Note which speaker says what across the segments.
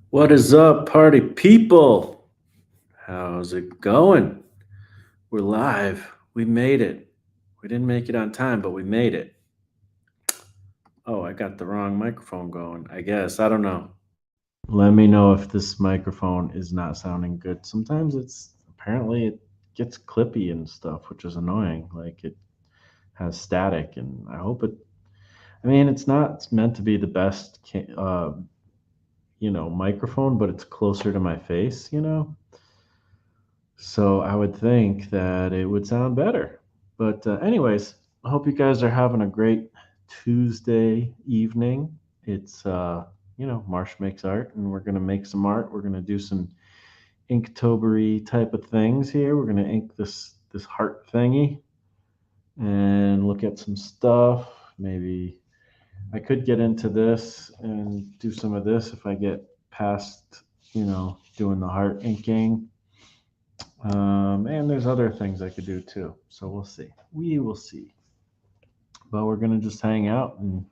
Speaker 1: What is up, party people? How's it going? We're live. We made it. We didn't make it on time, but we made it. Oh, I got the wrong microphone going. I guess. I don't know. Let me know if this microphone is not sounding good. Sometimes it gets clippy and stuff, which is annoying. Like it has static, and I mean, it's meant to be the best, microphone, but it's closer to my face. So I would think that it would sound better. But, anyways, I hope you guys are having a great Tuesday evening. It's Marsh makes art, and we're going to make some art. We're going to do some Inktobery type of things here. We're going to ink this heart thingy and look at some stuff. Maybe I could get into this and do some of this if I get past, doing the heart inking. And there's other things I could do too. So we'll see. We will see. But we're going to just hang out and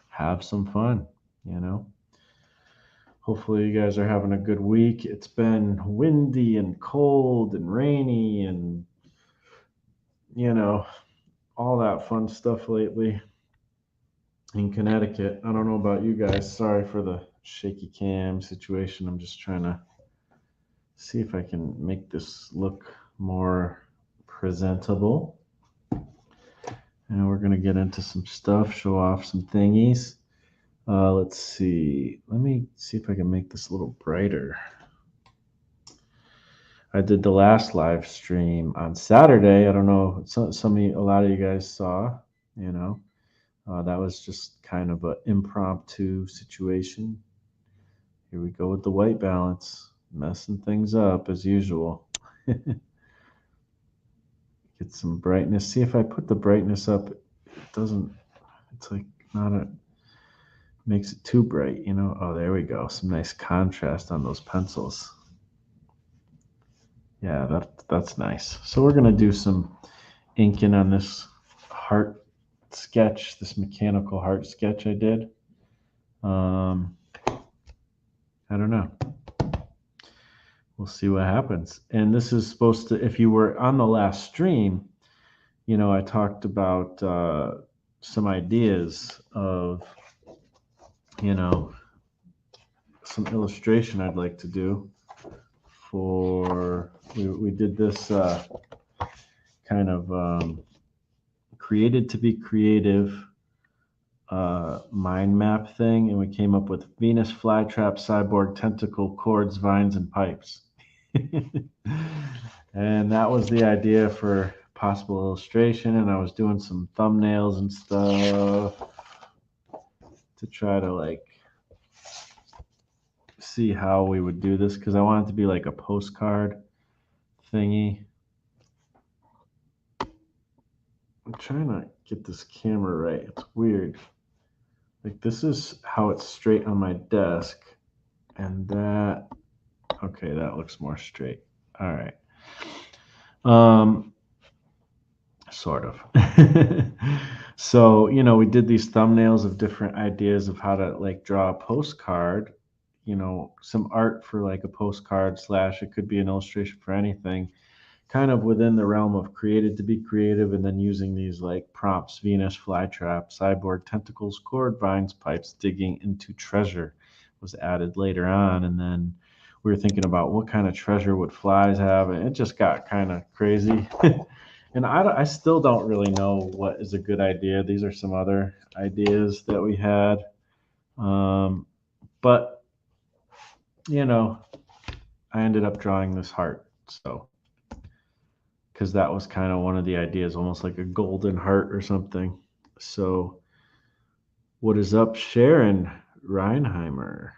Speaker 1: have some fun, you know? Hopefully, you guys are having a good week. It's been windy and cold and rainy and, you know, all that fun stuff lately in Connecticut. I don't know about you guys. Sorry for the shaky cam situation. I'm just trying to see if I can make this look more presentable. And we're going to get into some stuff, show off some thingies. Let's see. Let me see if I can make this a little brighter. I did the last live stream on Saturday. I don't know. A lot of you guys saw. You know, that was just kind of an impromptu situation. Here we go with the white balance, messing things up as usual. Get some brightness. See if I put the brightness up, it doesn't. It's like not a makes it too bright. Oh, there we go. Some nice contrast on those pencils. Yeah, that's nice. So we're gonna do some inking on this heart sketch, this mechanical heart sketch I did. I don't know. We'll see what happens. And this is supposed to, if you were on the last stream, I talked about some ideas of, you know, some illustration I'd like to do we did this kind of created to be creative mind map thing, and we came up with Venus flytrap, cyborg, tentacle, cords, vines, and pipes. And that was the idea for possible illustration, and I was doing some thumbnails and stuff to try to see how we would do this, because I want it to be like a postcard thingy. I'm trying to get this camera right. It's weird. Like, this is how it's straight on my desk, and okay, that looks more straight. All right. Sort of. So, we did these thumbnails of different ideas of how to draw a postcard, some art for like a postcard slash it could be an illustration for anything, kind of within the realm of created to be creative, and then using these prompts: Venus flytrap, cyborg, tentacles, cord, vines, pipes, digging into treasure was added later on. And then we were thinking about what kind of treasure would flies have, and it just got kind of crazy. And I still don't really know what is a good idea. These are some other ideas that we had. But, I ended up drawing this heart. So, because that was kind of one of the ideas, almost like a golden heart or something. So, what is up, Sharon Reinheimer?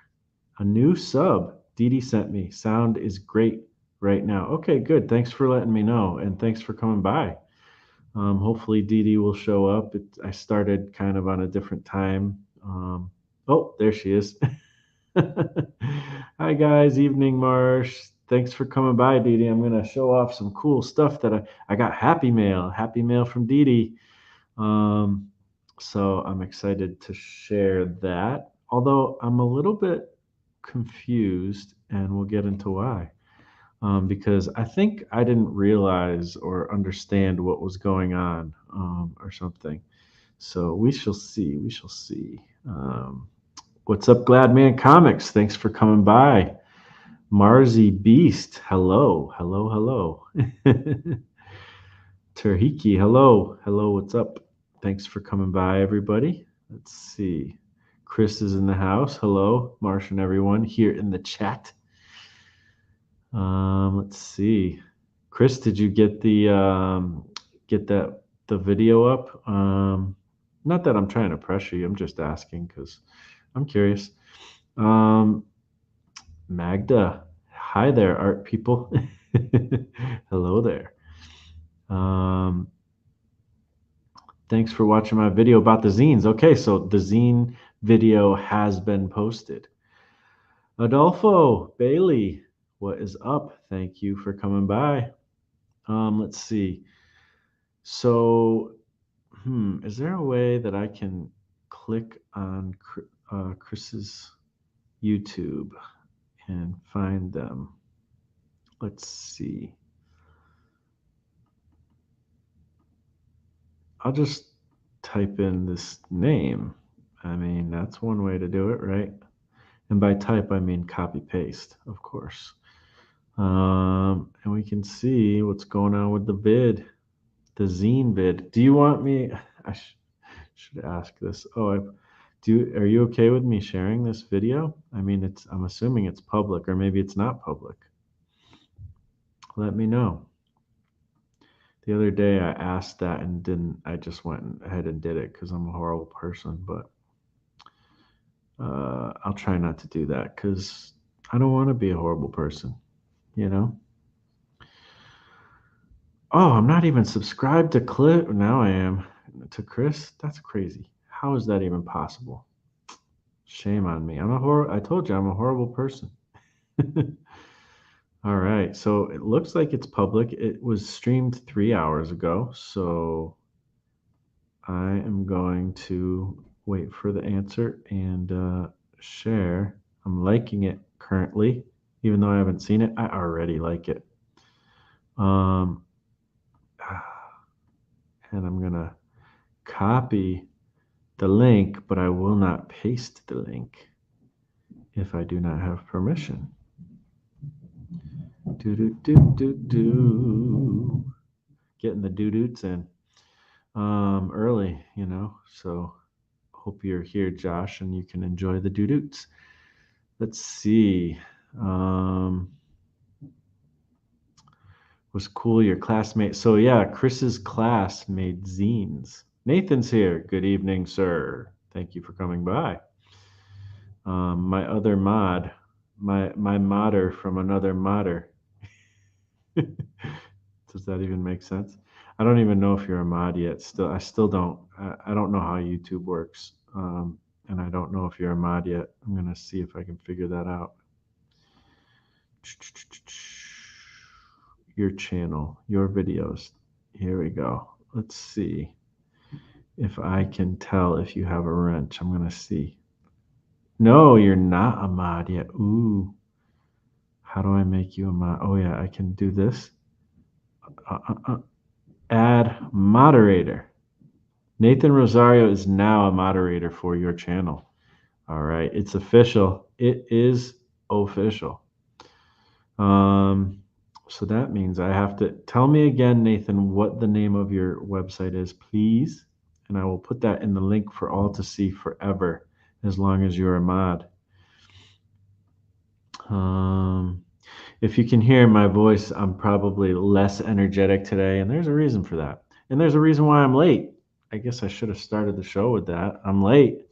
Speaker 1: A new sub. Dee Dee sent me. Sound is great right now. Okay, good. Thanks for letting me know, and thanks for coming by. Hopefully, Dee Dee will show up. I started kind of on a different time. Oh, there she is. Hi, guys. Evening, Marsh. Thanks for coming by, Dee Dee. I'm going to show off some cool stuff that I got. Happy mail from Dee Dee. So I'm excited to share that. Although I'm a little bit confused, and we'll get into why. Because I think I didn't realize or understand what was going on, or something. So we shall see. We shall see. What's up, Gladman Comics? Thanks for coming by. Marzi Beast, hello, hello, hello. Terhiki, hello, hello, what's up? Thanks for coming by, everybody. Let's see. Chris is in the house. Hello, Marsh and everyone here in the chat. Let's see. Chris, did you get the video up? Not that I'm trying to pressure you. I'm just asking because I'm curious. Magda, hi there, art people. Hello there. Thanks for watching my video about the zines. Okay, so the zine video has been posted. Adolfo Bailey, what is up? Thank you for coming by. Let's see. So, is there a way that I can click on Chris's YouTube and find them? Let's see. I'll just type in this name. I mean, that's one way to do it, right? And by type, I mean copy paste, of course. And we can see what's going on with the vid, the zine vid. Do you want me? I should ask this. Oh, are you okay with me sharing this video? I mean, I'm assuming it's public, or maybe it's not public. Let me know. The other day I asked that and didn't. I just went ahead and did it because I'm a horrible person. But I'll try not to do that because I don't want to be a horrible person. You know. Oh, I'm not even subscribed to Clip. Now I am to Chris. That's crazy. How is that even possible? Shame on me. I told you I'm a horrible person. All right. So it looks like it's public. It was streamed 3 hours ago. So I am going to wait for the answer and share. I'm liking it currently, even though I haven't seen it. I already like it. And I'm going to copy the link, but I will not paste the link if I do not have permission. Do do do do do. Getting the doo-doots in early, so hope you're here, Josh, and you can enjoy the doo-doots. Let's see. Was cool your classmate. So yeah, Chris's class made zines. Nathan's here. Good evening, sir. Thank you for coming by. My other mod, my modder from another modder. Does that even make sense? I don't even know if you're a mod yet. I still don't. I don't know how YouTube works, and I don't know if you're a mod yet. I'm gonna see if I can figure that out. Your channel, your videos. Here we go. Let's see if I can tell if you have a wrench. I'm gonna see. No, you're not a mod yet. Ooh. How do I make you a mod? Oh yeah, I can do this. Add moderator. Nathan Rosario is now a moderator for your channel. All right, it's official. It is official. So that means I have to tell me again, Nathan, what the name of your website is, please. And I will put that in the link for all to see forever, as long as you're a mod. If you can hear my voice, I'm probably less energetic today, and there's a reason for that. And there's a reason why I'm late. I guess I should have started the show with that. I'm late.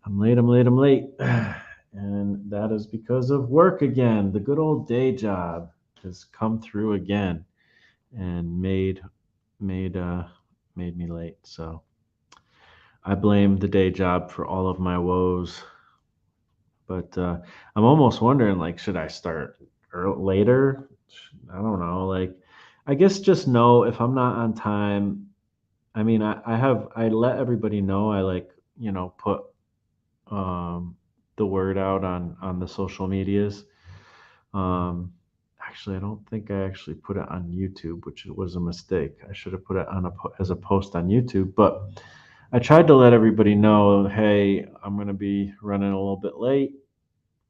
Speaker 1: I'm late. And that is because of work again. The good old day job has come through again and made me late. So I blame the day job for all of my woes. But I'm almost wondering, like, should I start later? I don't know. Like, I guess just know if I'm not on time. I mean, I let everybody know. I put the word out on the social medias. Um, Actually, I don't think I actually put it on YouTube, which was a mistake. I should have put it on as a post on YouTube, but I tried to let everybody know, hey, I'm going to be running a little bit late,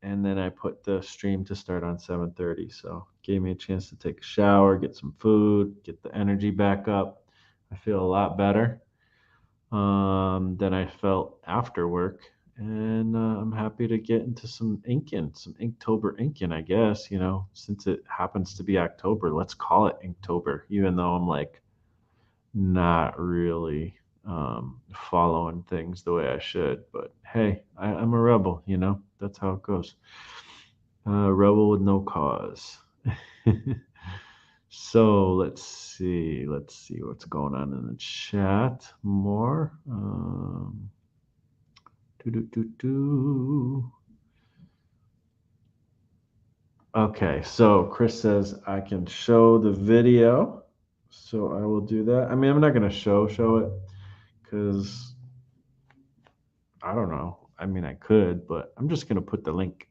Speaker 1: and then I put the stream to start on 7:30. So gave me a chance to take a shower, get some food, get the energy back up. I feel a lot better than I felt after work, and I'm happy to get into some inking, some Inktober inking. I guess since it happens to be October, let's call it Inktober, even though I'm like not really following things the way I should. But hey, I'm a rebel, that's how it goes. Rebel with no cause. So let's see what's going on in the chat more. Do. Okay, so Chris says I can show the video, so I will do that. I mean, I'm not gonna show it because I don't know. I mean, I could, but I'm just gonna put the link.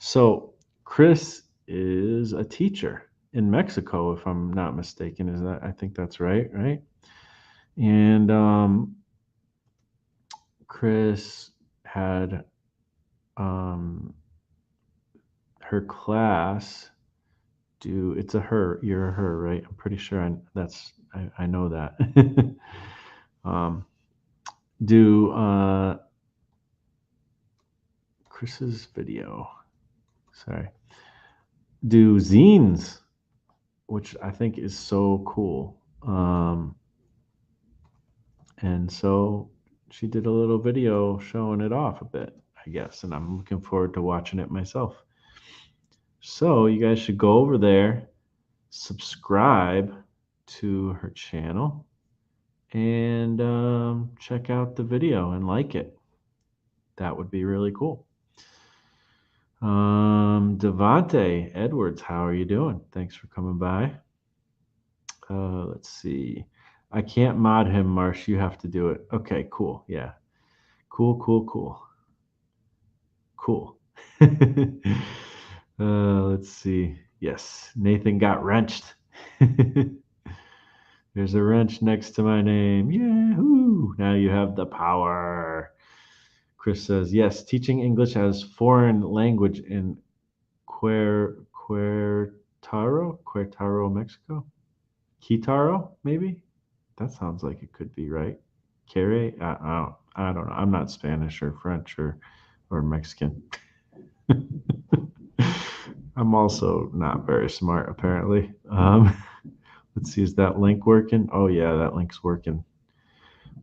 Speaker 1: So Chris is a teacher in Mexico, if I'm not mistaken. I think that's right, right? And Chris had um, her class do. It's a her. You're a her, right? I'm pretty sure. I know that. um, do Chris's video. Sorry. Do zines, which I think is so cool. And so she did a little video showing it off a bit, I guess, and I'm looking forward to watching it myself. So you guys should go over there, subscribe to her channel, and check out the video and like it. That would be really cool. Devante Edwards, how are you doing? Thanks for coming by. Let's see. I can't mod him, Marsh. You have to do it. Okay, cool. Yeah. Cool. Let's see. Yes, Nathan got wrenched. There's a wrench next to my name. Yahoo! Now you have the power. Chris says, yes, teaching English as foreign language in Querétaro, Mexico. Querétaro, maybe? That sounds like it could be right. Quere? I don't know. I'm not Spanish or French or Mexican. I'm also not very smart, apparently. Let's see, is that link working? Oh, yeah, that link's working.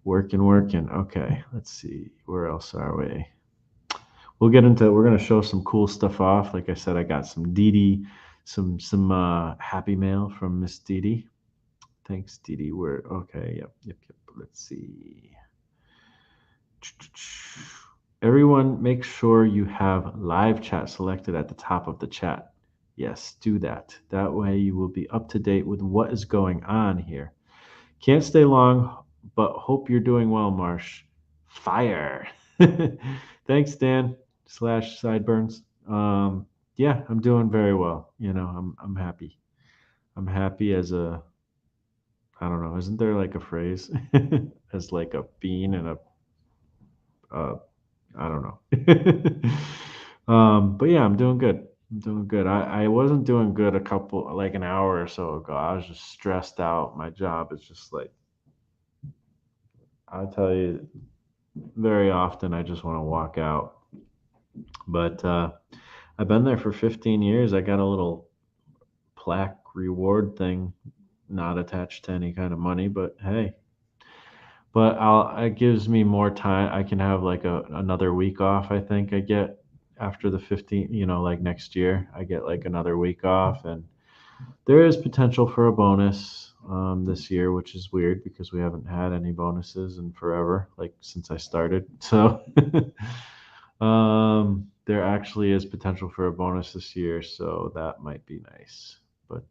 Speaker 1: Working. Okay, let's see. Where else are we? We're going to show some cool stuff off. Like I said, I got some Dee, some happy mail from Miss Dee. Thanks, Dee. We're okay. Yep. Let's see. Everyone, make sure you have live chat selected at the top of the chat. Yes, do that. That way you will be up to date with what is going on here. Can't stay long, but hope you're doing well, Marsh. Fire. Thanks, Dan /sideburns. Yeah, I'm doing very well. I'm happy. I'm happy as a, I don't know, isn't there like a phrase as like a bean and uh, I don't know. But yeah, I'm doing good. I wasn't doing good like an hour or so ago. I was just stressed out. My job is just like, I'll tell you, very often I just want to walk out. But I've been there for 15 years. I got a little plaque reward thing, not attached to any kind of money, but hey. But it gives me more time. I can have like another week off, I think I get after the 15, like next year. I get like another week off, and there is potential for a bonus this year, which is weird because we haven't had any bonuses in forever, like since I started. So there actually is potential for a bonus this year, so that might be nice. But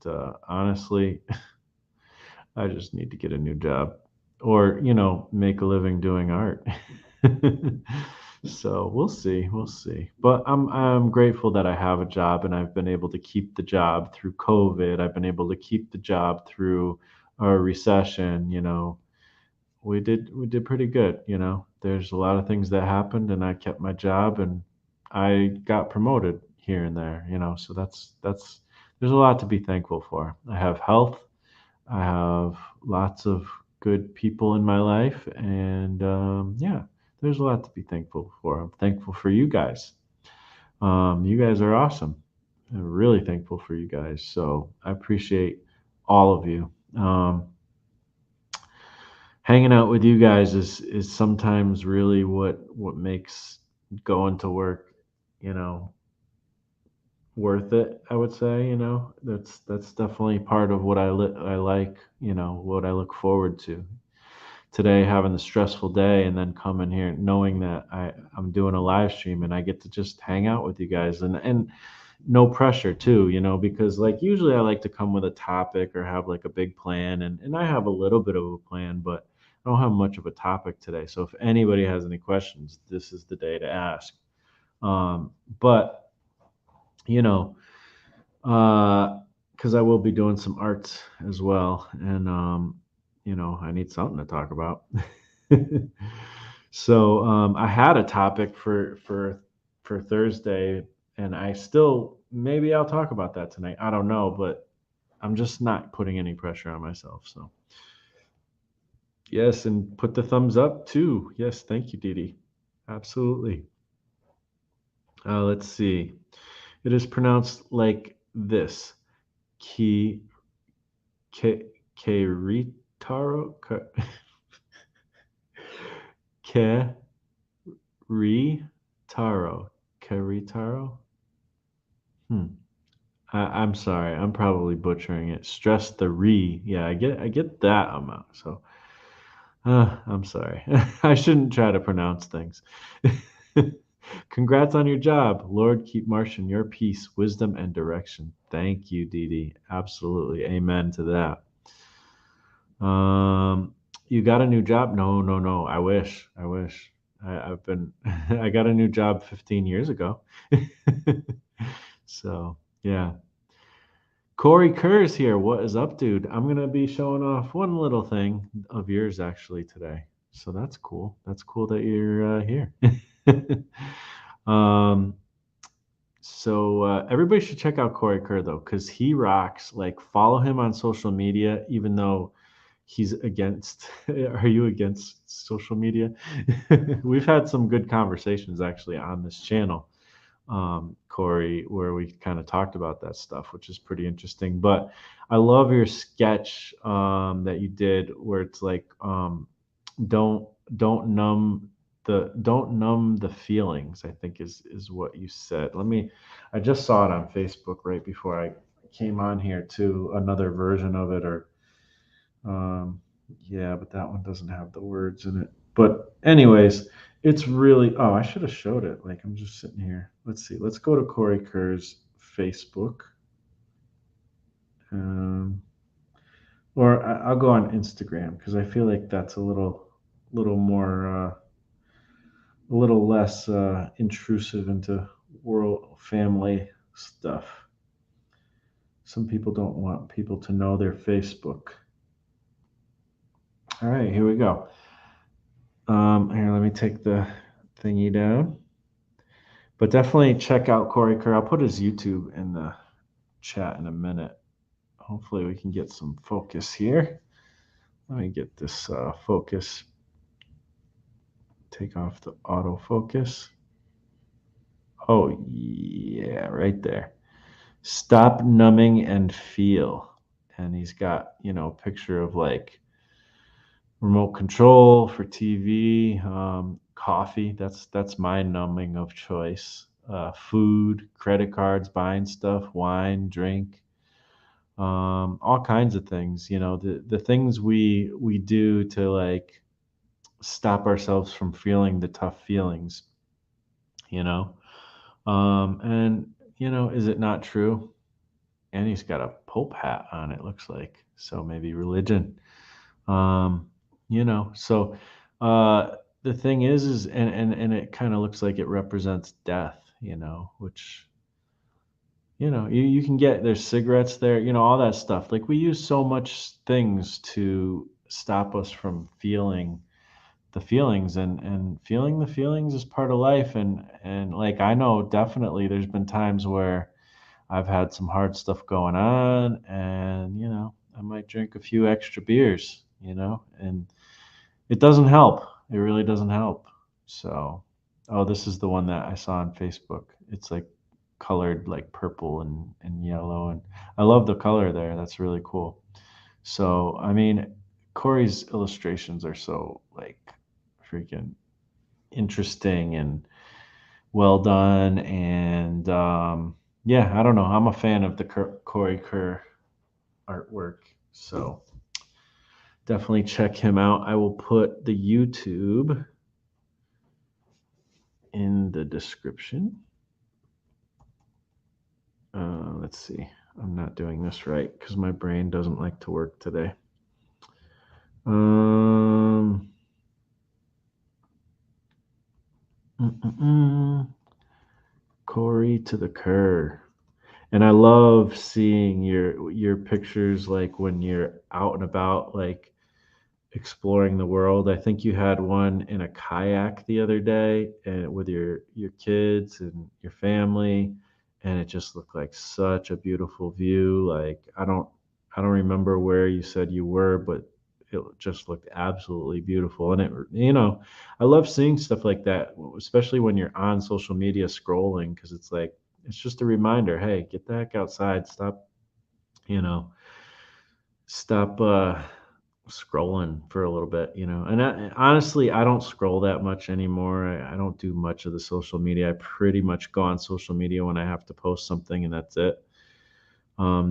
Speaker 1: honestly, I just need to get a new job or, make a living doing art. So we'll see, we'll see. But I'm grateful that I have a job and I've been able to keep the job through COVID. I've been able to keep the job through a recession. We did pretty good. There's a lot of things that happened, and I kept my job, and I got promoted here and there. So that's there's a lot to be thankful for. I have health. I have lots of good people in my life, and yeah, there's a lot to be thankful for. I'm thankful for you guys. You guys are awesome. I'm really thankful for you guys. So I appreciate all of you. Hanging out with you guys is sometimes really what makes going to work, you know, worth it. I would say, that's definitely part of what I like, what I look forward to. Today having the stressful day and then coming here knowing that I'm doing a live stream and I get to just hang out with you guys and no pressure too, because like usually I like to come with a topic or have like a big plan and I have a little bit of a plan, but I don't have much of a topic today. So if anybody has any questions, this is the day to ask. But you know, because I will be doing some arts as well, and I need something to talk about. So I had a topic for Thursday, and I still maybe I'll talk about that tonight. I don't know, but I'm just not putting any pressure on myself. So yes, and put the thumbs up too. Yes, thank you, Didi. Absolutely. Let's see. It is pronounced like this: Ki Ke Keritaro Keritaro Keritaro. Hmm. I'm sorry. I'm probably butchering it. Stress the re. Yeah, I get that amount. So, I'm sorry. I shouldn't try to pronounce things. Congrats on your job. Lord, keep Marsh in your peace, wisdom, and direction. Thank you, Dee Dee. Absolutely. Amen to that. Um, you got a new job? No, no, no. I wish. I wish. I've been. I got a new job 15 years ago. So yeah. Corey Kerr's here. What is up, dude? I'm gonna be showing off one little thing of yours actually today. So that's cool. That's cool that you're here. um, so everybody should check out Corey Kerr though, because he rocks. Like, follow him on social media, even though he's against. Are you against social media? We've had some good conversations actually on this channel, Corey, where we kind of talked about that stuff, which is pretty interesting. But I love your sketch that you did, where it's like, don't don't numb don't numb the feelings. I think is what you said. I just saw it on Facebook right before I came on here too. Another version of it, or um, yeah, but that one doesn't have the words in it. But anyways, it's really. Oh, I should have showed it. Like, I'm just sitting here. Let's see. Let's go to Corey Kerr's Facebook, um, or I'll go on Instagram because I feel like that's little more, a little less intrusive into world family stuff. Some people don't want people to know their Facebook. All right, here we go. Here, let me take the thingy down. But definitely check out Corey Kerr. I'll put his YouTube in the chat in a minute. Hopefully, we can get some focus here. Let me get this focus. Take off the autofocus. Oh, yeah, right there. Stop numbing and feel. And he's got, a picture of like remote control for TV, coffee. That's my numbing of choice. Food, credit cards, buying stuff, wine, drink, all kinds of things. The things we do to like stop ourselves from feeling the tough feelings. You know, and is it not true? And he's got a pope hat on. It looks like so maybe religion. Um, so the thing is and it kind of looks like it represents death, which you can get there's cigarettes there, all that stuff. Like we use so much things to stop us from feeling the feelings, and feeling the feelings is part of life. And like I know definitely there's been times where I've had some hard stuff going on, and I might drink a few extra beers, and it doesn't help. It really doesn't help. So, oh, this is the one that I saw on Facebook. It's like colored like purple and yellow, and I love the color there. That's really cool. So, I mean, Corey's illustrations are so like freaking interesting and well done. And yeah, I don't know. I'm a fan of the Corey Kerr artwork. So definitely check him out. I will put the YouTube in the description. Let's see. I'm not doing this right because my brain doesn't like to work today. Um, Corey to the Kerr. And I love seeing your pictures like when you're out and about, like exploring the world. I think you had one in a kayak the other day, and with your kids and your family, and it just looked like such a beautiful view. Like I don't remember where you said you were, but it just looked absolutely beautiful. And I love seeing stuff like that, especially when you're on social media scrolling, because it's like it's just a reminder, hey, get the heck outside, you know stop scrolling for a little bit. And honestly, I don't scroll that much anymore. I don't do much of the social media. I pretty much go on social media when I have to post something, and that's it.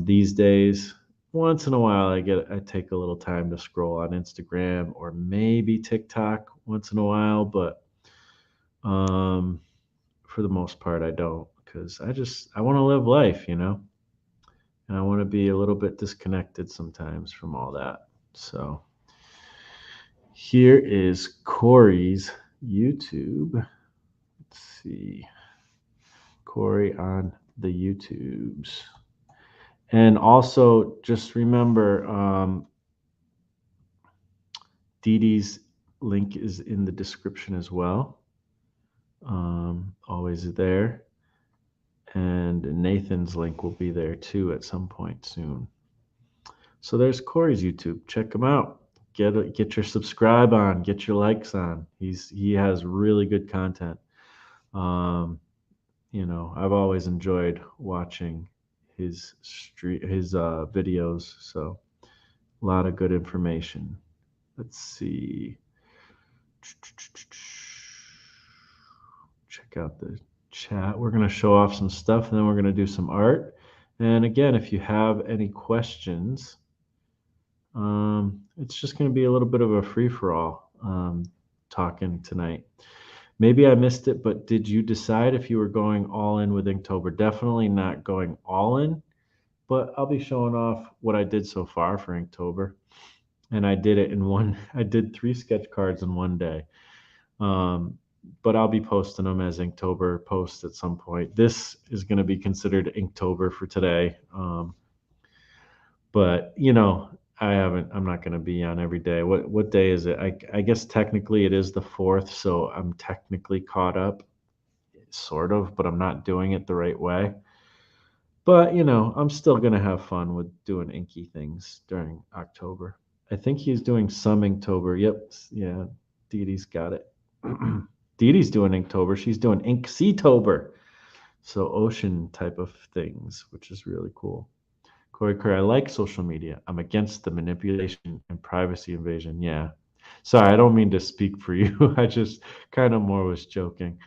Speaker 1: These days, once in a while, I take a little time to scroll on Instagram or maybe TikTok once in a while, but um, for the most part, I don't, because I want to live life, and I want to be a little bit disconnected sometimes from all that. So here is Corey's YouTube. Let's see. Corey on the YouTubes. And also just remember, Dee Dee's link is in the description as well. Always there. And Nathan's link will be there too at some point soon. So there's Corey's YouTube. Check him out. Get your subscribe on. Get your likes on. He has really good content. Um, I've always enjoyed watching his videos. So a lot of good information. Let's see. Check out the chat. We're going to show off some stuff, and then we're going to do some art. And again, if you have any questions, it's just going to be a little bit of a free for all talking tonight. Maybe I missed it, but did you decide if you were going all in with Inktober? Definitely not going all in, but I'll be showing off what I did so far for Inktober. And I did it in one, I did 3 sketch cards in one day. But I'll be posting them as Inktober posts at some point. This is going to be considered Inktober for today. But I'm not going to be on every day. What day is it? I guess technically it is the 4th, so I'm technically caught up, sort of, but I'm not doing it the right way. But I'm still going to have fun with doing inky things during October. I think he's doing some Inktober. Yep, yeah, Dee Dee's got it. Dee Dee's doing Inktober. She's doing Inkseetober, so ocean type of things, which is really cool. Corey Kerr, I like social media. I'm against the manipulation and privacy invasion. Yeah. Sorry, I don't mean to speak for you. I just kind of more was joking.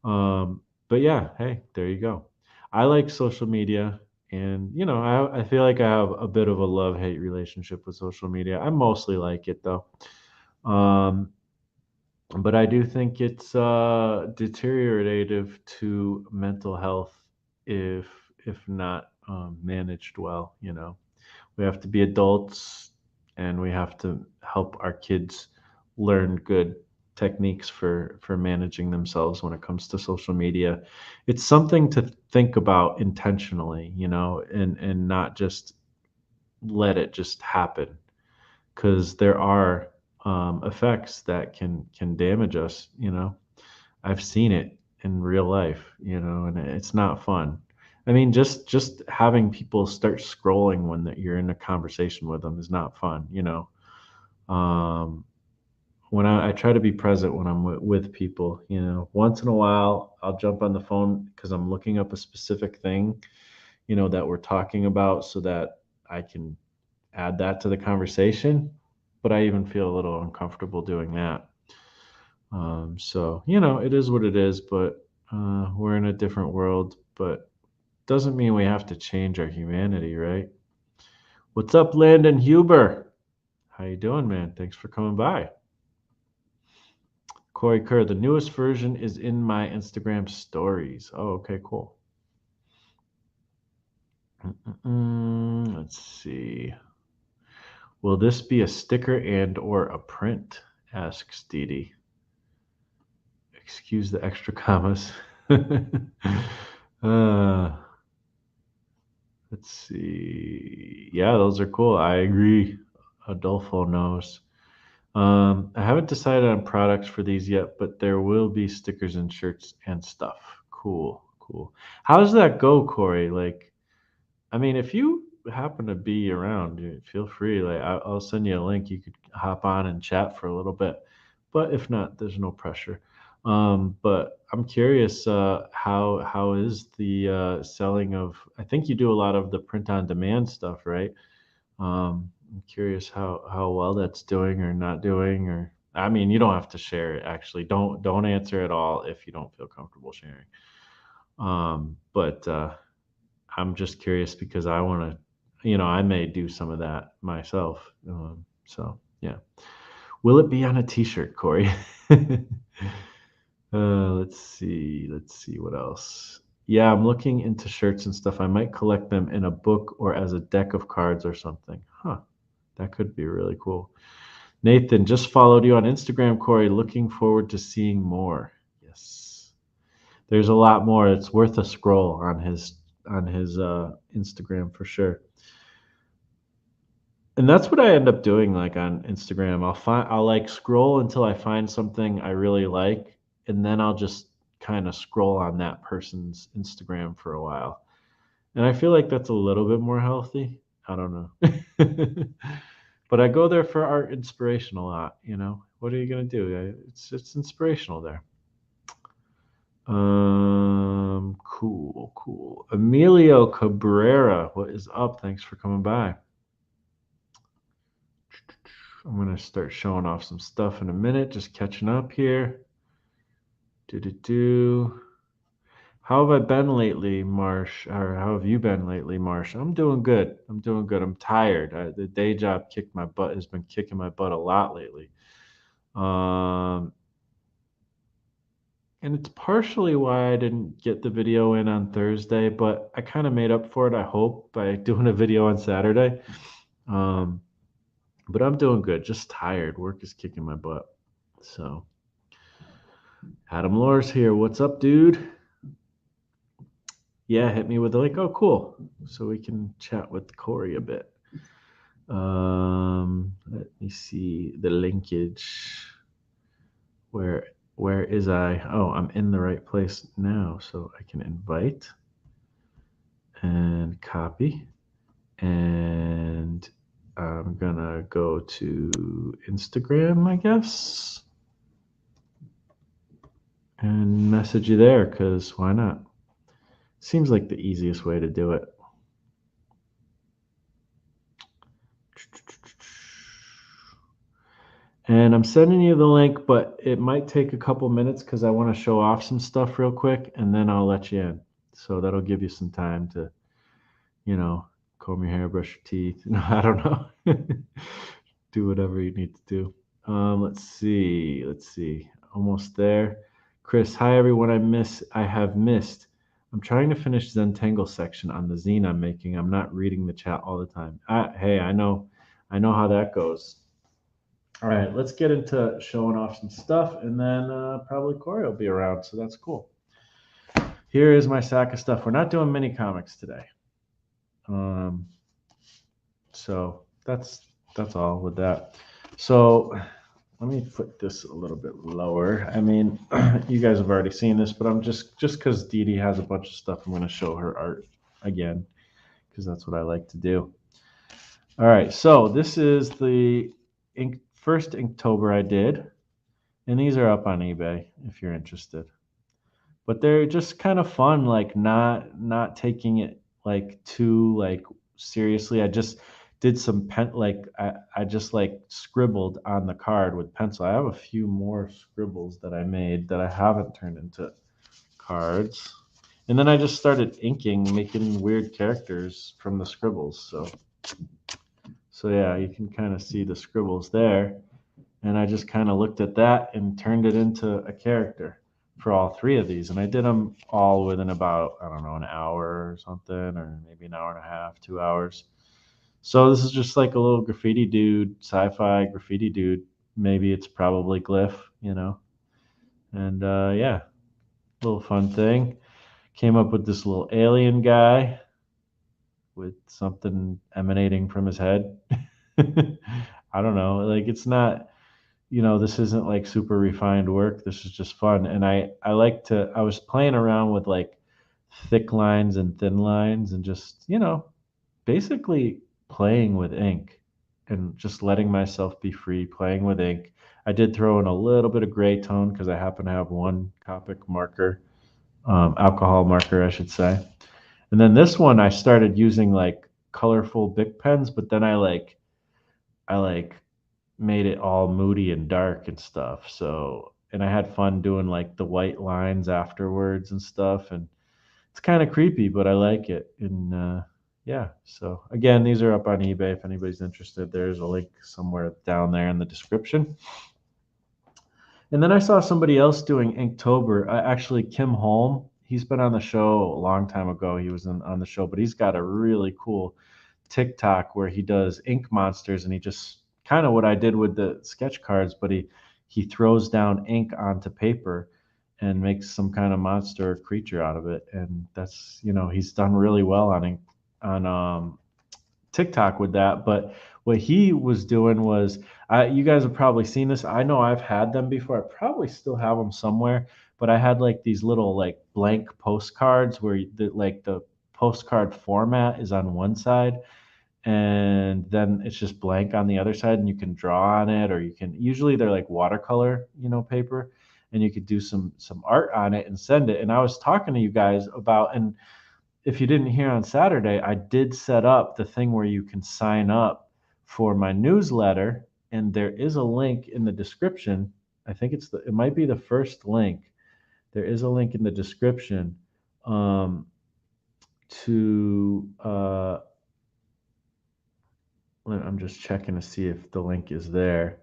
Speaker 1: But yeah, hey, there you go. I like social media, and I feel like I have a bit of a love-hate relationship with social media. I mostly like it though. Um, but I do think it's deteriorative to mental health if not managed well. We have to be adults, and we have to help our kids learn good. techniques for managing themselves when it comes to social media. It's something to think about intentionally, and not just let it just happen, because there are effects that can damage us. I've seen it in real life, and it's not fun. I mean, just having people start scrolling when you're in a conversation with them is not fun. Um, when I try to be present when I'm with people, once in a while I'll jump on the phone because I'm looking up a specific thing, that we're talking about, so that I can add that to the conversation. But I even feel a little uncomfortable doing that. So it is what it is. But we're in a different world. But doesn't mean we have to change our humanity, right? What's up, Landon Huber? How you doing, man? Thanks for coming by. Corey Kerr, the newest version is in my Instagram stories. Oh, okay, cool. Let's see. Will this be a sticker and or a print? Asks Dee Dee. Excuse the extra commas. uh, let's see. Yeah, those are cool. I agree. Adolfo knows. I haven't decided on products for these yet, but there will be stickers and shirts and stuff. Cool, cool. How does that go, Corey? Like, I mean, if you happen to be around, feel free. Like, I'll send you a link. You could hop on and chat for a little bit. But if not, there's no pressure. But I'm curious, how is the selling of? I think you do a lot of the print on demand stuff, right? I'm curious how well that's doing or not doing. Or I mean, you don't have to share it. Actually, don't answer at all if you don't feel comfortable sharing. But I'm just curious because I want to, I may do some of that myself. So yeah, will it be on a T-shirt, Corey? Let's see what else. Yeah, I'm looking into shirts and stuff. I might collect them in a book or as a deck of cards or something. Huh. That could be really cool. Nathan just followed you on Instagram, Corey. Looking forward to seeing more. Yes. There's a lot more. It's worth a scroll on his Instagram for sure. And that's what I end up doing, like on Instagram. I'll like scroll until I find something I really like, and then I'll just kind of scroll on that person's Instagram for a while. And I feel like that's a little bit more healthy. I don't know. But I go there for art inspiration a lot. What are you gonna do? It's inspirational there. Cool, cool. Emilio Cabrera, what is up? Thanks for coming by. I'm gonna start showing off some stuff in a minute. Just catching up here. Do. How have I been lately, Marsh? Or how have you been lately, Marsh? I'm doing good. I'm doing good. I'm tired. The day job has been kicking my butt a lot lately. Um, and it's partially why I didn't get the video in on Thursday, but I kind of made up for it, I hope, by doing a video on Saturday. Um, but I'm doing good. Just tired. Work is kicking my butt. So, Adam Lore's here. What's up, dude? Yeah, hit me with a link. Oh, cool. So we can chat with Corey a bit. Let me see the linkage. Where is I? Oh, I'm in the right place now, so I can invite and copy. And I'm gonna go to Instagram, I guess, and message you there, because why not? Seems like the easiest way to do it. And I'm sending you the link, but it might take a couple minutes because I want to show off some stuff real quick, and then I'll let you in. So that'll give you some time to, comb your hair, brush your teeth. No, I don't know. Do whatever you need to do. Let's see. Almost there. Chris, hi everyone. I have missed. I'm trying to finish Zentangle section on the zine I'm making. I'm not reading the chat all the time. Hey, I know how that goes. All right, let's get into showing off some stuff, and then probably Corey will be around, so that's cool. Here is my sack of stuff. We're not doing mini comics today, um, so that's all with that. So let me put this a little bit lower. I mean, you guys have already seen this, but I'm just because Dee Dee has a bunch of stuff, I'm going to show her art again because that's what I like to do. All right, so this is the first Inktober I did, and these are up on eBay if you're interested. But they're just kind of fun, like not taking it like too like seriously. I just did some pen like I just like scribbled on the card with pencil. I have a few more scribbles that I made that I haven't turned into cards. And then I just started inking, making weird characters from the scribbles. So yeah, you can kind of see the scribbles there. And I just kind of looked at that and turned it into a character for all three of these. And I did them all within about, I don't know, an hour or something, or maybe an hour and a half, 2 hours. So this is just like a little graffiti dude, sci-fi graffiti dude. Maybe it's probably glyph, you know. And yeah, little fun thing. Came up with this little alien guy with something emanating from his head. I don't know. Like it's not, this isn't like super refined work. This is just fun. And I like to, I was playing around with like thick lines and thin lines and just, basically playing with ink and just letting myself be free playing with ink. I did throw in a little bit of gray tone because I happen to have one Copic marker, alcohol marker, I should say. And then this one, I started using like colorful Bic pens, but then I like made it all moody and dark and stuff. So, and I had fun doing like the white lines afterwards and stuff. And it's kind of creepy, but I like it. And yeah, so again, these are up on eBay. If anybody's interested, there's a link somewhere down there in the description. And then I saw somebody else doing Inktober. Actually, Kim Holm. He's been on the show a long time ago. He was on the show, but he's got a really cool TikTok where he does ink monsters, and he just kind of what I did with the sketch cards, but he throws down ink onto paper and makes some kind of monster or creature out of it. And that's he's done really well on TikTok with that. But what he was doing was, you guys have probably seen this. I know I've had them before. I probably still have them somewhere. But I had like these little like blank postcards where the postcard format is on one side, and then it's just blank on the other side, and you can draw on it, or you can usually they're like watercolor, paper, and you could do some art on it and send it. And I was talking to you guys about, and if you didn't hear on Saturday, I did set up the thing where you can sign up for my newsletter, and there is a link in the description. I think it might be the first link. There is a link in the description to I'm just checking to see if the link is there.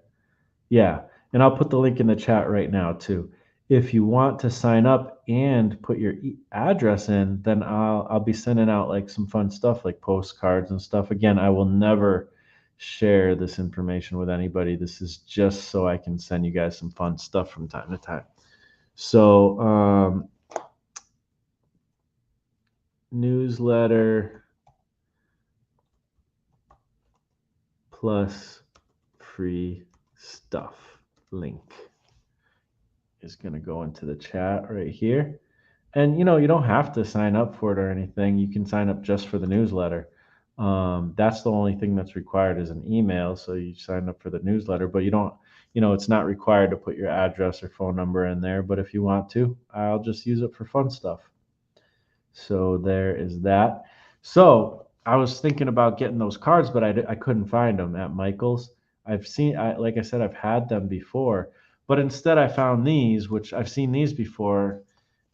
Speaker 1: Yeah, and I'll put the link in the chat right now too. If you want to sign up and put your address in, then I'll be sending out like some fun stuff like postcards and stuff. Again, I will never share this information with anybody. This is just so I can send you guys some fun stuff from time to time. So, newsletter plus free stuff link is going to go into the chat right here. And you don't have to sign up for it or anything. You can sign up just for the newsletter. That's the only thing that's required is an email. So you sign up for the newsletter, but you don't, it's not required to put your address or phone number in there. But if you want to, I'll just use it for fun stuff. So there is that. So I was thinking about getting those cards, but I couldn't find them at Michael's. Like I said, I've had them before, but instead I found these, which I've seen these before,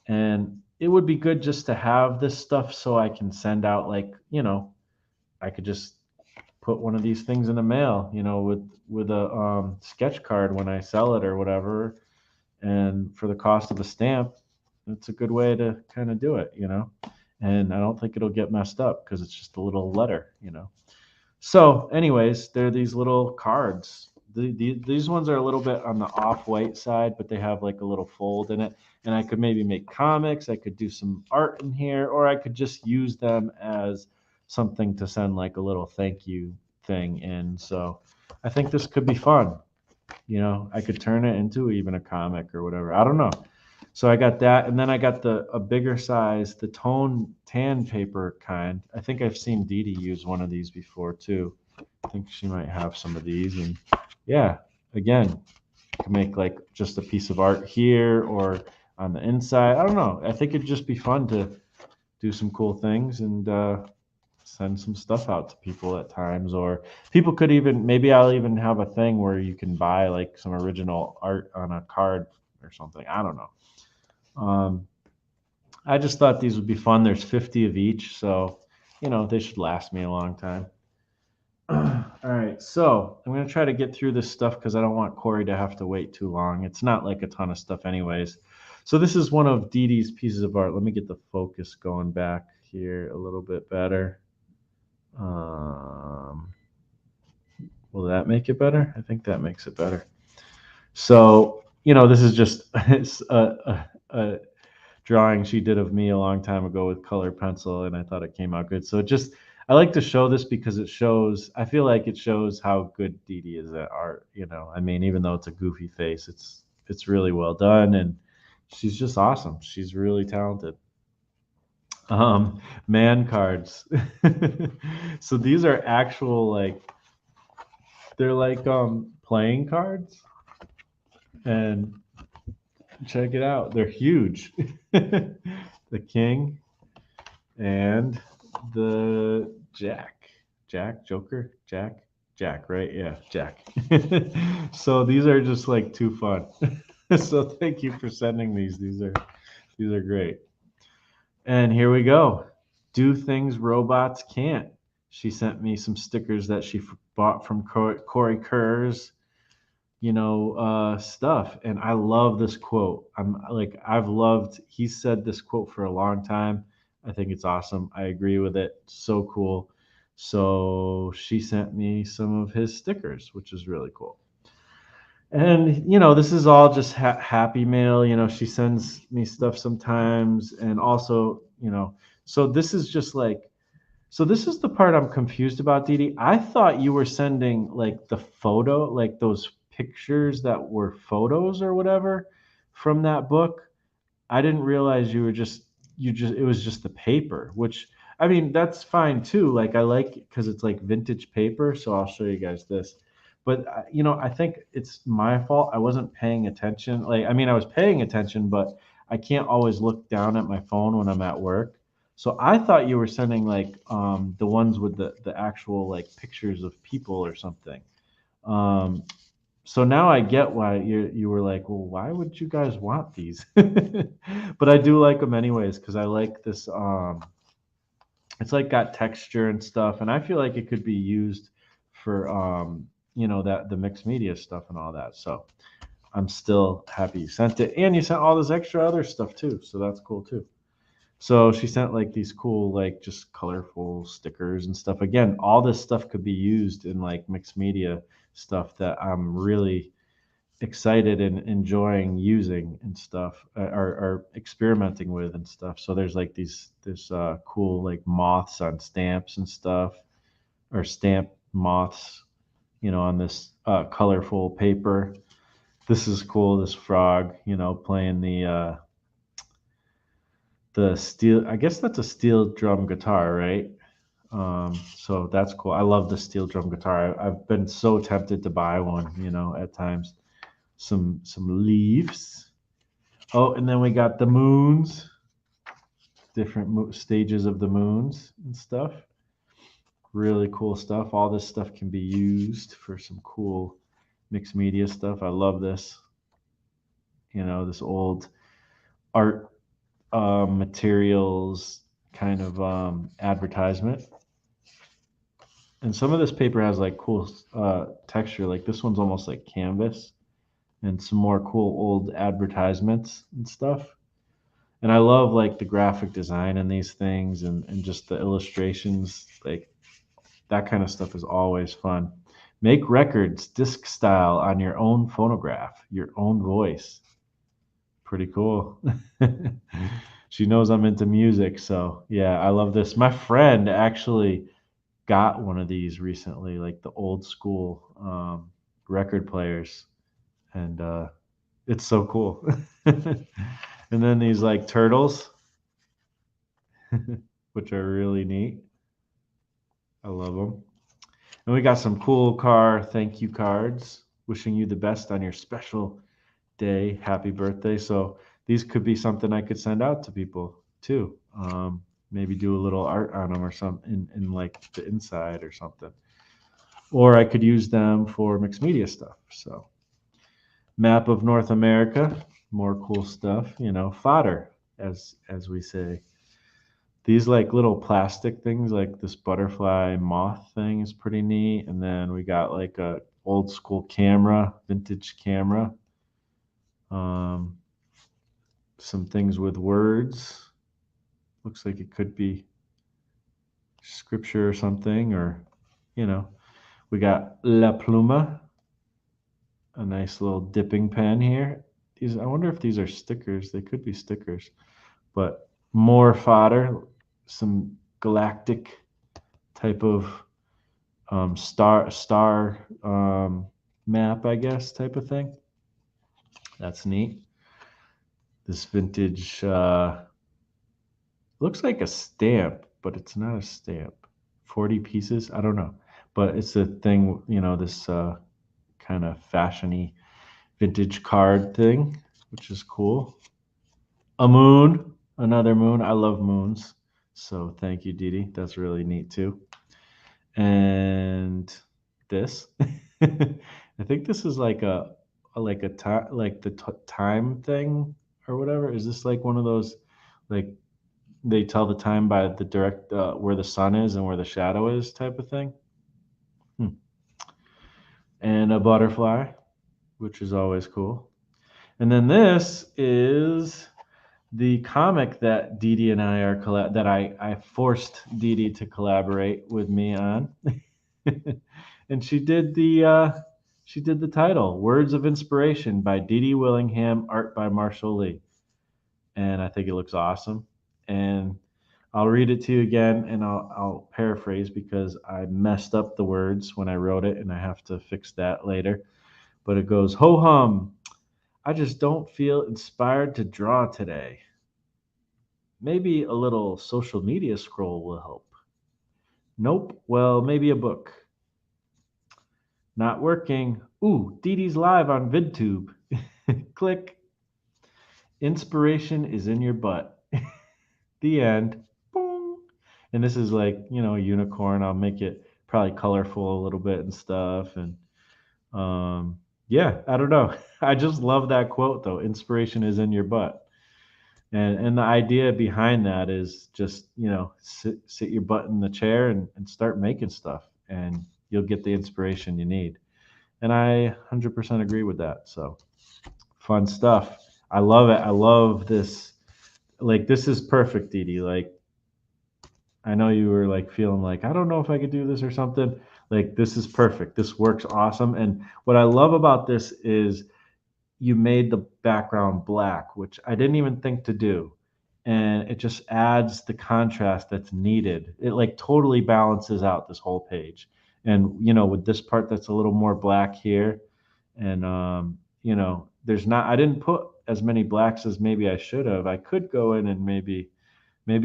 Speaker 1: and it would be good just to have this stuff so I can send out I could just put one of these things in the mail, with a sketch card when I sell it or whatever, and for the cost of a stamp, it's a good way to kind of do it, and I don't think it'll get messed up because it's just a little letter. So anyways, they're these little cards these ones are a little bit on the off-white side, but they have like a little fold in it. And I could maybe make comics. I could do some art in here, or I could just use them as something to send like a little thank you thing in. So I think this could be fun. I could turn it into even a comic or whatever. I don't know. So I got that, and then I got a bigger size, the tone tan paper kind. I think I've seen Dee Dee use one of these before too. I think she might have some of these, and yeah, again, I can make like just a piece of art here or on the inside. I don't know. I think it'd just be fun to do some cool things and send some stuff out to people at times, or people could even, maybe I'll even have a thing where you can buy like some original art on a card or something. I don't know. I just thought these would be fun. There's 50 of each, so they should last me a long time. All right, so I'm gonna try to get through this stuff because I don't want Corey to have to wait too long. It's not like a ton of stuff anyways. So this is one of Dee Dee's pieces of art. Let me get the focus going back here a little bit better. Will that make it better? I think that makes it better. So, this is just it's a drawing she did of me a long time ago with color pencil, and I thought it came out good. So I like to show this because I feel like it shows how good Dee Dee is at art. I mean, even though it's a goofy face, it's really well done, and she's just awesome. She's really talented. Man cards. So these are actual they're like playing cards, and check it out. They're huge. The king and the Jack, Joker, Jack, right? Yeah, Jack. So these are just like too fun. So thank you for sending these. These are great. And here we go. Do things robots can't. She sent me some stickers that she bought from Corey Kerr's stuff. And I love this quote. He's said this quote for a long time. I think it's awesome. I agree with it. So cool. So she sent me some of his stickers, which is really cool. And, this is all just happy mail. She sends me stuff sometimes. And also, so this is just so this is the part I'm confused about, Dee Dee. I thought you were sending like the photo, like those pictures that were photos or whatever from that book. I didn't realize it was just the paper, which I mean, that's fine too. Like I like it because it's like vintage paper. So I'll show you guys this. But I think it's my fault. I wasn't paying attention. I mean, I was paying attention, but I can't always look down at my phone when I'm at work. So I thought you were sending the ones with the actual like pictures of people or something. So now I get why you were like, well, why would you guys want these? But I do like them anyways because I like this. It's like got texture and stuff, and I feel like it could be used for that the mixed media stuff and all that. So I'm still happy you sent it, and you sent all this extra other stuff too. So that's cool too. So she sent like these cool, like just colorful stickers and stuff. Again, all this stuff could be used in like mixed media stuff that I'm really excited and enjoying using and stuff, or experimenting with and stuff. So there's like this cool like moths on stamps and stuff, or stamp moths, on this colorful paper. This is cool. This frog, playing the steel, I guess that's a steel drum guitar, right? So that's cool. I love the steel drum guitar. I've been so tempted to buy one, at times. Some leaves. Oh, and then we got the moons, different stages of the moons and stuff. Really cool stuff. All this stuff can be used for some cool mixed media stuff. I love this. This old art materials kind of advertisement. And some of this paper has like cool texture. Like this one's almost like canvas, and some more cool old advertisements and stuff. And I love like the graphic design in these things, and just the illustrations. Like that kind of stuff is always fun. Make records disc style on your own phonograph, your own voice. Pretty cool. She knows I'm into music, so yeah, I love this. My friend actually got one of these recently, like the old school record players, and it's so cool. And then these like turtles, which are really neat. I love them. And we got some cool car thank you cards wishing you the best on your special day. Happy birthday. So these could be something I could send out to people too. Maybe do a little art on them or something in like the inside or something. Or I could use them for mixed media stuff. So map of North America, more cool stuff, fodder, as we say. These like little plastic things, like this butterfly moth thing, is pretty neat. And then we got like a old school camera, vintage camera. Um, some things with words. Looks like it could be scripture or something, or you know, we got La Pluma, a nice little dipping pen here. These, I wonder if these are stickers. They could be stickers, but more fodder, some galactic type of star map, I guess, type of thing. That's neat. This vintage looks like a stamp, but it's not a stamp. 40 pieces, I don't know, but it's a thing. This kind of fashiony vintage card thing, which is cool. A moon, another moon. I love moons, so thank you, Dee Dee. That's really neat too. And this, I think this is like a time, like the time thing or whatever. Is this like one of those, like they tell the time by the direct where the sun is and where the shadow is type of thing? Hmm. And a butterfly, which is always cool. And then this is the comic that Dee Dee and I are that I forced Dee Dee to collaborate with me on. And she did the title, Words of Inspiration by Dee Dee Willingham, art by Marshall Lee. And I think it looks awesome. And I'll read it to you again, and I'll paraphrase because I messed up the words when I wrote it and I have to fix that later. But it goes, ho hum, I just don't feel inspired to draw today. Maybe a little social media scroll will help. Nope. Well, maybe a book. Not working. Ooh, Dee Dee's live on VidTube. Click. Inspiration is in your butt. The end. Boom. And this is like, a unicorn. I'll make it probably colorful a little bit and stuff. And yeah, I don't know. I just love that quote though. Inspiration is in your butt. And the idea behind that is just, sit your butt in the chair and start making stuff, and you'll get the inspiration you need. And I 100% agree with that. So fun stuff. I love it. I love this. Like, this is perfect, Dee Dee. Like, I know you were like feeling like, I don't know if I could do this or something. Like, this is perfect. This works awesome. And what I love about this is you made the background black, which I didn't even think to do. And it just adds the contrast that's needed. It like totally balances out this whole page. And with this part that's a little more black here, and there's not. I didn't put as many blacks as maybe I should have. I could go in and maybe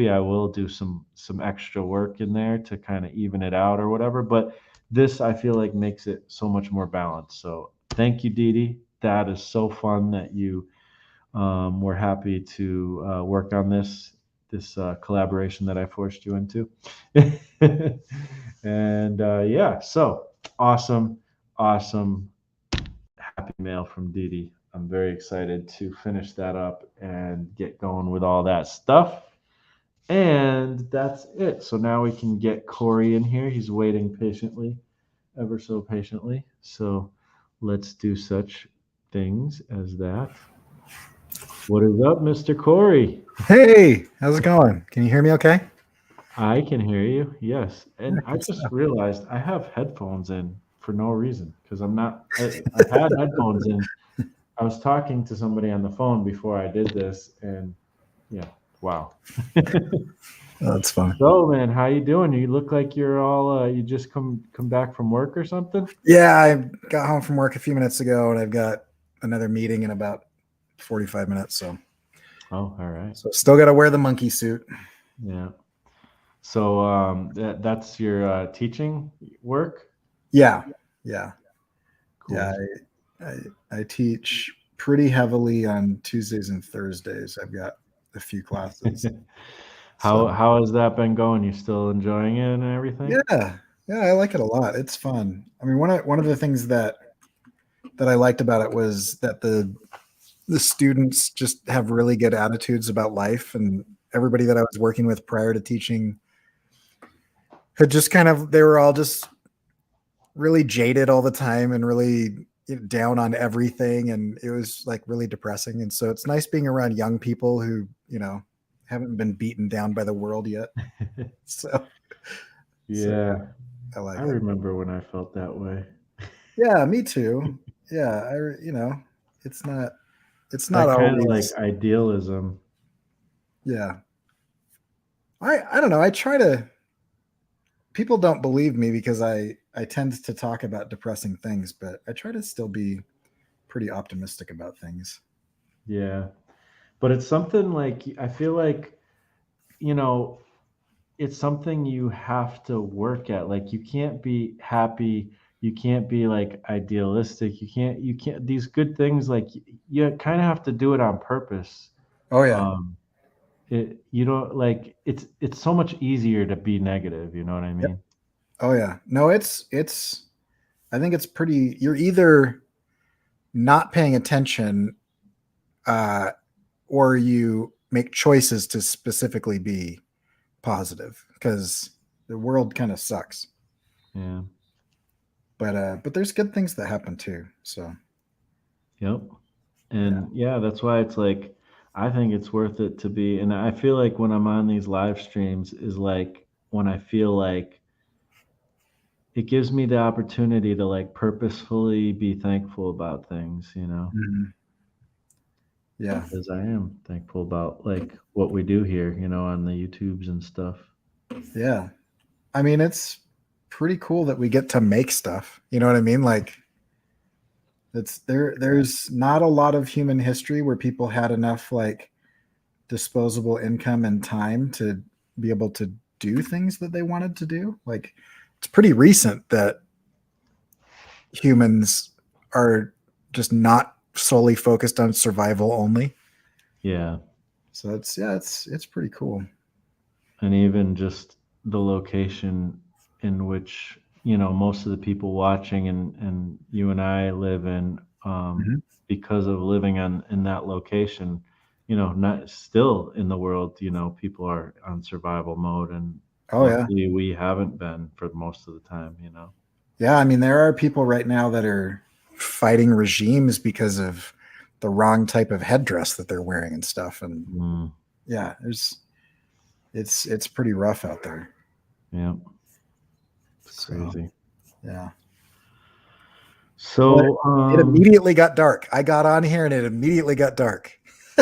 Speaker 1: I will do some extra work in there to kind of even it out or whatever. But this I feel like makes it so much more balanced. So thank you, Dee Dee. That is so fun that you were happy to work on this collaboration that I forced you into. And yeah, so awesome, awesome, happy mail from Dee Dee. I'm very excited to finish that up and get going with all that stuff. And that's it. So now we can get Corey in here. He's waiting patiently, ever so patiently. So let's do such things as that. What is up, Mr. Corey?
Speaker 2: Hey, how's it going? Can you hear me okay?
Speaker 1: I can hear you. Yes.
Speaker 2: Yeah,
Speaker 1: And I
Speaker 2: good
Speaker 1: just
Speaker 2: stuff.
Speaker 1: realized I have headphones in. for no reason because I've had headphones in. I was talking to somebody on the phone before I did this, and yeah, wow.
Speaker 2: Oh, that's fun.
Speaker 1: So, man, how you doing? You look like you're all you just come back from work or something?
Speaker 2: Yeah, I got home from work a few minutes ago, and I've got another meeting in about 45 minutes.
Speaker 1: Oh, all right.
Speaker 2: So still got to wear the monkey suit.
Speaker 1: Yeah. So, that's your teaching work?
Speaker 2: Yeah, yeah, yeah.
Speaker 1: Cool.
Speaker 2: I teach pretty heavily on Tuesdays and Thursdays. I've got a few classes. So
Speaker 1: How has that been going? You still enjoying it and everything?
Speaker 2: yeah, yeah, I like it a lot. It's fun. I mean, one of the things that I liked about it was that the students just have really good attitudes about life, and everybody that I was working with prior to teaching had just kind of they were all just really jaded all the time and really down on everything, and it was like really depressing. And so it's nice being around young people who haven't been beaten down by the world yet. So so
Speaker 1: Yeah,
Speaker 2: I
Speaker 1: I
Speaker 2: like it.
Speaker 1: remember when I felt that way.
Speaker 2: Yeah, me too. Yeah, it's not it's not
Speaker 1: That kind of like
Speaker 2: always.
Speaker 1: idealism.
Speaker 2: Yeah, I don't know. I try to. People don't believe me because I tend to talk about depressing things, but I try to still be pretty optimistic about things.
Speaker 1: Yeah. But it's something like I feel like, you know, it's something you have to work at. Like you can't be happy, you can't be like idealistic. You can't these good things like you kind of have to do it on purpose.
Speaker 2: Oh yeah.
Speaker 1: Um you don't like it's so much easier to be negative, you know what I
Speaker 2: Yep.
Speaker 1: mean?
Speaker 2: Oh yeah. No, it's. I think it's pretty. You're either not paying attention, uh, or you make choices to specifically be positive because the world kind of sucks.
Speaker 1: Yeah.
Speaker 2: But there's good things that happen too. So
Speaker 1: Yep.
Speaker 2: yeah.
Speaker 1: And yeah, that's why it's like I think it's worth it to be and I feel like when I'm on these live streams is like when I feel like it gives me the opportunity to like purposefully be thankful about things, you know,
Speaker 2: Mhm. Yeah.
Speaker 1: because I am thankful about like what we do here, you know, on the YouTubes and stuff.
Speaker 2: Yeah. I mean, it's pretty cool that we get to make stuff. You know what I mean? Like it's there. There's not a lot of human history where people had enough like disposable income and time to be able to do things that they wanted to do. Like it's pretty recent that humans are just not solely focused on survival only.
Speaker 1: Yeah.
Speaker 2: So it's pretty cool.
Speaker 1: And even just the location in which, you know, most of the people watching and you and I live in,
Speaker 2: Mhm.
Speaker 1: because of living on in that location, you know, not still in the world, you know, people are on survival mode and
Speaker 2: Oh yeah.
Speaker 1: luckily we haven't been for most of the time, you know.
Speaker 2: Yeah, I mean there are people right now that are fighting regimes because of the wrong type of headdress that they're wearing and stuff. And
Speaker 1: Mm,
Speaker 2: yeah, there's it's pretty rough out there.
Speaker 1: yeah, it's
Speaker 2: So
Speaker 1: crazy.
Speaker 2: yeah. Well,
Speaker 1: So,
Speaker 2: it immediately got dark. I got on here and it immediately got dark.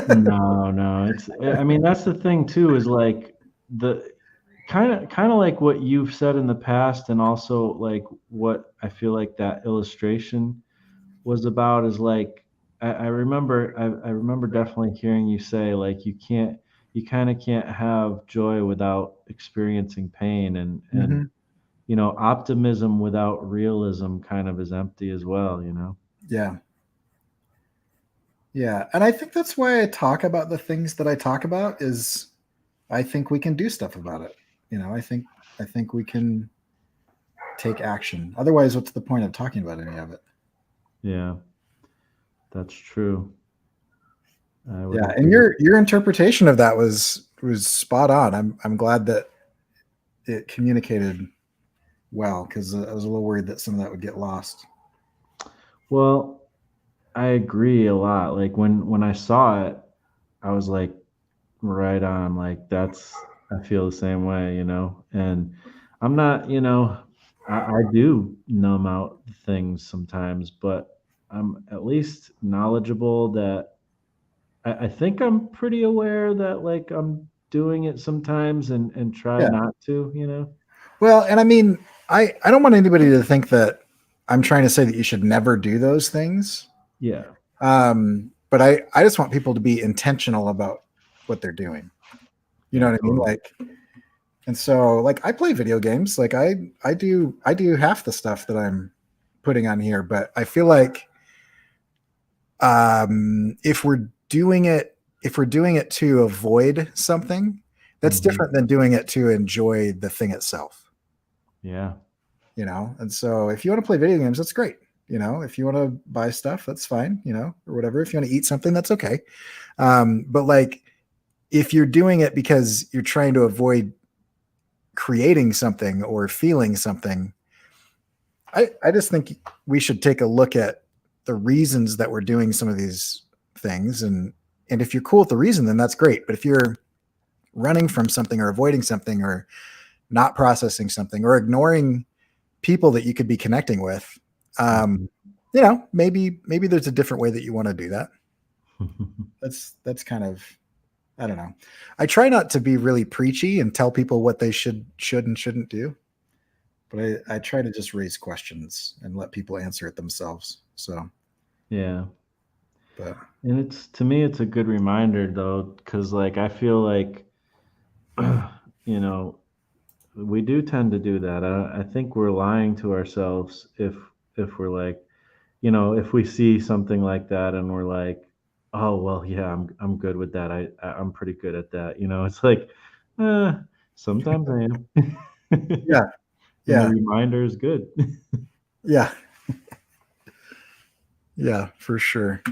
Speaker 1: no, no, I mean, that's the thing too, is like the kind of like what you've said in the past, and also like what I feel like that illustration was about is like I remember definitely hearing you say like you kind of can't have joy without experiencing pain, and
Speaker 2: Hmm.
Speaker 1: you know optimism without realism kind of is empty as well, you know.
Speaker 2: Yeah. Yeah. And I think that's why I talk about the things that I talk about is I think we can do stuff about it. I think we can take action. Otherwise, what's the point of talking about any of it?
Speaker 1: Yeah, that's true. I would
Speaker 2: Yeah, and
Speaker 1: agree.
Speaker 2: your interpretation of that was spot on. I'm glad that it communicated well because I was a little worried that some of that would get lost.
Speaker 1: Well, I agree a lot. Like when I saw it, I was like right on. Like that's I feel the same way, you know. And I'm not, you know. I do numb out things sometimes, but I'm at least knowledgeable that I think I'm pretty aware that like I'm doing it sometimes and try
Speaker 2: Yeah.
Speaker 1: not to, you know?
Speaker 2: Well, and I mean, I don't want anybody to think that I'm trying to say that you should never do those things.
Speaker 1: Yeah.
Speaker 2: But I just want people to be intentional about what they're doing. You know
Speaker 1: Yeah,
Speaker 2: what I mean?
Speaker 1: totally.
Speaker 2: Like, and so like I play video games. Like I do half the stuff that I'm putting on here, but I feel like if we're doing it to avoid something, that's
Speaker 1: Hmm.
Speaker 2: different than doing it to enjoy the thing itself.
Speaker 1: Yeah.
Speaker 2: And so if you want to play video games, that's great. If you want to buy stuff, that's fine. Or whatever. If you want to eat something, that's okay. But like if you're doing it because you're trying to avoid creating something or feeling something, I just think we should take a look at the reasons that we're doing some of these things. And if you're cool with the reason, then that's great. But if you're running from something or avoiding something or not processing something or ignoring people that you could be connecting with, um,
Speaker 1: Mhm.
Speaker 2: maybe there's a different way that you want to do that. That's kind of, I don't know. I try not to be really preachy and tell people what they should and shouldn't do, but I try to just raise questions and let people answer it themselves. So,
Speaker 1: Yeah.
Speaker 2: but
Speaker 1: And it's to me it's a good reminder though cuz like I feel like you know, we do tend to do that. I think we're lying to ourselves if we're like, if we see something like that and we're like, "Oh, well, yeah, I'm good with that. I'm pretty good at that." It's like, uh, sometimes I am.
Speaker 2: yeah,
Speaker 1: And the
Speaker 2: yeah,
Speaker 1: reminder is good.
Speaker 2: yeah, yeah, for sure.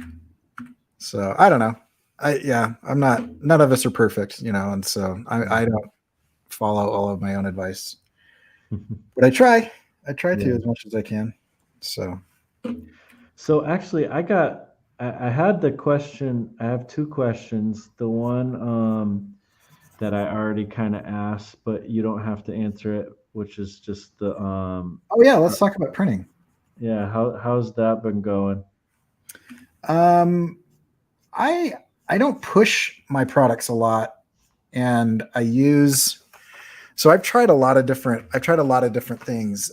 Speaker 2: So I don't know. I'm not. None of us are perfect, and so I
Speaker 1: Mhm.
Speaker 2: don't follow all of my own advice, but I try. I try to
Speaker 1: Yeah.
Speaker 2: as much as I can. So
Speaker 1: So actually, I had the question. I have two questions. The one that I already kind of asked, but you don't have to answer it, which is just the
Speaker 2: oh yeah,
Speaker 1: uh,
Speaker 2: let's talk about printing.
Speaker 1: yeah, how's that been going?
Speaker 2: Um, I I don't push my products a lot, and I use. So I've tried a lot of different things.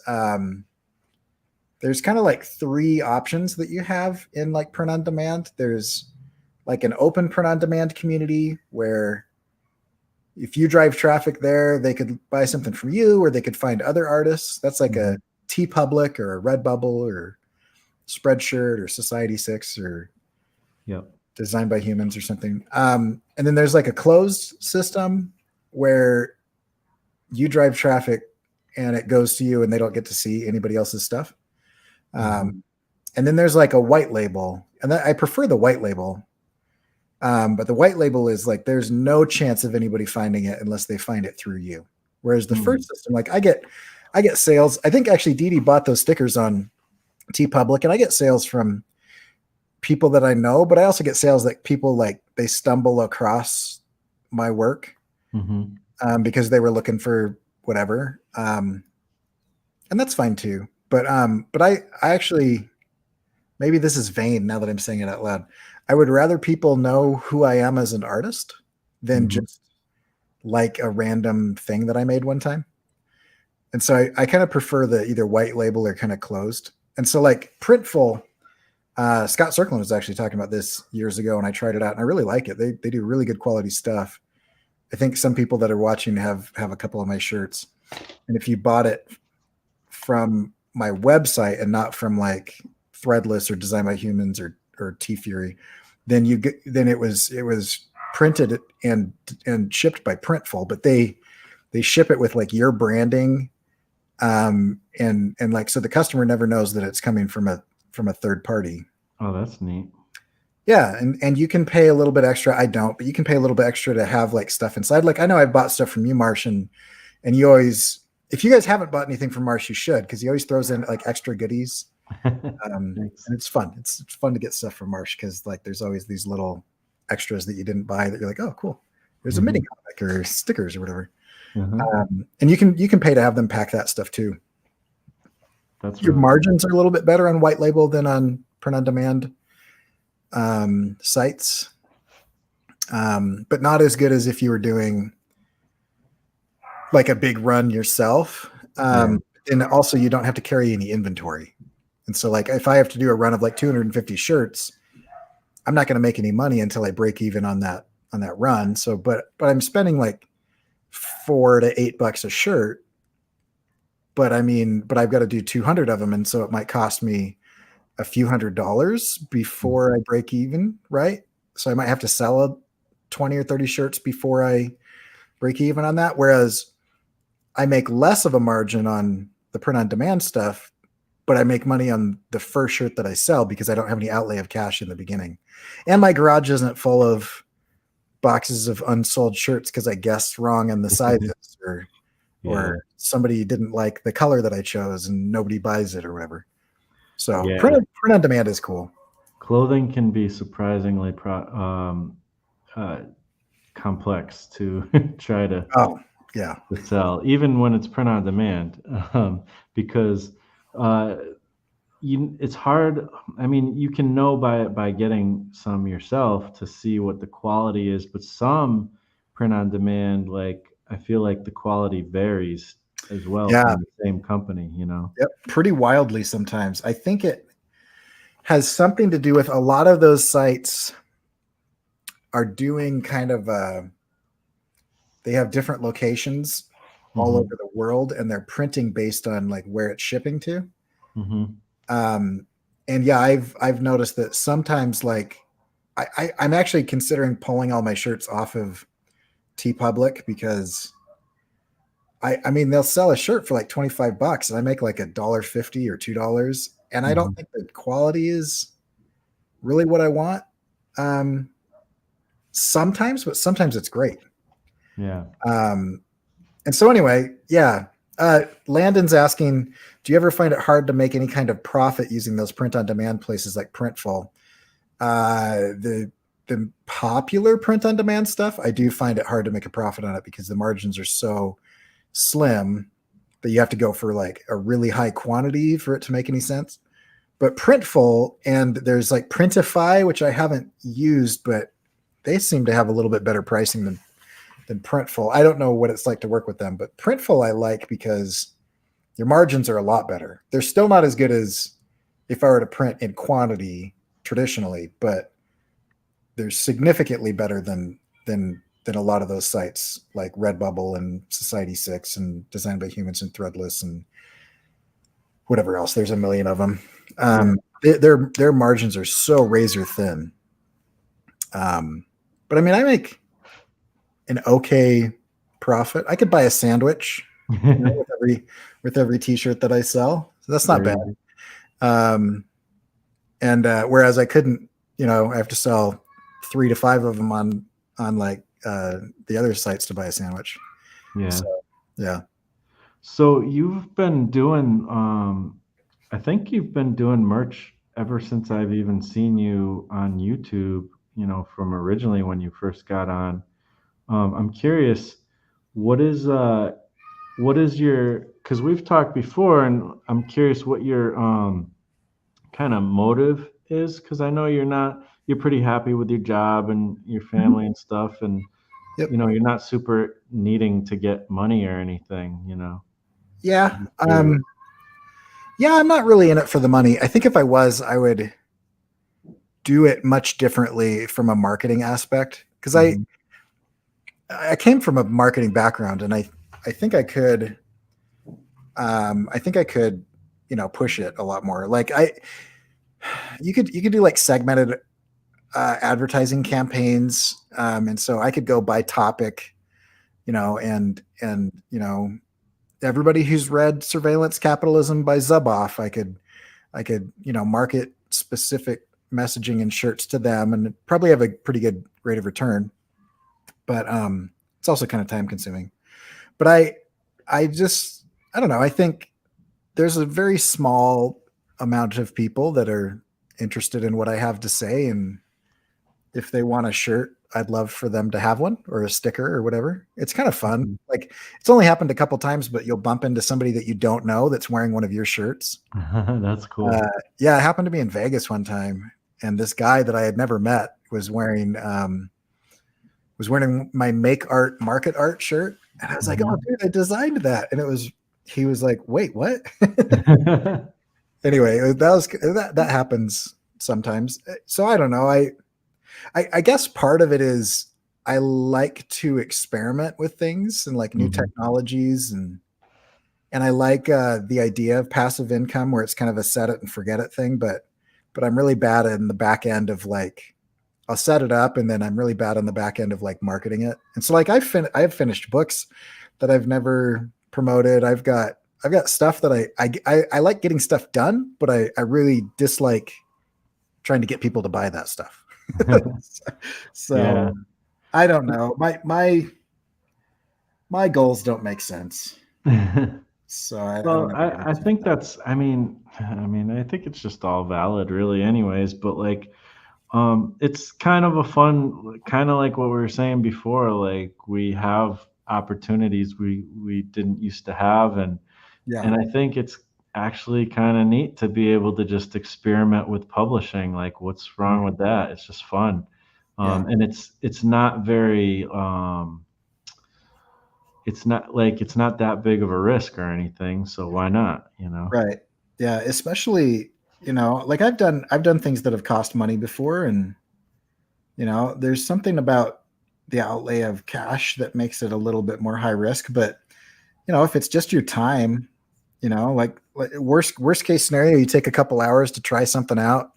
Speaker 2: There's kind of like three options that you have in like print on demand. There's like an open print on demand community where if you drive traffic there, they could buy something from you or they could find other artists. That's like a
Speaker 1: Mhm.
Speaker 2: T Public or a Redbubble or Spreadshirt or Society 6 or
Speaker 1: Yep.
Speaker 2: Designed by Humans or something. And then there's like a closed system where you drive traffic and it goes to you and they don't get to see anybody else's stuff. Um,
Speaker 1: Mhm.
Speaker 2: and then there's like a white label, and I prefer the white label. But the white label is like there's no chance of anybody finding it unless they find it through you. Whereas the
Speaker 1: Mm.
Speaker 2: first system, like I get sales. I think actually Dee Dee bought those stickers on T Public, and I get sales from people that I know, but I also get sales that people like they stumble across my work
Speaker 1: Mhm.
Speaker 2: because they were looking for whatever, and that's fine too. But I actually maybe this is vain now that I'm saying it out loud. I would rather people know who I am as an artist than
Speaker 1: Mhm.
Speaker 2: just like a random thing that I made one time. And so I kind of prefer the either white label or kind of closed. And so like Printful, Scott Circlin was actually talking about this years ago, and I tried it out, and I really like it. They do really good quality stuff. I think some people that are watching have a couple of my shirts, and if you bought it from my website and not from like Threadless or Designed by Humans or T Fury, then it was printed and shipped by Printful, but they ship it with like your branding, and like so the customer never knows that it's coming from a third party.
Speaker 1: Oh, that's neat.
Speaker 2: Yeah, and you can pay a little bit extra. I don't, but you can pay a little bit extra to have like stuff inside. Like I know I've bought stuff from you, Marsh, and you always, if you guys haven't bought anything from Marsh, you should because he always throws in like extra goodies.
Speaker 1: Thanks.
Speaker 2: And it's fun. It's fun to get stuff from Marsh because like there's always these little extras that you didn't buy that you're like, oh, cool. There's a mini
Speaker 1: Mhm.
Speaker 2: comic or stickers or whatever.
Speaker 1: Mhm.
Speaker 2: And you can pay to have them pack that stuff too.
Speaker 1: That's
Speaker 2: Your
Speaker 1: really cool.
Speaker 2: margins are a little bit better on white label than on print on demand sites, but not as good as if you were doing like a big run yourself.
Speaker 1: Yeah.
Speaker 2: And also, you don't have to carry any inventory. And so, like, if I have to do a run of like 250 shirts, I'm not going to make any money until I break even on that run. So, but I'm spending like $4 to $8 a shirt. But I mean, but I've got to do 200 of them, and so it might cost me a few $100s before I break even, right? So I might have to sell 20 or 30 shirts before I break even on that. Whereas I make less of a margin on the print on demand stuff, but I make money on the first shirt that I sell because I don't have any outlay of cash in the beginning. And my garage isn't full of boxes of unsold shirts because I guessed wrong on the sizes
Speaker 1: Yeah.
Speaker 2: or somebody didn't like the color that I chose and nobody buys it or whatever. So
Speaker 1: Yeah.
Speaker 2: print on demand is cool.
Speaker 1: Clothing can be surprisingly uh, complex to try
Speaker 2: Oh, yeah.
Speaker 1: to sell, even when it's print on demand, because uh, it's hard. I mean, you can know by getting some yourself to see what the quality is, but some print on demand, like I feel like the quality varies as well
Speaker 2: Yeah.
Speaker 1: from the same company, you know?
Speaker 2: Yep. Pretty wildly sometimes. I think it has something to do with a lot of those sites are doing kind of they have different locations all over
Speaker 1: Hmm.
Speaker 2: the world and they're printing based on like where it's shipping to.
Speaker 1: Hmm.
Speaker 2: Um, and yeah, I've noticed that sometimes like I'm actually considering pulling all my shirts off of T Public because I mean they'll sell a shirt for like $25 and I make like $1.50 or $2. And I don't
Speaker 1: Hmm.
Speaker 2: think the quality is really what I want. Um, sometimes, but sometimes it's great.
Speaker 1: Yeah.
Speaker 2: Um, and so anyway, yeah. Landon's asking, do you ever find it hard to make any kind of profit using those print on demand places like Printful? The popular print on demand stuff, I do find it hard to make a profit on it because the margins are so slim that you have to go for like a really high quantity for it to make any sense. But Printful and there's like Printify, which I haven't used, but they seem to have a little bit better pricing than Printful. I don't know what it's like to work with them, but Printful I like because your margins are a lot better. They're still not as good as if I were to print in quantity traditionally, but they're significantly better than a lot of those sites like Redbubble and Society6 and Designed by Humans and Threadless and whatever else. There's a million of them.
Speaker 1: Yeah.
Speaker 2: Their margins are so razor thin. But I mean, I make an okay profit. I could buy a sandwich, with every T-shirt that I sell. So that's not bad.
Speaker 1: Crazy.
Speaker 2: Um, and whereas I couldn't, I have to sell 3 to 5 of them on like the other sites to buy a sandwich.
Speaker 1: Yeah.
Speaker 2: So yeah,
Speaker 1: So you've been doing, I think you've been doing merch ever since I've even seen you on YouTube, from originally when you first got on. I'm curious, what is your, because we've talked before, and I'm curious what your kind of motive is, because I know you're pretty happy with your job and your
Speaker 2: mhm.
Speaker 1: family and stuff, and
Speaker 2: Yep,
Speaker 1: you're not super needing to get money or anything,
Speaker 2: yeah,
Speaker 1: curious.
Speaker 2: yeah. I'm not really in it for the money. I think if I was, I would do it much differently from a marketing aspect because I
Speaker 1: Hmm.
Speaker 2: I came from a marketing background and I think I think I could push it a lot more. Like you could do like segmented advertising campaigns, and so I could go by topic, and everybody who's read Surveillance Capitalism by Zuboff, I could market specific messaging and shirts to them, and probably have a pretty good rate of return. But it's also kind of time consuming. But I just I don't know. I think there's a very small amount of people that are interested in what I have to say, if they want a shirt, I'd love for them to have one or a sticker or whatever. It's kind of fun.
Speaker 1: Mhm.
Speaker 2: Like it's only happened a couple times, but you'll bump into somebody that you don't know that's wearing one of your shirts.
Speaker 1: That's
Speaker 2: Uh,
Speaker 1: cool.
Speaker 2: yeah, it happened to me in Vegas one time, and this guy that I had never met was wearing my Make Art Market Art shirt, and I was like, "Oh,
Speaker 1: Mhm.
Speaker 2: dude, I designed that," and it was he was like, "Wait, what?" Anyway, that happens sometimes. So I don't know. I guess part of it is I like to experiment with things and like new
Speaker 1: Mhm.
Speaker 2: technologies and I like the idea of passive income where it's kind of a set it and forget it thing, but I'm really bad in the back end of like I'll set it up and then I'm really bad on the back end of like marketing it. And so like I've finished books that I've never promoted. I've got stuff that I like getting stuff done, but I really dislike trying to get people to buy that stuff.
Speaker 1: Yeah.
Speaker 2: So I don't know. My goals don't make sense. So I don't
Speaker 1: Well,
Speaker 2: have an
Speaker 1: I
Speaker 2: answer for
Speaker 1: think
Speaker 2: that.
Speaker 1: that's I think it's just all valid really anyways, but like it's kind of a fun kind of like what we were saying before, like we have opportunities we didn't used to have
Speaker 2: Yeah.
Speaker 1: and I think it's actually kind of neat to be able to just experiment with publishing. Like what's wrong
Speaker 2: Mhm.
Speaker 1: with that? It's just fun.
Speaker 2: Yeah.
Speaker 1: And it's not very it's not that big of a risk or anything, so why not, you know?
Speaker 2: Right. Yeah. Especially, like I've done things that have cost money before, and there's something about the outlay of cash that makes it a little bit more high risk. But if it's just your time, like worst case scenario, you take a couple hours to try something out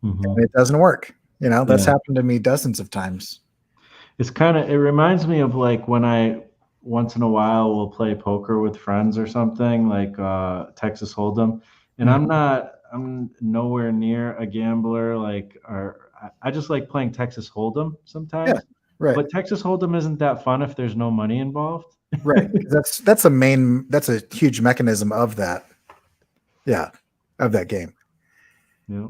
Speaker 2: and
Speaker 1: Mhm.
Speaker 2: it doesn't work. That's
Speaker 1: Yeah.
Speaker 2: happened to me dozens of times.
Speaker 1: It reminds me of like when I once in a while will play poker with friends or something like Texas Hold'em, and
Speaker 2: Mhm.
Speaker 1: I'm nowhere near a gambler like or I just like playing Texas Hold'em
Speaker 2: Yeah.
Speaker 1: sometimes.
Speaker 2: Right.
Speaker 1: But Texas Hold'em isn't that fun if there's no money involved.
Speaker 2: Right. 'Cause that's a huge mechanism of that. Yeah. Of that game.
Speaker 1: Yeah.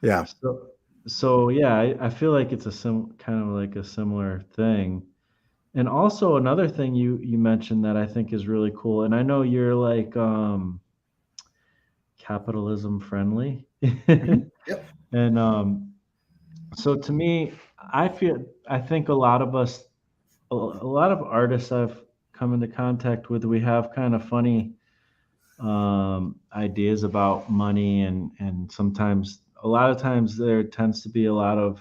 Speaker 2: Yeah.
Speaker 1: So so yeah, I feel like it's a kind of like a similar thing. And also another thing you mentioned that I think is really cool, and I know you're like capitalism friendly.
Speaker 2: Mhm. Yep.
Speaker 1: And so to me, I think a lot of us a lot of artists I've come into contact with, we have kind of funny ideas about money and sometimes a lot of times there tends to be a lot of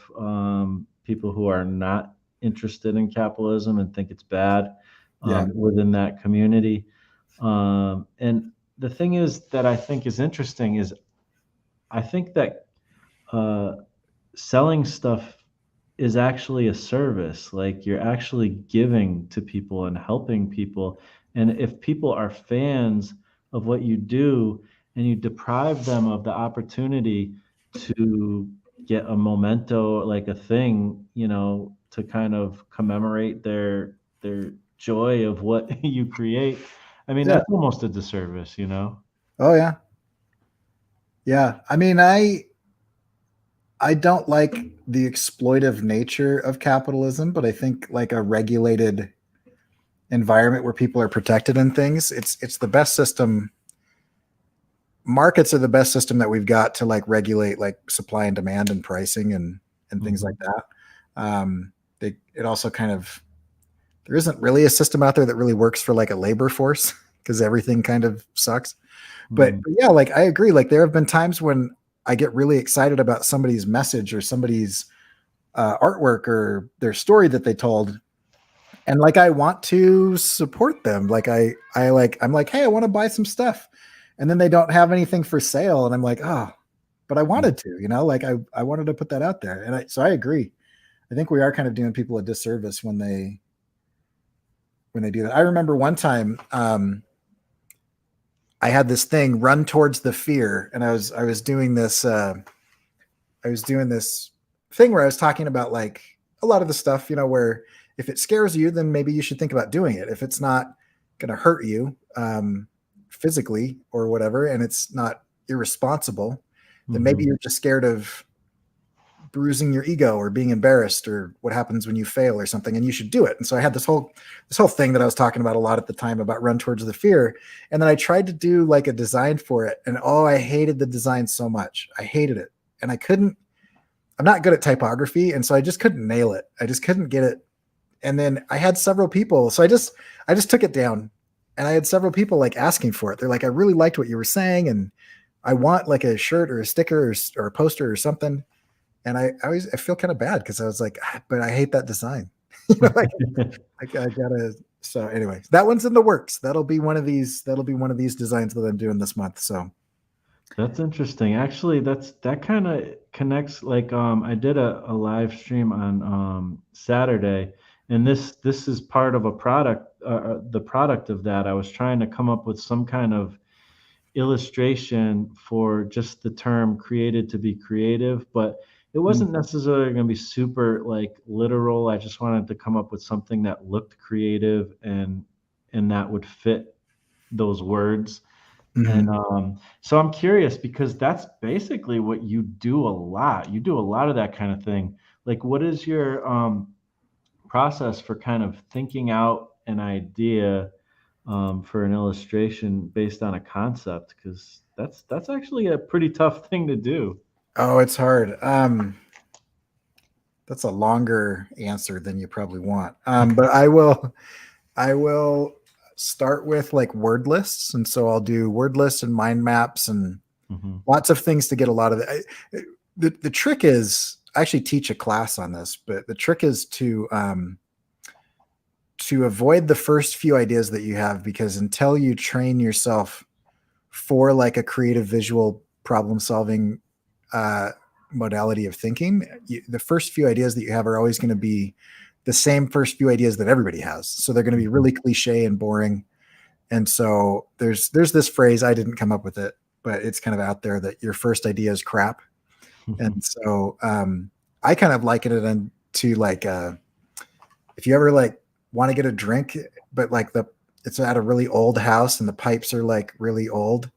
Speaker 1: people who are not interested in capitalism and think it's bad
Speaker 2: Yeah.
Speaker 1: within that community. And the thing is that I think is interesting is I think that uh, selling stuff is actually a service. Like you're actually giving to people and helping people. And if people are fans of what you do and you deprive them of the opportunity to get a memento, like a thing, to kind of commemorate their joy of what you create, I mean,
Speaker 2: Yeah.
Speaker 1: that's almost a disservice, you know?
Speaker 2: Oh yeah. Yeah. I mean, I don't like the exploitive nature of capitalism, but I think like a regulated environment where people are protected and things, it's the best system. Markets are the best system that we've got to like regulate like supply and demand and pricing and things like
Speaker 1: Mhm.
Speaker 2: that. It also kind of there isn't really a system out there that really works for like a labor force because everything kind of sucks.
Speaker 1: Mhm.
Speaker 2: But yeah, like I agree. Like there have been times when I get really excited about somebody's message or somebody's artwork or their story that they told, and like I want to support them. Like I'm like, hey, I want to buy some stuff, and then they don't have anything for sale, and I'm like, oh, but I wanted to, like I wanted to put that out there, and so I agree. I think we are kind of doing people a disservice when they do that. I remember one time I had this thing run towards the fear, and I was doing this thing where I was talking about like a lot of the stuff, where if it scares you, then maybe you should think about doing it. If it's not going to hurt you physically or whatever, and it's not irresponsible, then maybe
Speaker 1: Mhm.
Speaker 2: you're just scared of bruising your ego or being embarrassed or what happens when you fail or something, and you should do it. And so I had this whole thing that I was talking about a lot at the time about run towards the fear. And then I tried to do like a design for it, and I hated the design so much. I hated it. And I'm not good at typography, and so I just couldn't nail it. I just couldn't get it. And then I had several people, so I just took it down, and I had several people like asking for it. They're like, I really liked what you were saying, and I want like a shirt or a sticker or a poster or something. And I feel kind of bad because I was like, but I hate that design. Like I gotta. So anyway, that one's in the works. That'll be one of these designs that I'm doing this month. So
Speaker 1: That's interesting. Actually, that kind of connects. Like, I did a live stream on Saturday, and this is part of a product. The product of that, I was trying to come up with some kind of illustration for just the term "created to be creative," but it wasn't necessarily going to be super like literal. I just wanted to come up with something that looked creative and that would fit those words. And so I'm curious because that's basically what you do a lot. You do a lot of that kind of thing. Like, what is your process for kind of thinking out an idea for an illustration based on a concept? Because that's actually a pretty tough thing to do.
Speaker 2: oh, it's hard. That's a longer answer than you probably want. But I will start with like word lists. And so I'll do word lists and mind maps and lots of things to get a lot of it. The trick is, I actually teach a class on this, but the trick is to avoid the first few ideas that you have, because until you train yourself for like a creative visual problem solving modality of thinking, the first few ideas that you have are always going to be the same first few ideas that everybody has. So they're going to be really cliche and boring. And so there's this phrase, I didn't come up with it, but it's kind of out there, that your first idea is crap. And so I kind of liken it into like if you ever like want to get a drink, but like it's at a really old house and the pipes are like really old.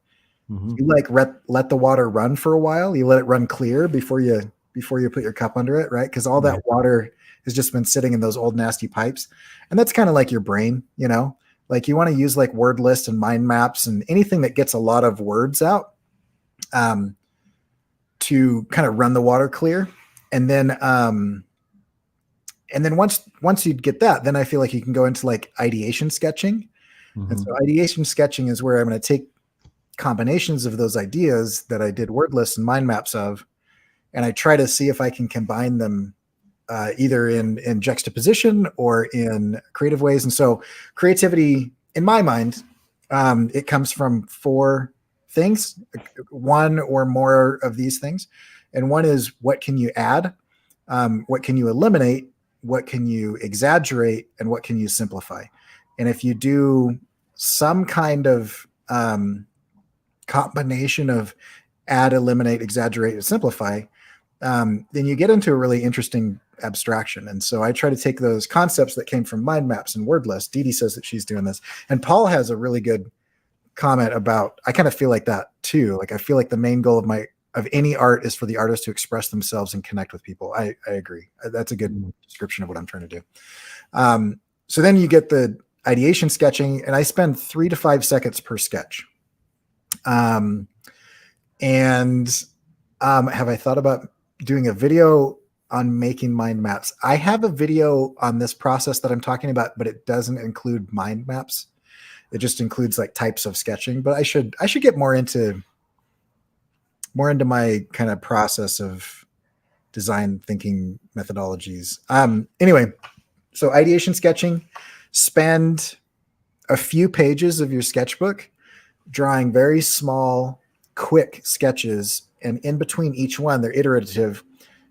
Speaker 2: You like let the water run for a while. You let it run clear before you put your cup under it, right? Because all that water has just been sitting in those old nasty pipes. And that's kind of like your brain, like you want to use like word lists and mind maps and anything that gets a lot of words out to kind of run the water clear. And then once you get that, then I feel like you can go into like ideation sketching. And so ideation sketching is where I'm going to take combinations of those ideas that I did word lists and mind maps of, and I try to see if I can combine them either in juxtaposition or in creative ways. And so creativity, in my mind, it comes from 4 things, one or more of these things. And one is, what can you add? What can you eliminate? What can you exaggerate? And what can you simplify? And if you do some kind of combination of add, eliminate, exaggerate, and simplify, then you get into a really interesting abstraction. And so I try to take those concepts that came from mind maps and word lists. Dee Dee says that she's doing this. And Paul has a really good comment about, I kind of feel like that too. Like I feel like the main goal of any art is for the artist to express themselves and connect with people. I agree. That's a good description of what I'm trying to do. So then you get the ideation sketching, and I spend 3 to 5 seconds per sketch. Have I thought about doing a video on making mind maps? I have a video on this process that I'm talking about, but it doesn't include mind maps. It just includes like types of sketching, but I should get more into my kind of process of design thinking methodologies. Anyway, so ideation sketching, spend a few pages of your sketchbook drawing very small, quick sketches. And in between each one, they're iterative.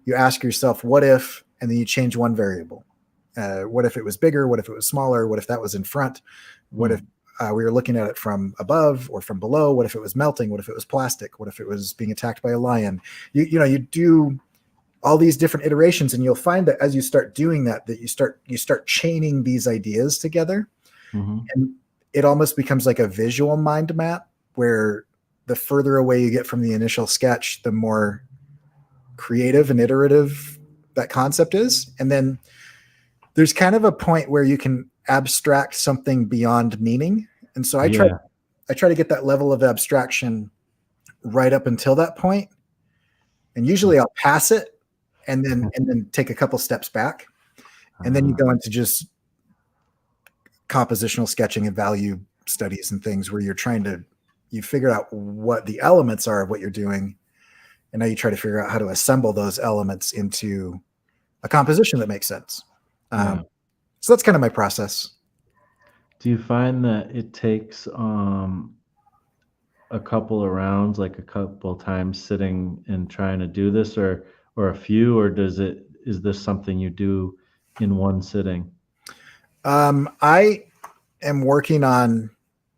Speaker 2: You ask yourself, what if, and then you change one variable. What if it was bigger? What if it was smaller? What if that was in front? What if we were looking at it from above or from below? What if it was melting? What if it was plastic? What if it was being attacked by a lion? You do all these different iterations, and you'll find that as you start doing that you start chaining these ideas together. And it almost becomes like a visual mind map, where the further away you get from the initial sketch, the more creative and iterative that concept is. And then there's kind of a point where you can abstract something beyond meaning. And so
Speaker 1: Yeah.
Speaker 2: I try to get that level of abstraction right up until that point. And usually I'll pass it and then take a couple steps back. And then you go into just compositional sketching and value studies and things where you figure out what the elements are of what you're doing. And now you try to figure out how to assemble those elements into a composition that makes sense.
Speaker 1: Yeah.
Speaker 2: So that's kind of my process.
Speaker 1: Do you find that it takes a couple of rounds, like a couple times sitting and trying to do this, or a few, or is this something you do in one sitting?
Speaker 2: I am working on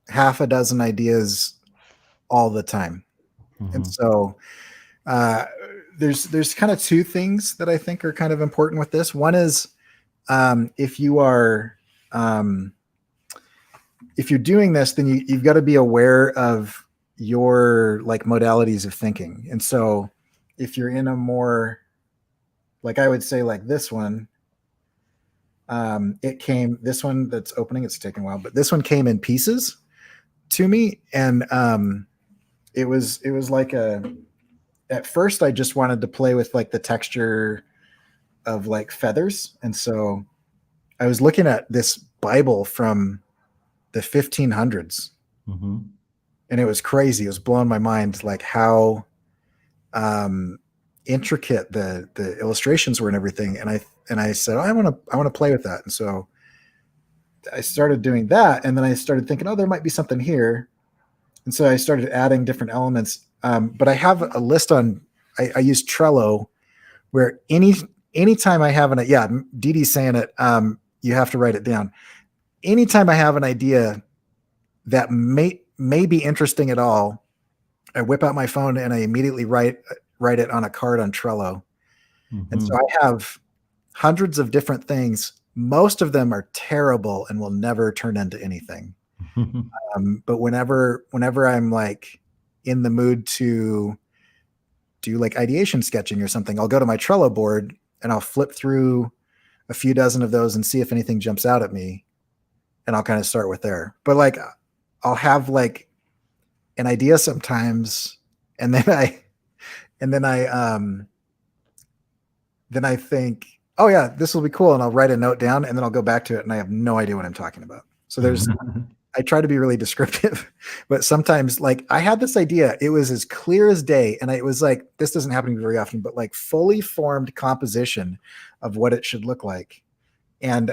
Speaker 2: half a dozen ideas all the time. And
Speaker 1: Hmm.
Speaker 2: so there's kind of two things that I think are kind of important with this. One is if you're doing this, then you've got to be aware of your like modalities of thinking. And so if you're in a more, like I would say like this one, this one that's opening, it's taking a while, but this one came in pieces to me. And it was like at first I just wanted to play with like the texture of like feathers. And so I was looking at this Bible from the 1500s,
Speaker 1: Hmm.
Speaker 2: and it was crazy. It was blowing my mind, like how intricate the illustrations were and everything. And I said, oh, I want to play with that. And so I started doing that, and then I started thinking, oh, there might be something here. And so I started adding different elements. But I have a list on. I use Trello, where anytime I have Dee Dee's saying it. You have to write it down. Anytime I have an idea that may be interesting at all, I whip out my phone and I immediately write it on a card on Trello. And so
Speaker 1: Hmm.
Speaker 2: I have hundreds of different things. Most of them are terrible and will never turn into anything. But whenever I'm like in the mood to do like ideation sketching or something, I'll go to my Trello board and I'll flip through a few dozen of those and see if anything jumps out at me. And I'll kind of start with there. But like I'll have like an idea sometimes, and then I think, oh yeah, this will be cool, and I'll write a note down, and then I'll go back to it, and I have no idea what I'm talking about. So I try to be really descriptive, but sometimes like I had this idea, it was as clear as day, and it was like, this doesn't happen very often, but like fully formed composition of what it should look like. And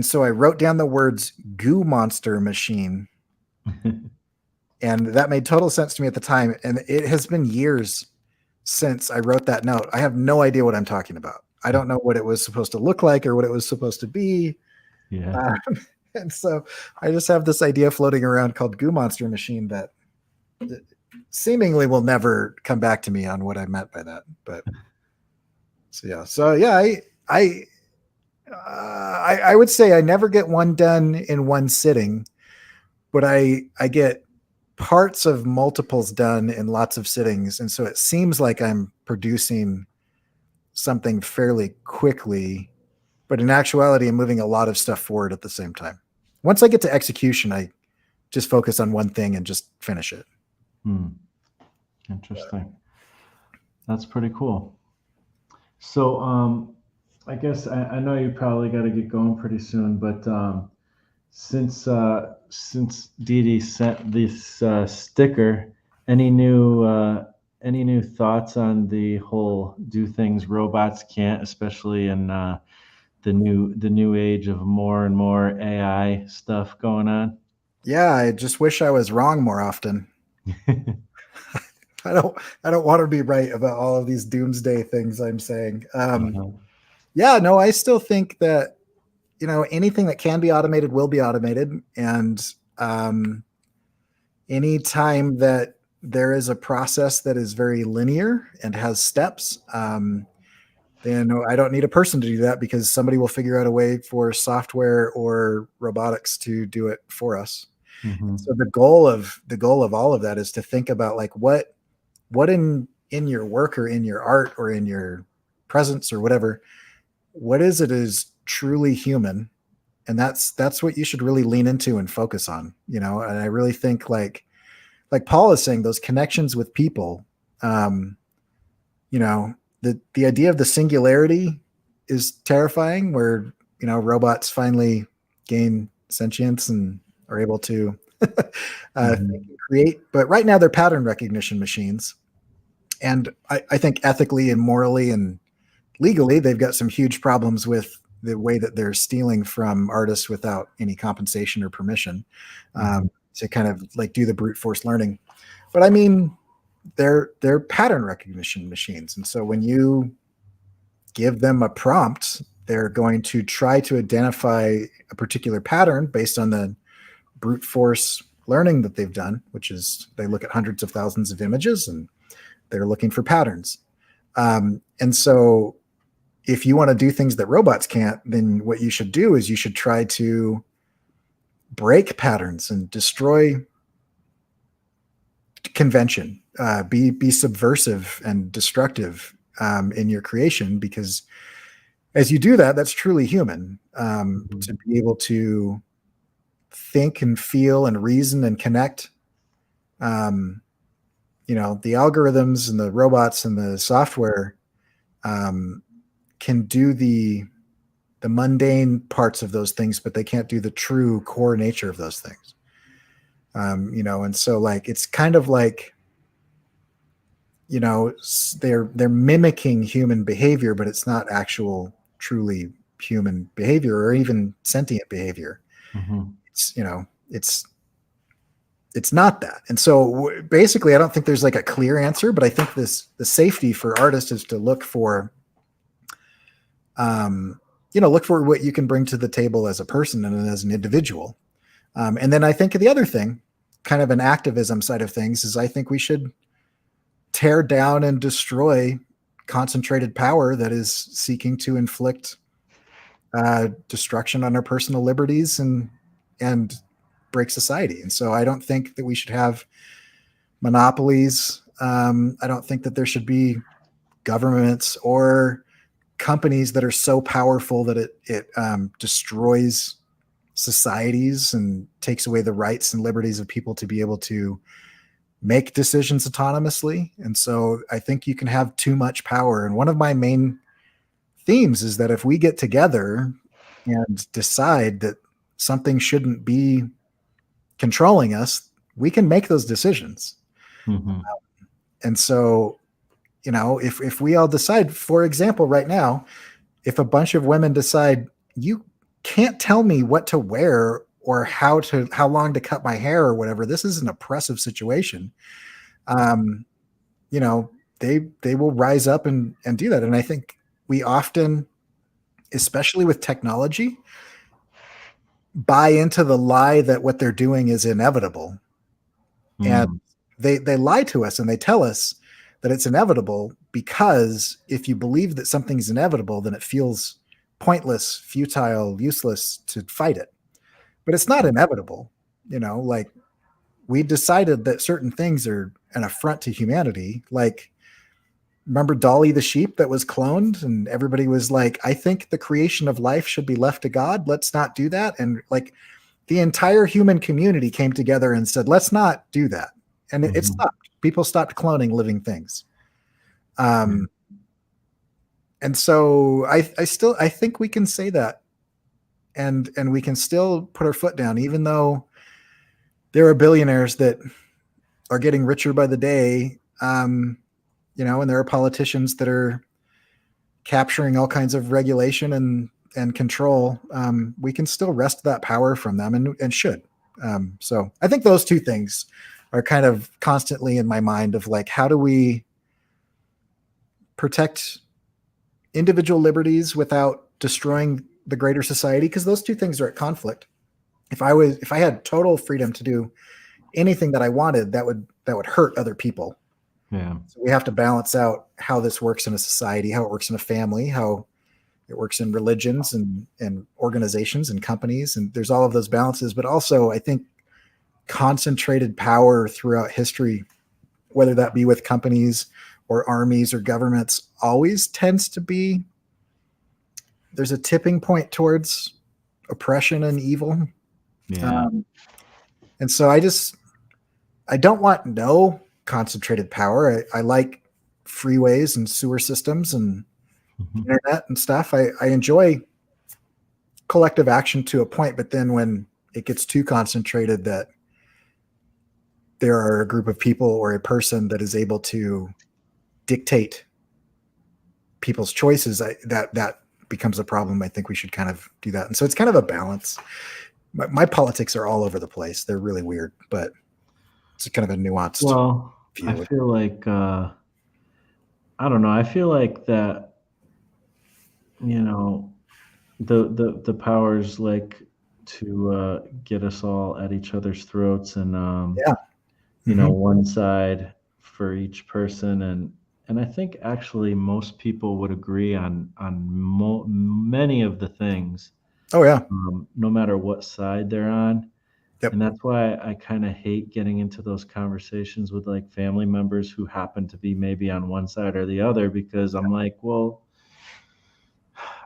Speaker 2: so I wrote down the words goo monster machine, and that made total sense to me at the time. And it has been years since I wrote that note. I have no idea what I'm talking about. I don't know what it was supposed to look like or what it was supposed to be.
Speaker 1: Yeah.
Speaker 2: And so I just have this idea floating around called goo monster machine that seemingly will never come back to me on what I meant by that. But so yeah, I would say I never get one done in one sitting, but I get parts of multiples done in lots of sittings. And so it seems like I'm producing something fairly quickly, but in actuality, I'm moving a lot of stuff forward at the same time. Once I get to execution, I just focus on one thing and just finish it.
Speaker 1: Interesting. That's pretty cool. So, I guess I know you probably got to get going pretty soon, but since Dee Dee sent this sticker, any new any new thoughts on the whole do things robots can't, especially in the new age of more and more AI stuff going on?
Speaker 2: Yeah, I just wish I was wrong more often. I don't want to be right about all of these doomsday things I'm saying.
Speaker 1: Uh-huh.
Speaker 2: Yeah, no, I still think that anything that can be automated will be automated, and any time that there is a process that is very linear and has steps, then I don't need a person to do that because somebody will figure out a way for software or robotics to do it for us.
Speaker 1: Hmm.
Speaker 2: So the goal of all of that is to think about like what in your work or in your art or in your presence or whatever, what is truly human? And that's what you should really lean into and focus on, and I really think like Paul is saying, those connections with people, the idea of the singularity is terrifying, where robots finally gain sentience and are able to think and create. But right now they're pattern recognition machines, and I think ethically and morally and legally they've got some huge problems with the way that they're stealing from artists without any compensation or permission, to kind of like do the brute force learning. But I mean, they're pattern recognition machines, and so when you give them a prompt, they're going to try to identify a particular pattern based on the brute force learning that they've done, which is they look at hundreds of thousands of images and they're looking for patterns. And so if you want to do things that robots can't, then what you should do is you should try to break patterns and destroy convention, be subversive and destructive in your creation, because as you do that, that's truly human, to be able to think and feel and reason and connect. The algorithms and the robots and the software can do the mundane parts of those things, but they can't do the true core nature of those things. And so like, it's kind of like, they're mimicking human behavior, but it's not actual truly human behavior or even sentient behavior. It's not that. And so basically I don't think there's like a clear answer, but I think the safety for artists is to look for what you can bring to the table as a person and as an individual. And then I think the other thing, kind of an activism side of things, is I think we should tear down and destroy concentrated power that is seeking to inflict destruction on our personal liberties and break society. And so I don't think that we should have monopolies. I don't think that there should be governments or companies that are so powerful that it destroys societies and takes away the rights and liberties of people to be able to make decisions autonomously. And so I think you can have too much power. And one of my main themes is that if we get together and decide that something shouldn't be controlling us, we can make those decisions. And so, if we all decide, for example, right now, if a bunch of women decide, you can't tell me what to wear or how long to cut my hair or whatever, this is an oppressive situation. They will rise up and do that. And I think we often, especially with technology, buy into the lie that what they're doing is inevitable. And they lie to us and they tell us that it's inevitable, because if you believe that something's inevitable, then it feels pointless, futile, useless to fight it. But it's not inevitable. Like, we decided that certain things are an affront to humanity. Like, remember Dolly the sheep that was cloned, and everybody was like, I think the creation of life should be left to God. Let's not do that. And like, the entire human community came together and said, let's not do that. And it stopped. People stopped cloning living things. And so I think we can say that, and we can still put our foot down, even though there are billionaires that are getting richer by the day, and there are politicians that are capturing all kinds of regulation and control. We can still wrest that power from them, and should. So I think those two things are kind of constantly in my mind, of like, how do we protect individual liberties without destroying the greater society? Because those two things are at conflict. If I had total freedom to do anything that I wanted, that would hurt other people.
Speaker 1: Yeah.
Speaker 2: So we have to balance out how this works in a society, how it works in a family, how it works in religions and organizations and companies. And there's all of those balances. But also, I think concentrated power throughout history, whether that be with companies or armies or governments always tends to be there's a tipping point towards oppression and evil.
Speaker 1: Yeah.
Speaker 2: Um, and so I don't want no concentrated power. I like freeways and sewer systems and
Speaker 1: Mhm.
Speaker 2: internet and stuff. I enjoy collective action to a point, but then when it gets too concentrated that there are a group of people or a person that is able to dictate people's choices, that becomes a problem. I think we should kind of do that. And so it's kind of a balance. My politics are all over the place. They're really weird, but it's kind of a nuanced
Speaker 1: Well, I
Speaker 2: view.
Speaker 1: feel like I don't know. I feel like that, you know, the powers like to get us all at each other's throats, and
Speaker 2: Yeah. Hmm.
Speaker 1: one side for each person, and I think actually most people would agree on many of the things,
Speaker 2: Oh yeah.
Speaker 1: no matter what side they're on.
Speaker 2: Yep.
Speaker 1: And that's why I kind of hate getting into those conversations with like family members who happen to be maybe on one side or the other, because I'm like, well,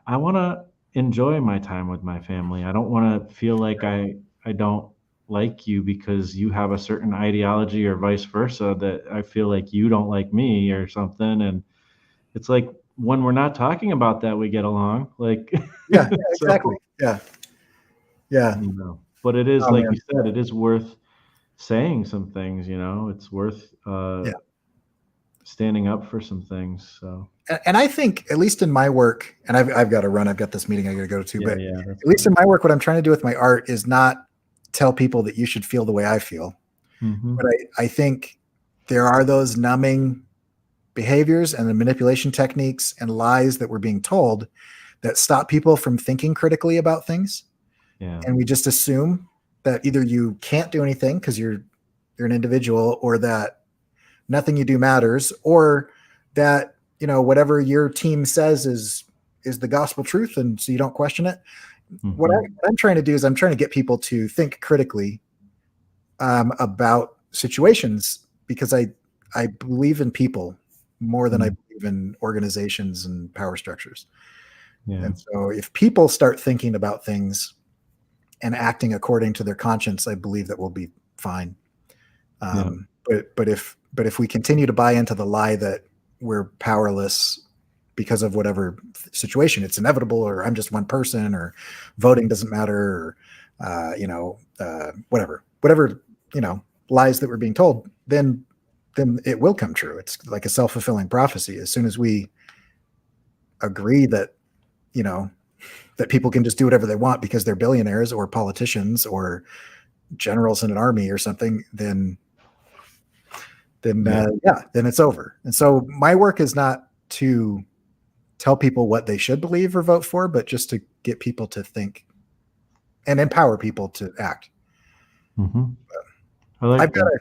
Speaker 1: I want to enjoy my time with my family. I don't want to feel like I don't like you because you have a certain ideology, or vice versa, that I feel like you don't like me or something. And it's like when we're not talking about that, we get along. Like,
Speaker 2: Yeah. Yeah. Exactly.
Speaker 1: so,
Speaker 2: Yeah. Yeah.
Speaker 1: but it is
Speaker 2: Oh
Speaker 1: like
Speaker 2: man.
Speaker 1: you said, it is worth saying some things, it's worth
Speaker 2: Yeah.
Speaker 1: standing up for some things. So,
Speaker 2: And I think, at least in my work, and I've got to run, I've got this meeting I got to go to,
Speaker 1: yeah,
Speaker 2: but
Speaker 1: yeah, that's
Speaker 2: at least
Speaker 1: fine.
Speaker 2: in my work, what I'm trying to do with my art is not tell people that you should feel the way I feel.
Speaker 1: Hmm.
Speaker 2: But I think there are those numbing behaviors and the manipulation techniques and lies that we're being told that stop people from thinking critically about things.
Speaker 1: Yeah.
Speaker 2: And we just assume that either you can't do anything because you're an individual, or that nothing you do matters, or that whatever your team says is the gospel truth, and so you don't question it.
Speaker 1: Hmm.
Speaker 2: What I'm trying to do is I'm trying to get people to think critically about situations, because I believe in people more than I
Speaker 1: Mm.
Speaker 2: believe in organizations and power structures.
Speaker 1: Yeah.
Speaker 2: And so if people start thinking about things and acting according to their conscience, I believe that we'll be fine.
Speaker 1: Yeah.
Speaker 2: But if we continue to buy into the lie that we're powerless because of whatever situation, it's inevitable, or I'm just one person, or voting doesn't matter, or whatever lies that we're being told, then it will come true. It's like a self-fulfilling prophecy. As soon as we agree that you know that people can just do whatever they want because they're billionaires or politicians or generals in an army or something,
Speaker 1: Yeah.
Speaker 2: then it's over. And so my work is not to tell people what they should believe or vote for, but just to get people to think and empower people to act.
Speaker 1: Hmm. I
Speaker 2: I've
Speaker 1: like
Speaker 2: got
Speaker 1: that.
Speaker 2: to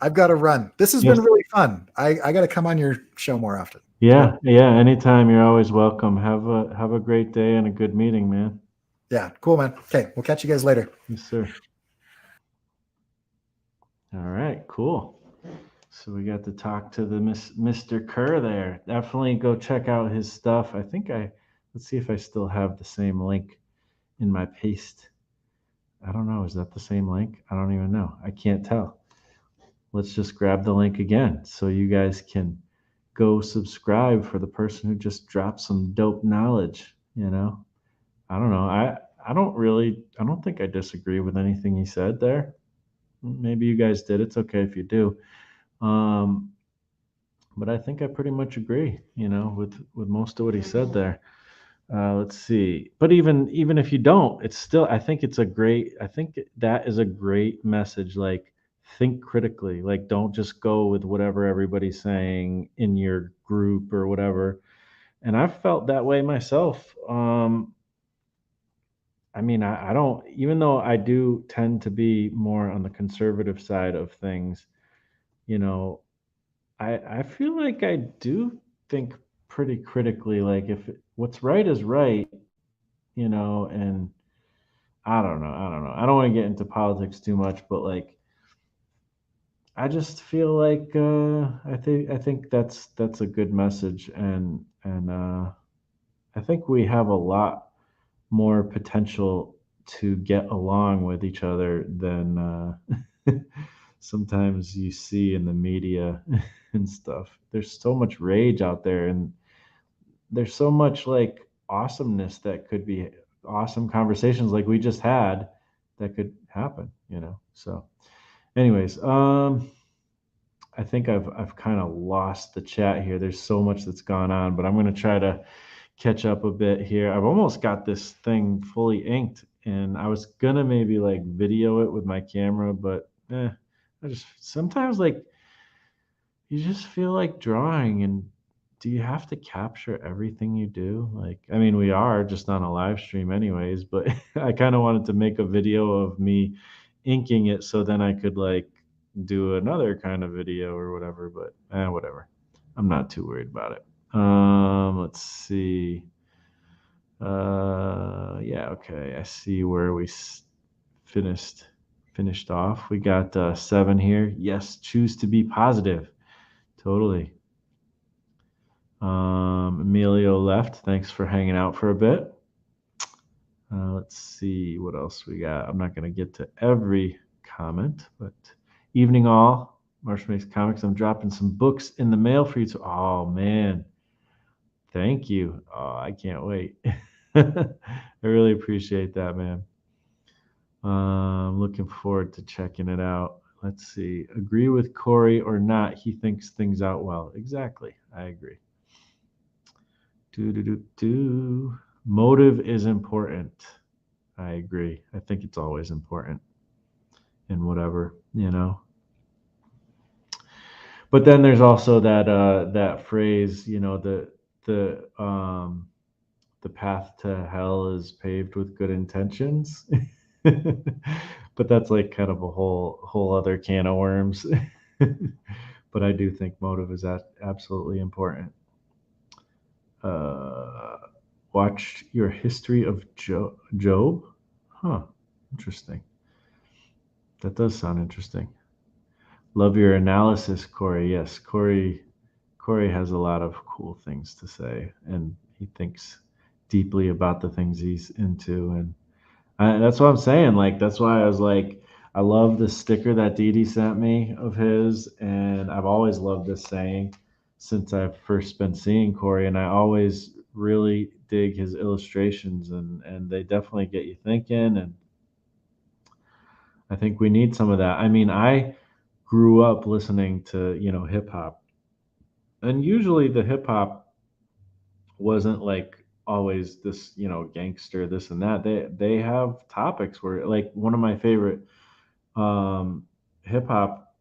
Speaker 2: I've got to run. This has been
Speaker 1: Yes.
Speaker 2: really fun. I got to come on your show more often. It's
Speaker 1: Yeah. Yeah. Anytime. You're always welcome. Have a great day and a good meeting, man.
Speaker 2: Yeah, cool, man. Okay, we'll catch you guys later.
Speaker 1: Yes, sir. All right. Cool. So we got to talk to the Mr. Kerr there. Definitely go check out his stuff. Let's see if I still have the same link in my paste. I don't know. Is that the same link? I don't even know. I can't tell. Let's just grab the link again so you guys can go subscribe for the person who just dropped some dope knowledge. I don't know. I don't think I disagree with anything he said there. Maybe you guys did. It's okay if you do. Um, but I think I pretty much agree, with most of what he said there. Let's see. But even if you don't, it's still. I think it's a great. I think that is a great message. Like, think critically. Like, don't just go with whatever everybody's saying in your group or whatever. And I've felt that way myself. I mean, I don't. Even though I do tend to be more on the conservative side of things, you know, I feel like I do think pretty critically. Like, if what's right is right, and I don't know. I don't know. I don't want to get into politics too much, but like, I just feel like I think that's a good message, and I think we have a lot more potential to get along with each other than sometimes you see in the media and stuff. There's so much rage out there, and there's so much like awesomeness that could be awesome conversations like we just had that could happen. So, anyways, I think I've kind of lost the chat here. There's so much that's gone on, but I'm going to try to catch up a bit here. I've almost got this thing fully inked, and I was gonna maybe like video it with my camera, but I just sometimes like you just feel like drawing, and do you have to capture everything you do? Like, I mean, we are just on a live stream anyways, but I kind of wanted to make a video of me inking it so then I could like do another kind of video or whatever, but whatever. I'm not too worried about it. Let's see. Yeah, okay. I see where finished finished off. We got 7 here. Yes, choose to be positive. Totally. Emilio left. Thanks for hanging out for a bit. Let's see what else we got. I'm not going to get to every comment, but evening all. Marsh makes comics. I'm dropping some books in the mail for you. Oh man, thank you. Oh, I can't wait. I really appreciate that, man. Looking forward to checking it out. Let's see. Agree with Corey or not? He thinks things out well. Exactly. I agree. Do do do do. Motive is important. I agree. I think it's always important in whatever. But then there's also that phrase, the path to hell is paved with good intentions. But that's like kind of a whole other can of worms. But I do think motive is absolutely important. Uh, watched your history of Job? Huh. Interesting. That does sound interesting. Love your analysis, Corey. Yes, Corey has a lot of cool things to say, and he thinks deeply about the things he's into, and that's what I'm saying. Like that's why I was like, I love the sticker that Dee Dee sent me of his, and I've always loved this saying since I've first been seeing Corey, and I always really dig his illustrations, and they definitely get you thinking, and I think we need some of that. I mean, I grew up listening to hip hop, and usually the hip hop wasn't like always this gangster this and that. They have topics where like one of my favorite um hip hop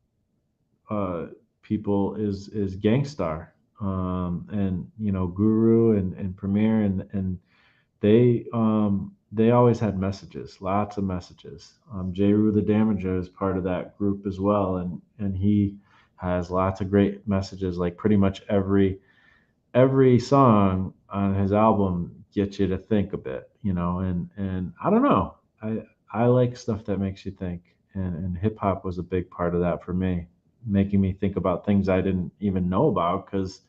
Speaker 1: uh people is Gangstar, and Guru and Premier, and they always had messages, lots of messages. J. Rue the Damager is part of that group as well, and he has lots of great messages. Like pretty much every song on his album gets you to think a bit, and I don't know. I like stuff that makes you think, and hip hop was a big part of that for me, making me think about things I didn't even know about because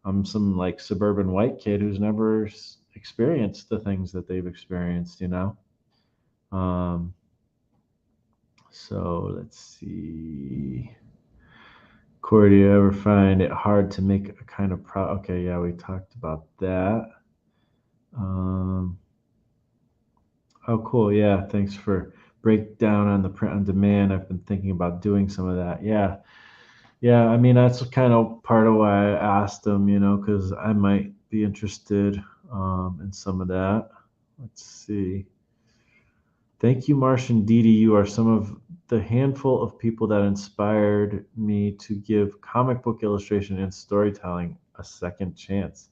Speaker 1: I'm some like suburban white kid who's never experienced the things that they've experienced. Um, so let's see. Corey, do you ever find it hard to make a kind of Okay, yeah, we talked about that. Um, oh, cool. Yeah, thanks for breakdown on the print on demand. I've been thinking about doing some of that. Yeah, yeah. I mean, that's kind of part of why I asked them, because I might be interested in some of that. Let's see. Thank you, Marsh and Dee Dee. You are some of the handful of people that inspired me to give comic book illustration and storytelling a second chance.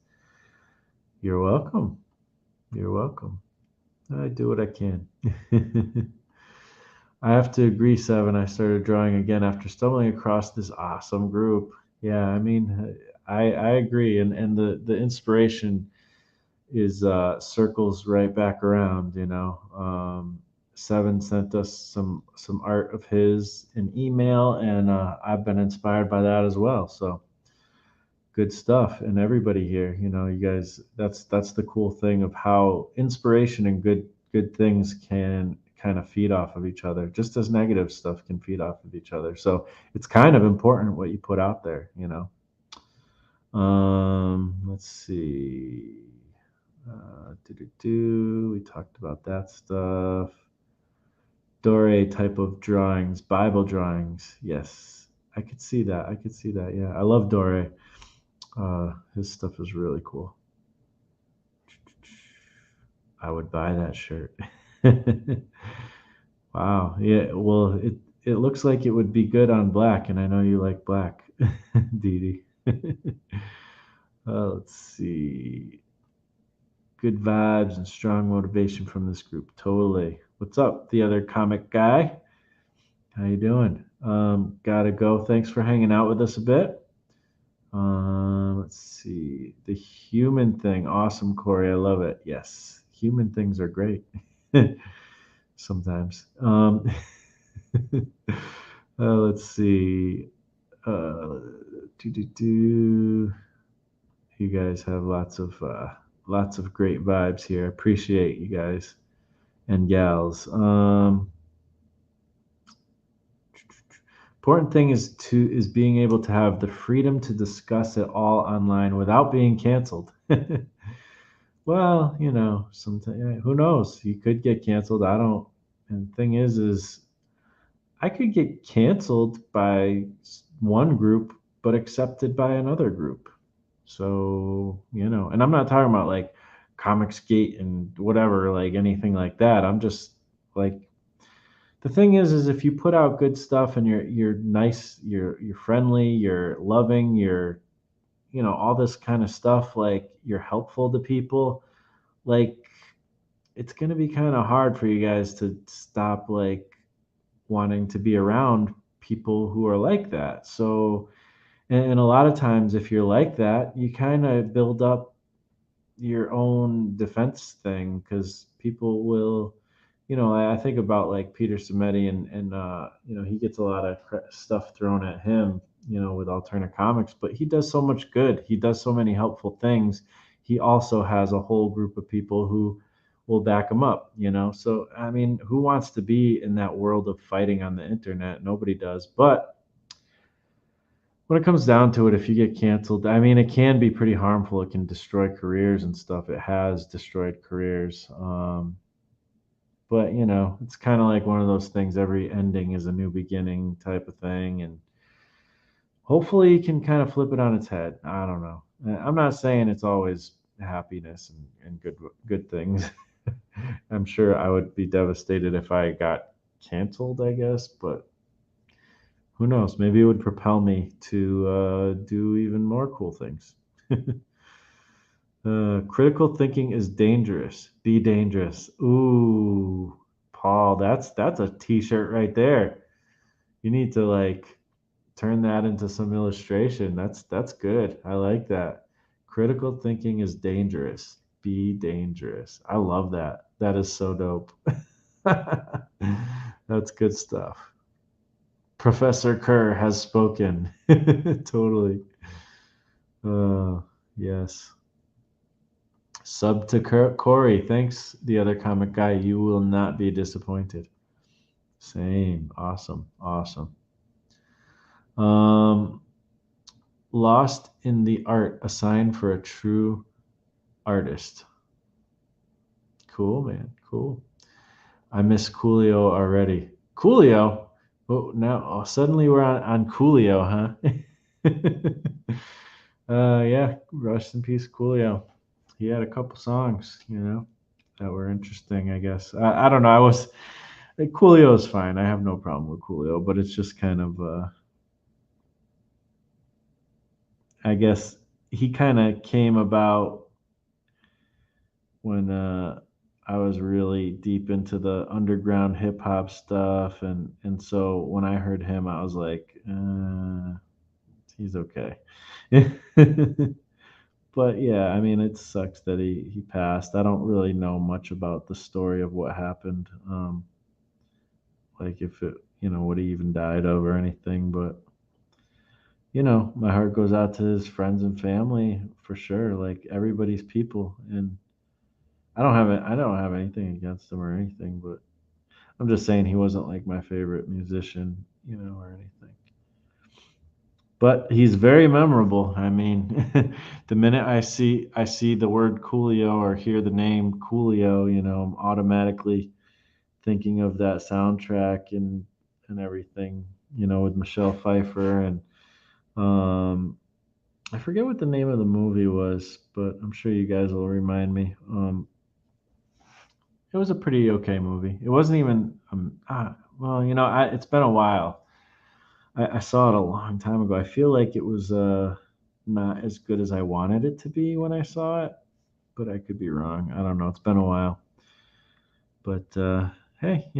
Speaker 1: You're welcome. You're welcome. I do what I can. I have to agree, Seven. I started drawing again after stumbling across this awesome group. Yeah, I mean, I agree, and the inspiration is circles right back around. Seven sent us some art of his in email, and I've been inspired by that as well. So good stuff. And everybody here, you guys, that's the cool thing of how inspiration and good things can kind of feed off of each other, just as negative stuff can feed off of each other. So it's kind of important what you put out there. Let's see. We talked about that stuff. Dore type of drawings, Bible drawings. Yes, I could see that. I could see that. Yeah, I love Dore. His stuff is really cool. I would buy that shirt. Wow. Yeah. Well, it looks like it would be good on black, and I know you like black, Dee Dee. Let's see. Good vibes and strong motivation from this group. Totally. What's up, the other comic guy? How you doing? Gotta go. Thanks for hanging out with us a bit. Let's see. The human thing. Awesome, Corey. I love it. Yes. Human things are great. Sometimes. Let's see. Uh, do. You guys have lots of great vibes here. Appreciate you guys and gals. Important thing is being able to have the freedom to discuss it all online without being canceled. Well, sometimes who knows? You could get canceled. I don't. And the thing is I could get canceled by one group, but accepted by another group. So, and I'm not talking about like Comicsgate and whatever, like anything like that. I'm just like, the thing is if you put out good stuff and you're nice, you're friendly, you're loving, you're all this kind of stuff, like you're helpful to people, like it's going to be kind of hard for you guys to stop like wanting to be around people who are like that. So, and a lot of times if you're like that, you kind of build up your own defense thing because people will, I think about like Peter Samedi, and he gets a lot of stuff thrown at him, with alternate comics, but he does so much good. He does so many helpful things. He also has a whole group of people who will back him up. So, I mean, who wants to be in that world of fighting on the internet? Nobody does. But when it comes down to it, if you get canceled, I mean, it can be pretty harmful. It can destroy careers and stuff. It has destroyed careers. But it's kind of like one of those things. Every ending is a new beginning type of thing, and hopefully, you can kind of flip it on its head. I don't know. I'm not saying it's always happiness and good things. I'm sure I would be devastated if I got canceled, I guess, but who knows? Maybe it would propel me to do even more cool things. Critical thinking is dangerous. Be dangerous. Ooh, Paul, that's a T-shirt right there. You need to like turn that into some illustration. That's good. I like that. Critical thinking is dangerous. Be dangerous. I love that. That is so dope. That's good stuff. Professor Kerr has spoken. Totally. Uh, yes. Sub to Corey. Thanks, the other comic guy. You will not be disappointed. Same. Awesome. Awesome. Um, Lost in the art, a sign for a true artist. Cool, man. Cool. I miss Coolio already. Coolio? Oh, now suddenly we're on Coolio, huh? Yeah. Rest in peace, Coolio. He had a couple songs, that were interesting. I guess I don't know. Coolio is fine. I have no problem with Coolio, but it's just kind of I guess he kind of came about when I was really deep into the underground hip hop stuff, and so when I heard him, I was like, he's okay. But yeah, I mean, it sucks that he passed. I don't really know much about the story of what happened. like if it, would he even died of or anything. But my heart goes out to his friends and family for sure. Like everybody's people, and I don't have anything against him or anything, but I'm just saying he wasn't like my favorite musician, or anything. But he's very memorable. I mean, the minute I see the word Coolio or hear the name Coolio, I'm automatically thinking of that soundtrack and everything, with Michelle Pfeiffer and I forget what the name of the movie was, but I'm sure you guys will remind me. It was a pretty okay movie. It wasn't even well, it's been a while. I saw it a long time ago. I feel like it was not as good as I wanted it to be when I saw it, but I could be wrong. I don't know. It's been a while. But hey,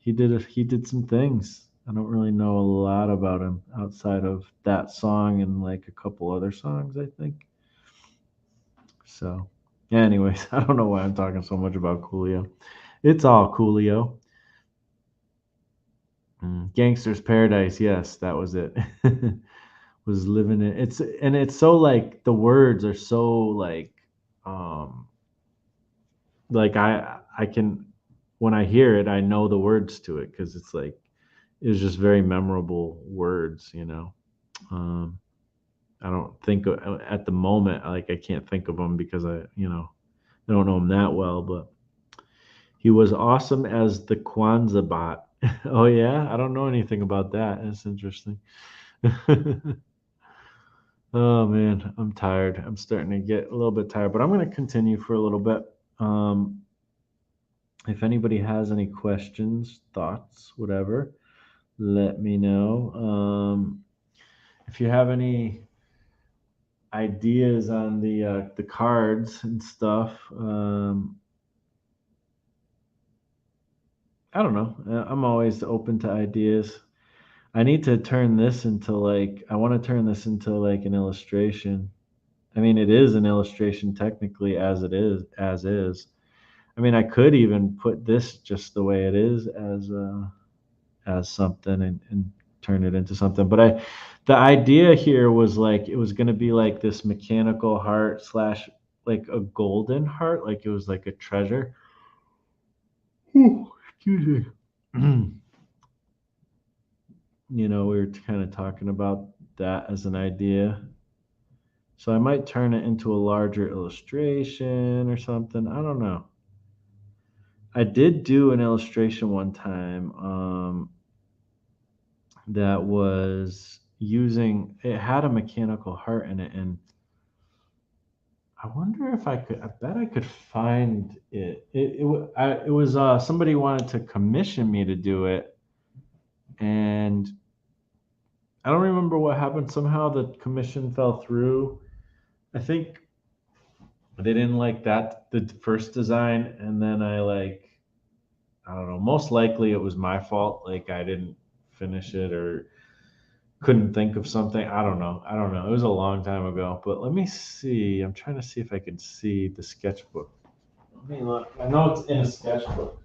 Speaker 1: he did some things. I don't really know a lot about him outside of that song and like a couple other songs, I think. So, yeah, anyways, I don't know why I'm talking so much about Coolio. It's all Coolio. Gangster's Paradise, yes, that was it. Was living it. It's so like the words are so um like I can when I hear it I know the words to it because it's just very memorable words. Um I don't think at the moment like I can't think of them because I don't know him that well, but he was awesome as the Kwanzaa bot. Oh yeah, I don't know anything about that. That's interesting. Oh man, I'm tired. I'm starting to get a little bit tired, but I'm going to continue for a little bit. Um, if anybody has any questions, thoughts, whatever, let me know. If you have any ideas on the cards and stuff, I don't know. I'm always open to ideas. I need to turn this into I want to turn this into like an illustration. I mean, it is an illustration technically as is. I mean, I could even put this just the way it is as something and turn it into something. But the idea here was like it was going to be like this mechanical heart slash like a golden heart, like it was like a treasure. Ooh, excuse me. We were kind of talking about that as an idea. So I might turn it into a larger illustration or something. I don't know. I did do an illustration one time that was it had a mechanical heart in it. And I wonder if I bet I could find it. It was somebody wanted to commission me to do it. And I don't remember what happened. Somehow the commission fell through. I think they didn't like the first design. And then I don't know. Most likely it was my fault. Like I didn't finish it or couldn't think of something. I don't know. I don't know. It was a long time ago. But let me see. I'm trying to see if I can see the sketchbook. Let me look. I know it's in a sketchbook.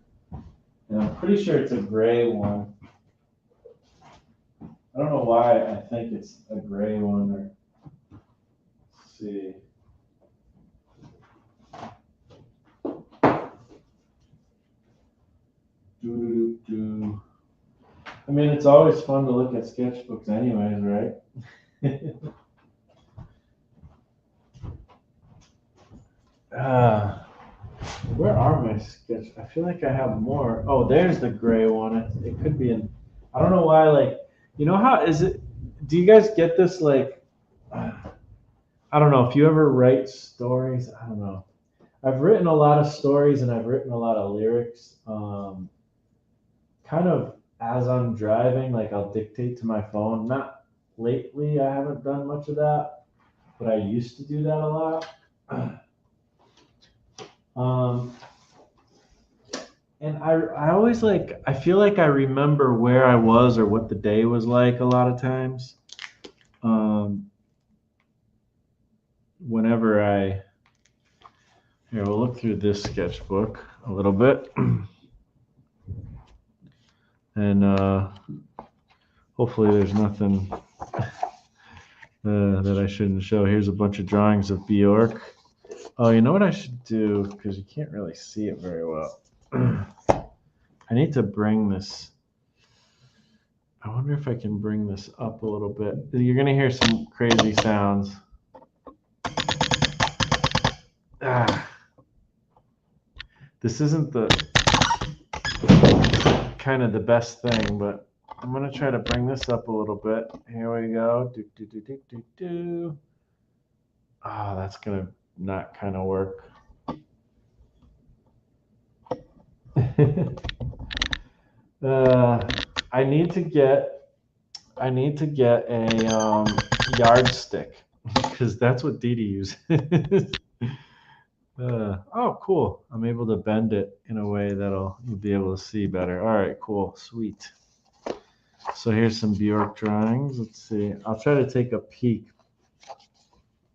Speaker 1: And I'm pretty sure it's a gray one. I don't know why I think it's a gray one or let's see. Doo, doo, doo. I mean, it's always fun to look at sketchbooks, anyways, right? uh, where are my sketch? I feel like I have more. Oh, there's the gray one. It could be in. I don't know why. How is it? Do you guys get this? I don't know if you ever write stories. I don't know. I've written a lot of stories and I've written a lot of lyrics. Kind of as I'm driving, like I'll dictate to my phone. Not lately, I haven't done much of that, but I used to do that a lot. Um, and I always I feel like I remember where I was or what the day was like a lot of times. Um, whenever we'll look through this sketchbook a little bit. And hopefully there's nothing that I shouldn't show. Here's a bunch of drawings of Bjork. Oh, you know what I should do? Because you can't really see it very well. I need to bring this. I wonder if I can bring this up a little bit. You're going to hear some crazy sounds. Ah, this isn't the kind of the best thing, but I'm going to try to bring this up a little bit. Here we go. Do, do, do, do, do, do. Oh, that's going to not kind of work. uh, I need to get a yardstick because that's what Dee Dee uses. Oh, cool! I'm able to bend it in a way that'll you'll be able to see better. All right, cool, sweet. So here's some Bjork drawings. Let's see. I'll try to take a peek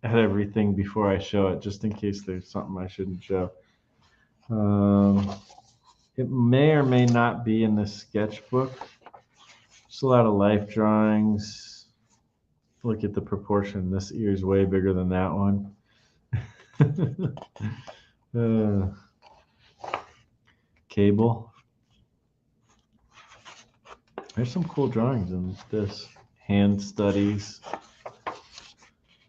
Speaker 1: at everything before I show it, just in case there's something I shouldn't show. Um, it may or may not be in this sketchbook. Just a lot of life drawings. Look at the proportion. This ear is way bigger than that one. Cable. There's some cool drawings in this. Hand studies.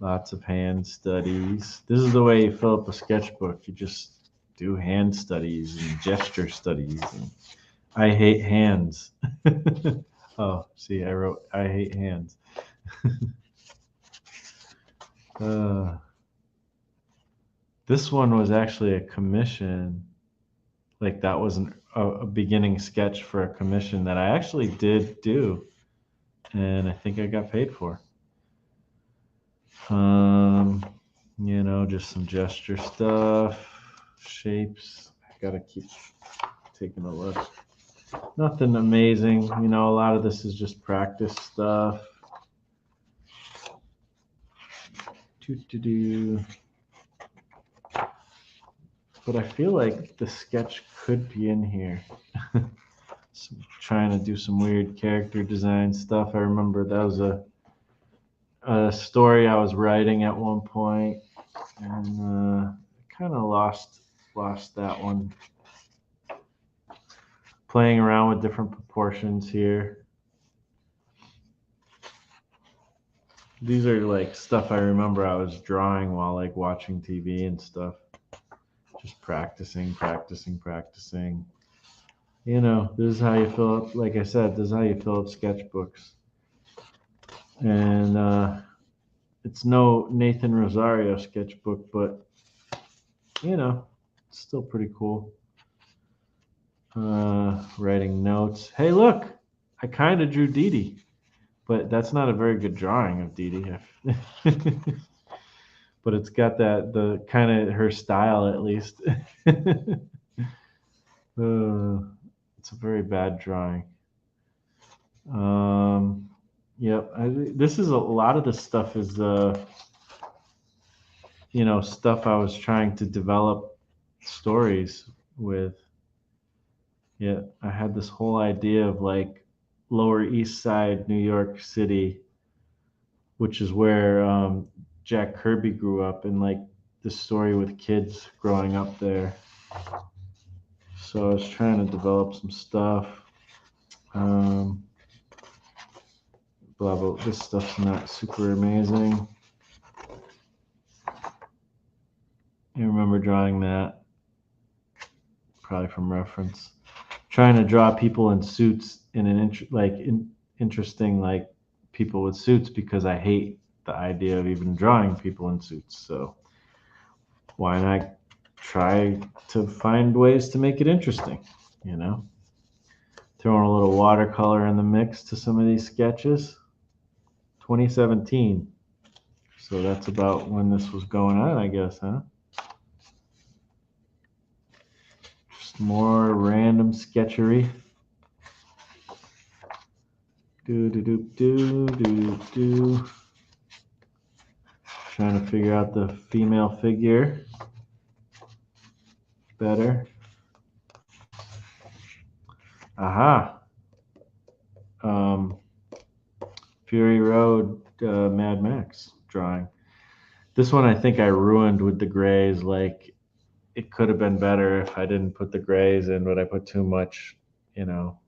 Speaker 1: Lots of hand studies. This is the way you fill up a sketchbook. You just do hand studies and gesture studies. And I hate hands. Oh, see, I wrote I hate hands. This one was actually a commission. Like that was a beginning sketch for a commission that I actually did do, and I think I got paid for. Um, just some gesture stuff, shapes. I gotta keep taking a look. Nothing amazing. A lot of this is just practice stuff. Do. But I feel like the sketch could be in here. So trying to do some weird character design stuff. I remember that was a story I was writing at one point, and kind of lost that one. Playing around with different proportions here. These are like stuff I remember I was drawing while like watching TV and stuff. Just practicing. This is how you fill up, like I said, this is how you fill up sketchbooks. And it's no Nathan Rosario sketchbook, but, it's still pretty cool. Writing notes. Hey, look, I kind of drew Dee Dee, but that's not a very good drawing of Dee Dee. But it's got the kind of her style at least. It's a very bad drawing. Yep. This is a lot of this stuff is stuff I was trying to develop stories with. Yeah, I had this whole idea of like Lower East Side, New York City, which is where Jack Kirby grew up, and like the story with kids growing up there. So I was trying to develop some stuff. Blah blah. This stuff's not super amazing. I remember drawing that, probably from reference. Trying to draw people in suits in an interesting like people with suits because I hate the idea of even drawing people in suits. So why not try to find ways to make it interesting? Throwing a little watercolor in the mix to some of these sketches. 2017. So that's about when this was going on, I guess, huh? Just more random sketchery. Do. Trying to figure out the female figure better. Aha. Fury Road Mad Max drawing. This one I think I ruined with the grays. Like it could have been better if I didn't put the grays in, but I put too much, you know.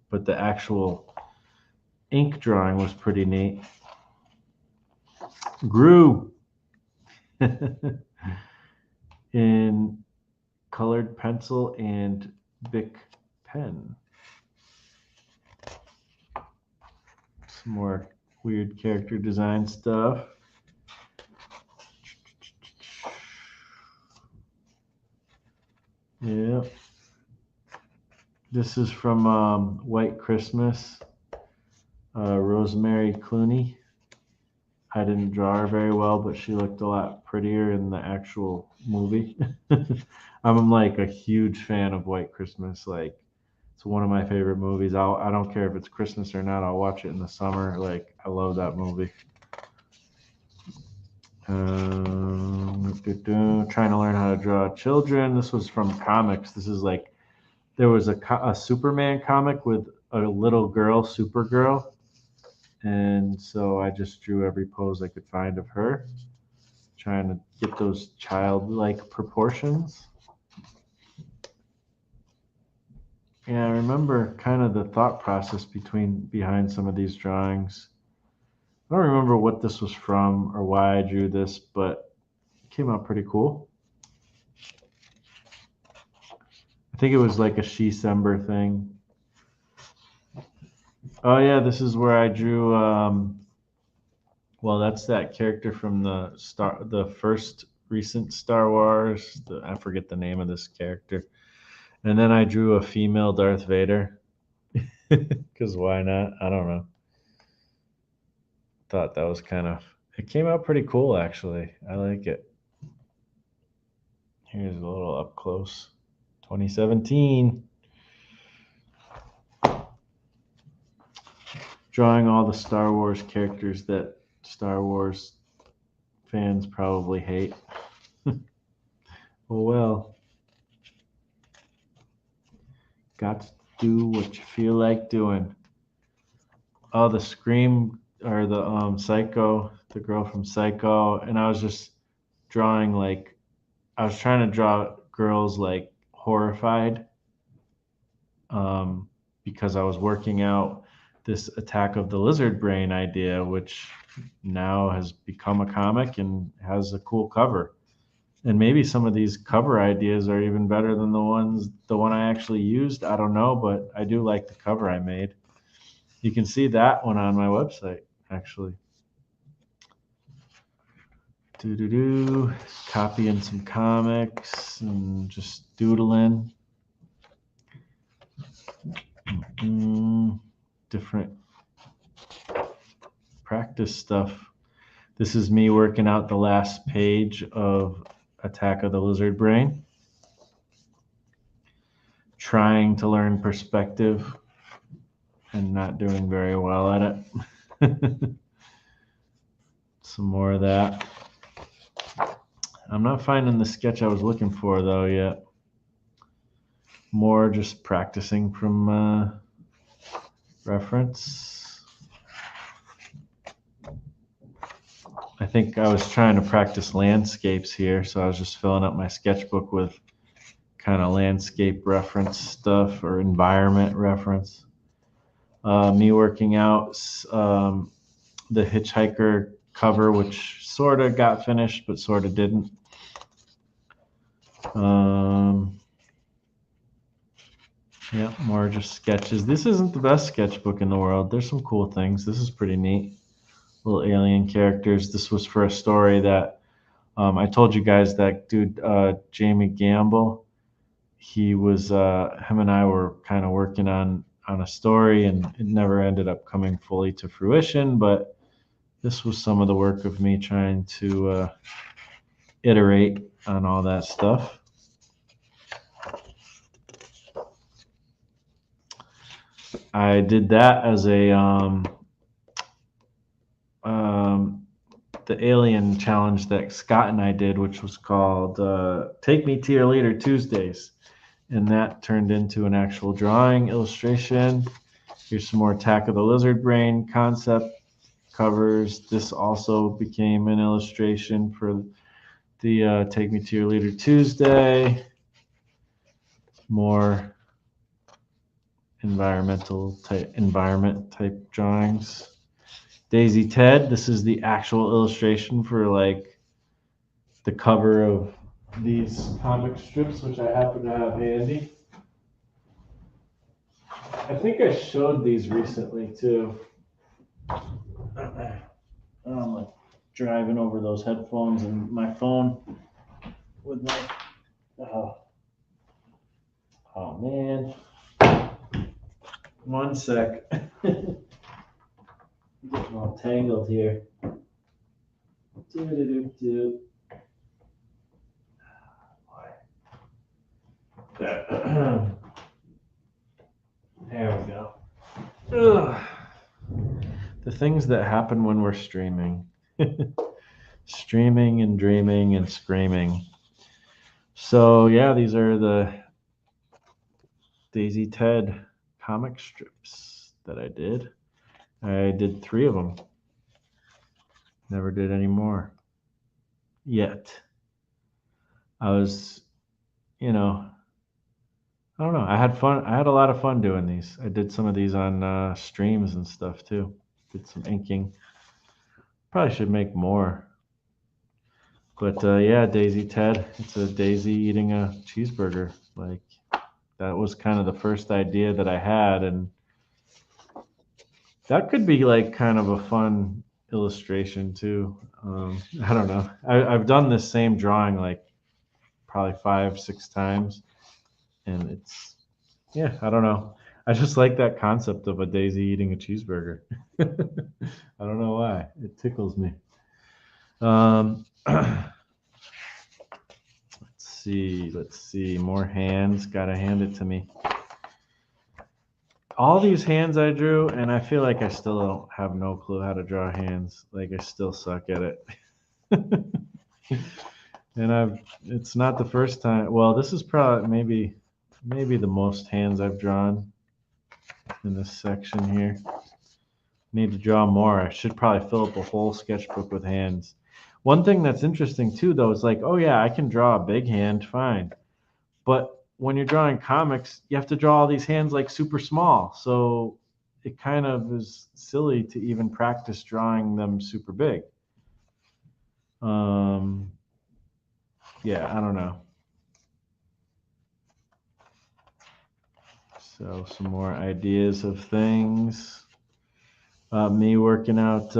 Speaker 1: But the actual ink drawing was pretty neat. Grew in colored pencil and Bic pen. Some more weird character design stuff. Yeah. This is from White Christmas. Rosemary Clooney. I didn't draw her very well, but she looked a lot prettier in the actual movie. I'm like a huge fan of White Christmas. Like, it's one of my favorite movies. I don't care if it's Christmas or not. I'll watch it in the summer. Like, I love that movie. Trying to learn how to draw children. This was from comics. This is like, there was a Superman comic with a little girl, Supergirl. And so I just drew every pose I could find of her, trying to get those childlike proportions. Yeah, I remember kind of the thought process behind some of these drawings. I don't remember what this was from or why I drew this, but it came out pretty cool. I think it was like a She-Sember thing. Oh yeah, this is where I drew. Well, that's that character from the first recent Star Wars. I forget the name of this character. And then I drew a female Darth Vader. Because why not? I don't know. Thought that was it came out pretty cool, actually. I like it. Here's a little up close. 2017. Drawing all the Star Wars characters that Star Wars fans probably hate. Oh well. Got to do what you feel like doing. Oh, the Scream or the Psycho, the girl from Psycho, and I was just drawing like I was trying to draw girls like horrified, because I was working out this Attack of the Lizard Brain idea, which now has become a comic and has a cool cover. And maybe some of these cover ideas are even better than the one I actually used. I don't know, but I do like the cover I made. You can see that one on my website, actually. Copying some comics and just doodling. Different practice stuff. This is me working out the last page of Attack of the Lizard Brain. Trying to learn perspective and not doing very well at it. Some more of that. I'm not finding the sketch I was looking for though yet. More just practicing from reference. I think I was trying to practice landscapes here, so I was just filling up my sketchbook with kind of landscape reference stuff or environment reference. Me working out the Hitchhiker cover, which sort of got finished, but sort of didn't. Yeah, more just sketches. This isn't the best sketchbook in the world. There's some cool things. This is pretty neat. Little alien characters. This was for a story that I told you guys that dude, Jamie Gamble, he was, him and I were kind of working on a story, and it never ended up coming fully to fruition, but this was some of the work of me trying to iterate on all that stuff. I did that as a the alien challenge that Scott and I did, which was called Take Me to Your Leader Tuesdays. And that turned into an actual drawing illustration. Here's some more Attack of the Lizard Brain concept covers. This also became an illustration for the Take Me to Your Leader Tuesday. More environment type drawings. Daisy Ted, this is the actual illustration for like the cover of these comic strips, which I happen to have handy. I think I showed these recently too. I'm like driving over those headphones and my phone with my. Oh man. One sec. Getting all tangled here. Do. There. There we go. Ugh. The things that happen when we're streaming. Streaming and dreaming and screaming. So yeah, these are the Daisy Ted comic strips that I did. I did 3 of them. Never did any more. Yet. I was, I don't know. I had fun. I had a lot of fun doing these. I did some of these on streams and stuff too. Did some inking. Probably should make more. But yeah, Daisy Ted. It's a daisy eating a cheeseburger. Like that was kind of the first idea that I had, and that could be like kind of a fun illustration too. I don't know. I've done this same drawing like probably 5-6 times, and it's I don't know. I just like that concept of a daisy eating a cheeseburger. I don't know why. It tickles me. Let's see. More hands. Gotta hand it to me. All these hands I drew, and I feel like I still don't have no clue how to draw hands. Like I still suck at it. And it's not the first time. Well, this is probably maybe the most hands I've drawn in this section here. Need to draw more. I should probably fill up a whole sketchbook with hands. One thing that's interesting too, though, is like, oh yeah, I can draw a big hand, fine. But when you're drawing comics, you have to draw all these hands like super small. So it kind of is silly to even practice drawing them super big. Yeah, I don't know. So some more ideas of things. Me working out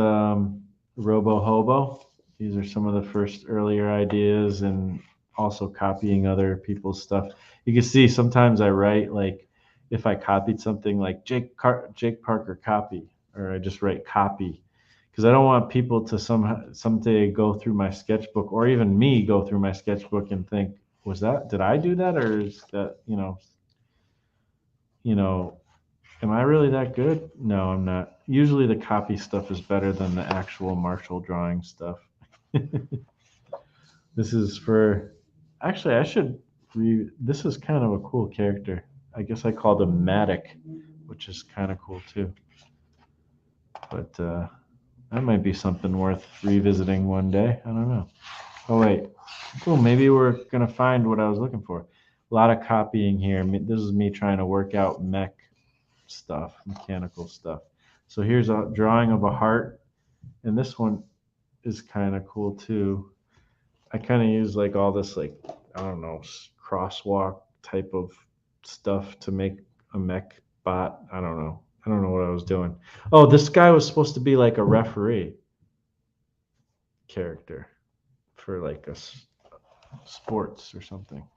Speaker 1: Robo Hobo. These are some of the first earlier ideas, and also copying other people's stuff. You can see sometimes I write like if I copied something like Jake Parker copy, or I just write copy, because I don't want people to someday go through my sketchbook, or even me go through my sketchbook and think, did I do that, or is that am I really that good? No, I'm not. Usually the copy stuff is better than the actual Marshall drawing stuff. This is for, actually, this is kind of a cool character. I guess I called him Matic, which is kind of cool too. But that might be something worth revisiting one day. I don't know. Oh, wait. Cool. Maybe we're going to find what I was looking for. A lot of copying here. This is me trying to work out mech stuff, mechanical stuff. So here's a drawing of a heart, and this one is kind of cool too. I kind of use like all this like, I don't know, crosswalk type of stuff to make a mech bot. I don't know what I was doing. Oh, this guy was supposed to be like a referee character for like a sports or something.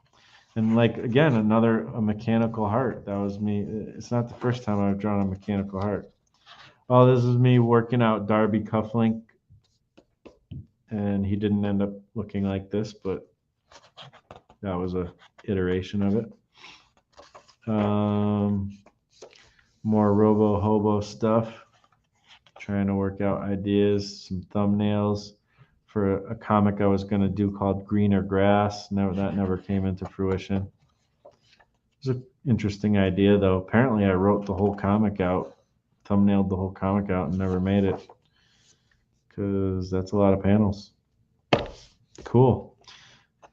Speaker 1: And like, again, a mechanical heart. That was me. It's not the first time I've drawn a mechanical heart. Oh, this is me working out Darby Cufflink. And he didn't end up looking like this, but that was a iteration of it. More Robo Hobo stuff. Trying to work out ideas, some thumbnails for a comic I was going to do called Greener Grass. No, that never came into fruition. It was an interesting idea, though. Apparently, I wrote the whole comic out thumbnailed the whole comic out and never made it because that's a lot of panels. Cool.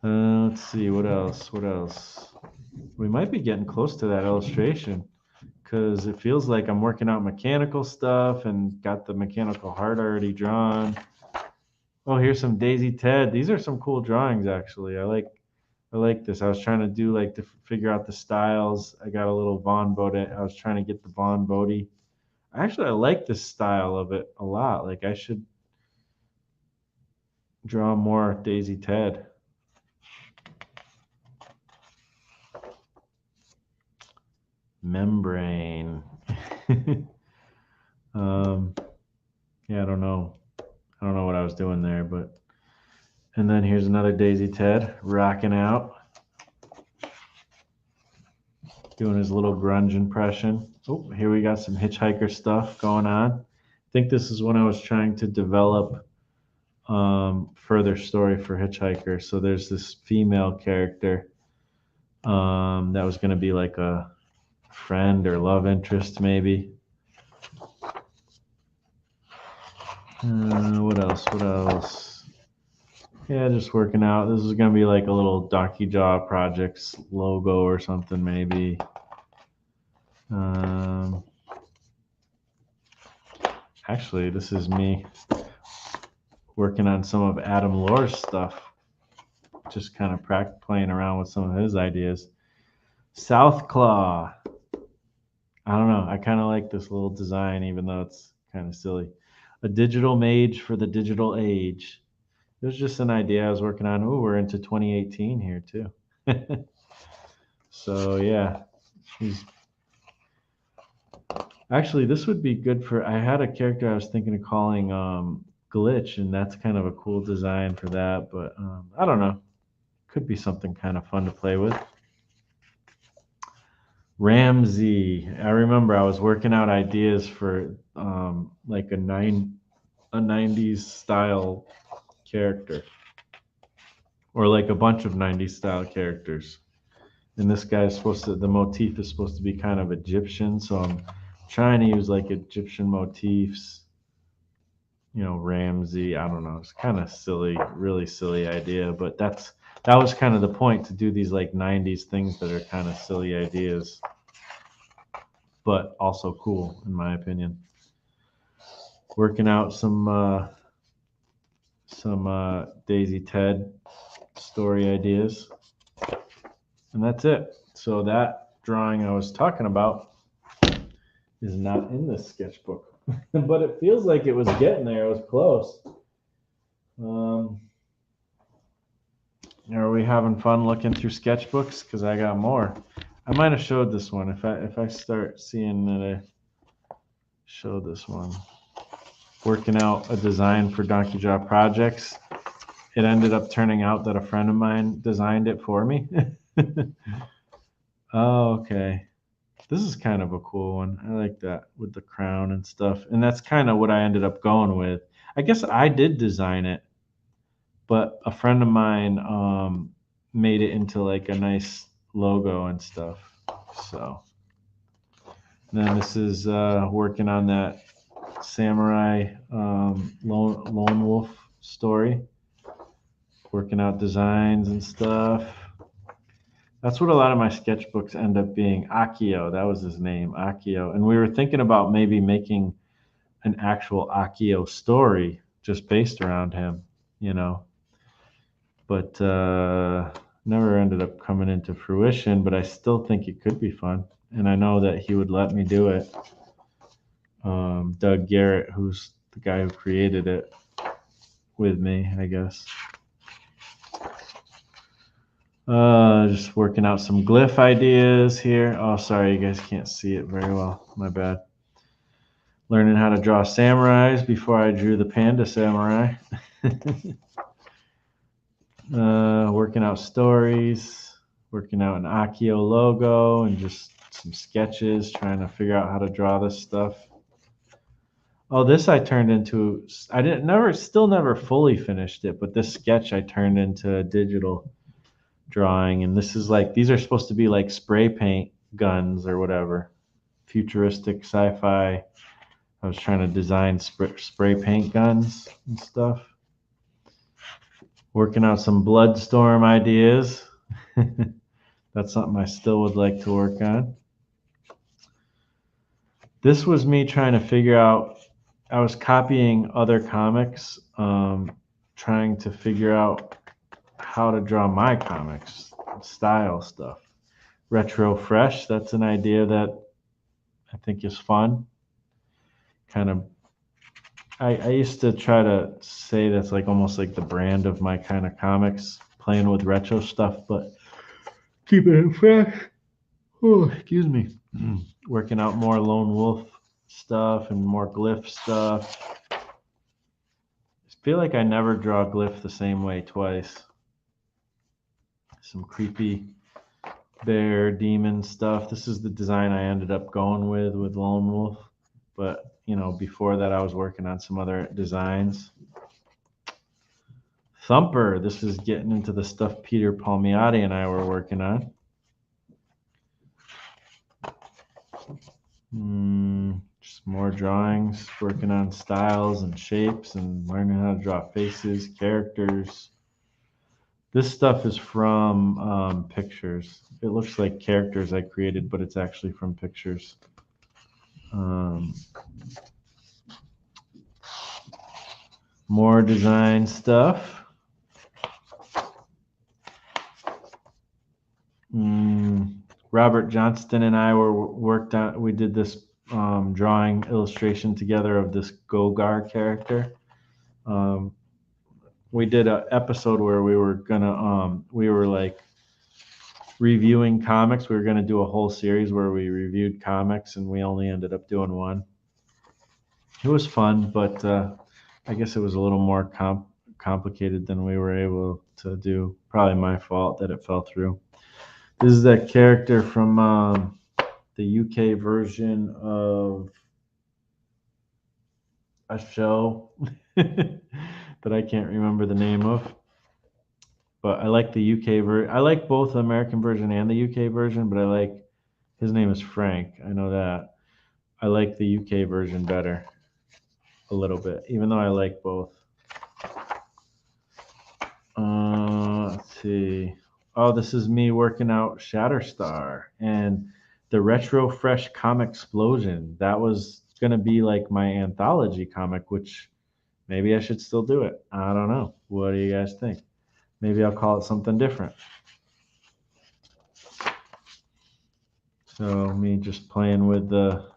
Speaker 1: Let's see, what else? What else? We might be getting close to that illustration because it feels like I'm working out mechanical stuff and got the mechanical heart already drawn. Oh, here's some Daisy Ted. These are some cool drawings, actually. I like this. I was trying to do like to figure out the styles. I got a little Von Bodie. I was trying to get the Von Bodie. Actually, I like this style of it a lot. Like I should draw more Daisy Ted. Membrane. Yeah, I don't know. I don't know what I was doing there, but and then here's another Daisy Ted rocking out, doing his little grunge impression. Oh, here we got some hitchhiker stuff going on. I think this is when I was trying to develop further story for Hitchhiker. So there's this female character that was going to be like a friend or love interest, maybe. What else? What else? Yeah, just working out. This is going to be like a little Donkey Jaw Projects logo or something, maybe. Actually, this is me working on some of Adam Lohr's stuff. Just kind of playing around with some of his ideas. South Claw. I don't know. I kind of like this little design, even though it's kind of silly. A digital mage for the digital age. It was just an idea I was working on. Oh, we're into 2018 here too. So yeah, actually this would be good for. I had a character I was thinking of calling Glitch, and that's kind of a cool design for that. But I don't know. Could be something kind of fun to play with. Ramsey. I remember I was working out ideas for like a 90s style character, or like a bunch of 90s style characters. And this guy is supposed to, the motif is supposed to be kind of Egyptian, so I'm trying to use like Egyptian motifs. You know, Ramsey. I don't know. It's kind of silly, really silly idea, but that was kind of the point, to do these like 90s things that are kind of silly ideas, but also cool in my opinion. Working out some Daisy Ted story ideas, and that's it. So that drawing I was talking about is not in this sketchbook, but it feels like it was getting there. It was close. Are we having fun looking through sketchbooks? Because I got more. I might have showed this one. If I start seeing that I showed this one. Working out a design for Donkey Jaw Projects. It ended up turning out that a friend of mine designed it for me. Oh, okay. This is kind of a cool one. I like that with the crown and stuff. And that's kind of what I ended up going with. I guess I did design it, but a friend of mine made it into like a nice logo and stuff. So then this is working on that samurai lone wolf story, working out designs and stuff. That's what a lot of my sketchbooks end up being. Akio, that was his name, Akio. And we were thinking about maybe making an actual Akio story just based around him, you know. But never ended up coming into fruition, but I still think it could be fun. And I know that he would let me do it. Doug Garrett, who's the guy who created it with me, I guess. Just working out some glyph ideas here. Oh, sorry, you guys can't see it very well. My bad. Learning how to draw samurais before I drew the panda samurai. Working out stories, working out an Akio logo, and just some sketches, trying to figure out how to draw this stuff. Oh, this I turned into, I still never fully finished it, but this sketch I turned into a digital drawing. And this is like, these are supposed to be like spray paint guns or whatever, futuristic sci-fi I was trying to design spray paint guns and stuff. Working out some Bloodstorm ideas. That's something I still would like to work on. This was me trying to figure out, I was copying other comics, trying to figure out how to draw my comics, style stuff. Retro fresh, that's an idea that I think is fun. Kind of, I used to try to say that's like almost like the brand of my kind of comics, playing with retro stuff, but keeping it fresh. Oh, excuse me. Working out more lone wolf stuff and more glyph stuff. I feel like I never draw glyph the same way twice. Some creepy bear demon stuff. This is the design I ended up going with lone wolf, but before that I was working on some other designs. Thumper, this is getting into the stuff Peter Palmiotti and I were working on. Just more drawings, working on styles and shapes and learning how to draw faces, characters. This stuff is from pictures. It looks like characters I created, but it's actually from pictures. More design stuff. Robert Johnston and I we did this drawing illustration together of this Gogar character. We did an episode where we were like reviewing comics. We were going to do a whole series where we reviewed comics, and we only ended up doing one. It was fun, but I guess it was a little more complicated than we were able to do. Probably my fault that it fell through. This is that character from the UK version of a show that I can't remember the name of. But I like the UK version. I like both the American version and the UK version, but his name is Frank. I know that. I like the UK version better a little bit, even though I like both. Let's see. Oh, this is me working out Shatterstar and the Retro Fresh Comic Explosion. That was going to be like my anthology comic, which maybe I should still do it. I don't know. What do you guys think? Maybe I'll call it something different. So me just playing with the,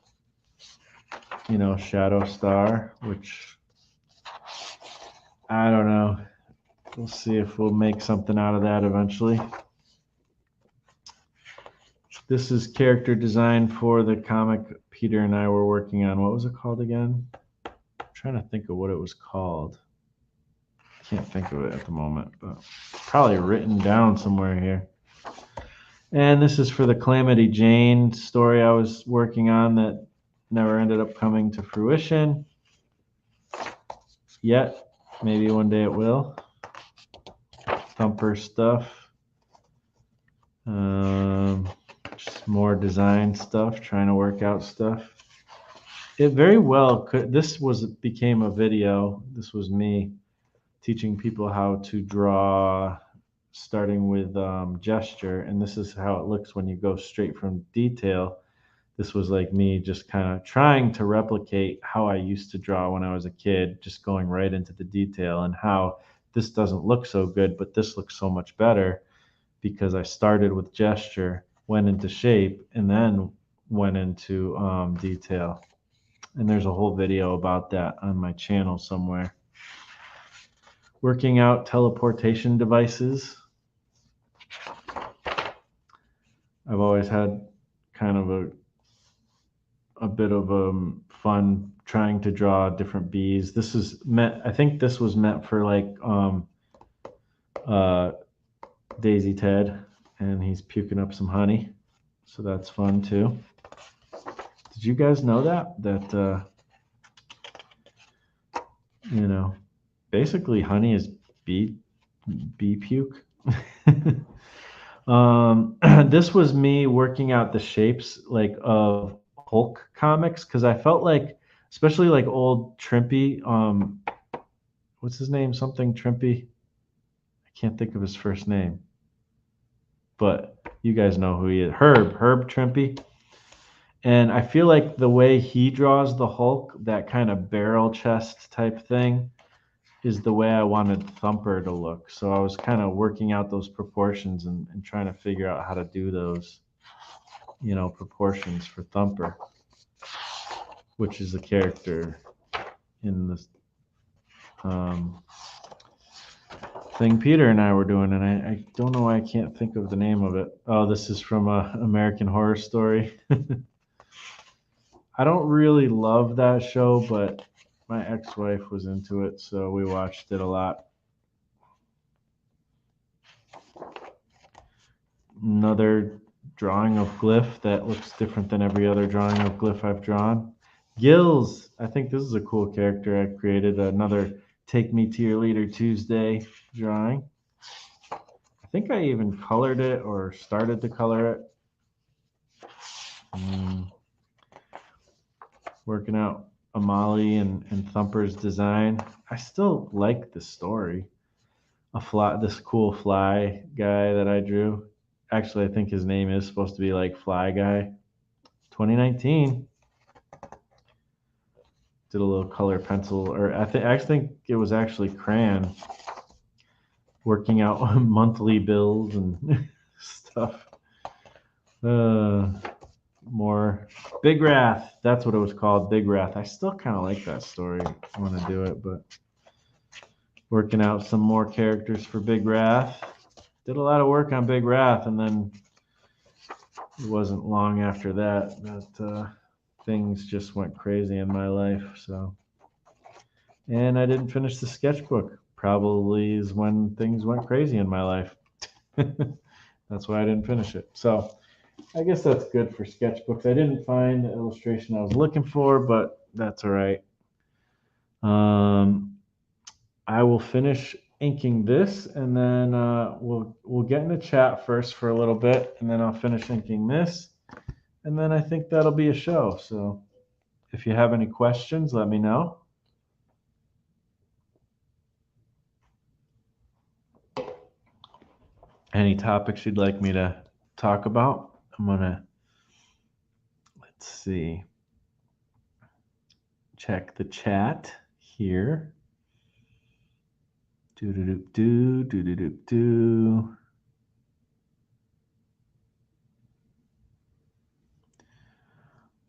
Speaker 1: Shadow Star, which I don't know. We'll see if we'll make something out of that eventually. This is character design for the comic Peter and I were working on. What was it called again? I'm trying to think of what it was called. Can't think of it at the moment, but probably written down somewhere here. And this is for the Calamity Jane story I was working on that never ended up coming to fruition yet. Maybe one day it will. Thumper stuff. Just more design stuff, trying to work out stuff. It very well could. Became a video. This was me teaching people how to draw, starting with gesture, and this is how it looks when you go straight from detail. This was like me just kind of trying to replicate how I used to draw when I was a kid, just going right into the detail, and how this doesn't look so good, but this looks so much better because I started with gesture, went into shape, and then went into detail. And there's a whole video about that on my channel somewhere. Working out teleportation devices. I've always had kind of a bit of fun trying to draw different bees. I think this was meant for like Daisy Ted, and he's puking up some honey, so that's fun too. Did you guys know that basically honey is bee puke? This was me working out the shapes like of Hulk comics, because I felt like especially like old Trimpy. What's his name? Something Trimpy. I can't think of his first name, but you guys know who he is. Herb Trimpy. And I feel like the way he draws the Hulk, that kind of barrel chest type thing, is the way I wanted Thumper to look. So I was kind of working out those proportions and trying to figure out how to do those, proportions for Thumper, which is the character in this um, thing Peter and I were doing. And I don't know why I can't think of the name of it. Oh, this is from American Horror Story. I don't really love that show, but my ex-wife was into it, so we watched it a lot. Another drawing of Glyph that looks different than every other drawing of Glyph I've drawn. Gills, I think this is a cool character I created. Another Take Me to Your Leader Tuesday drawing. I think I even colored it or started to color it. Working out Amali and Thumper's design. I still like the story. This cool fly guy that I drew. Actually, I think his name is supposed to be like Fly Guy. 2019. Did a little color pencil, or I think it was actually crayon. Working out monthly bills and stuff. More Big Wrath. That's what it was called, Big Wrath. I still kind of like that story. I want to do it, but working out some more characters for Big Wrath. Did a lot of work on Big Wrath, and then it wasn't long after that things just went crazy in my life. So, and I didn't finish the sketchbook. Probably is when things went crazy in my life. That's why I didn't finish it. So, I guess that's good for sketchbooks. I didn't find the illustration I was looking for, but that's all right. I will finish inking this, and then we'll get in the chat first for a little bit, and then I'll finish inking this, and then I think that'll be a show. So if you have any questions, let me know. Any topics you'd like me to talk about? Let's see, check the chat here. Do do do do do do do.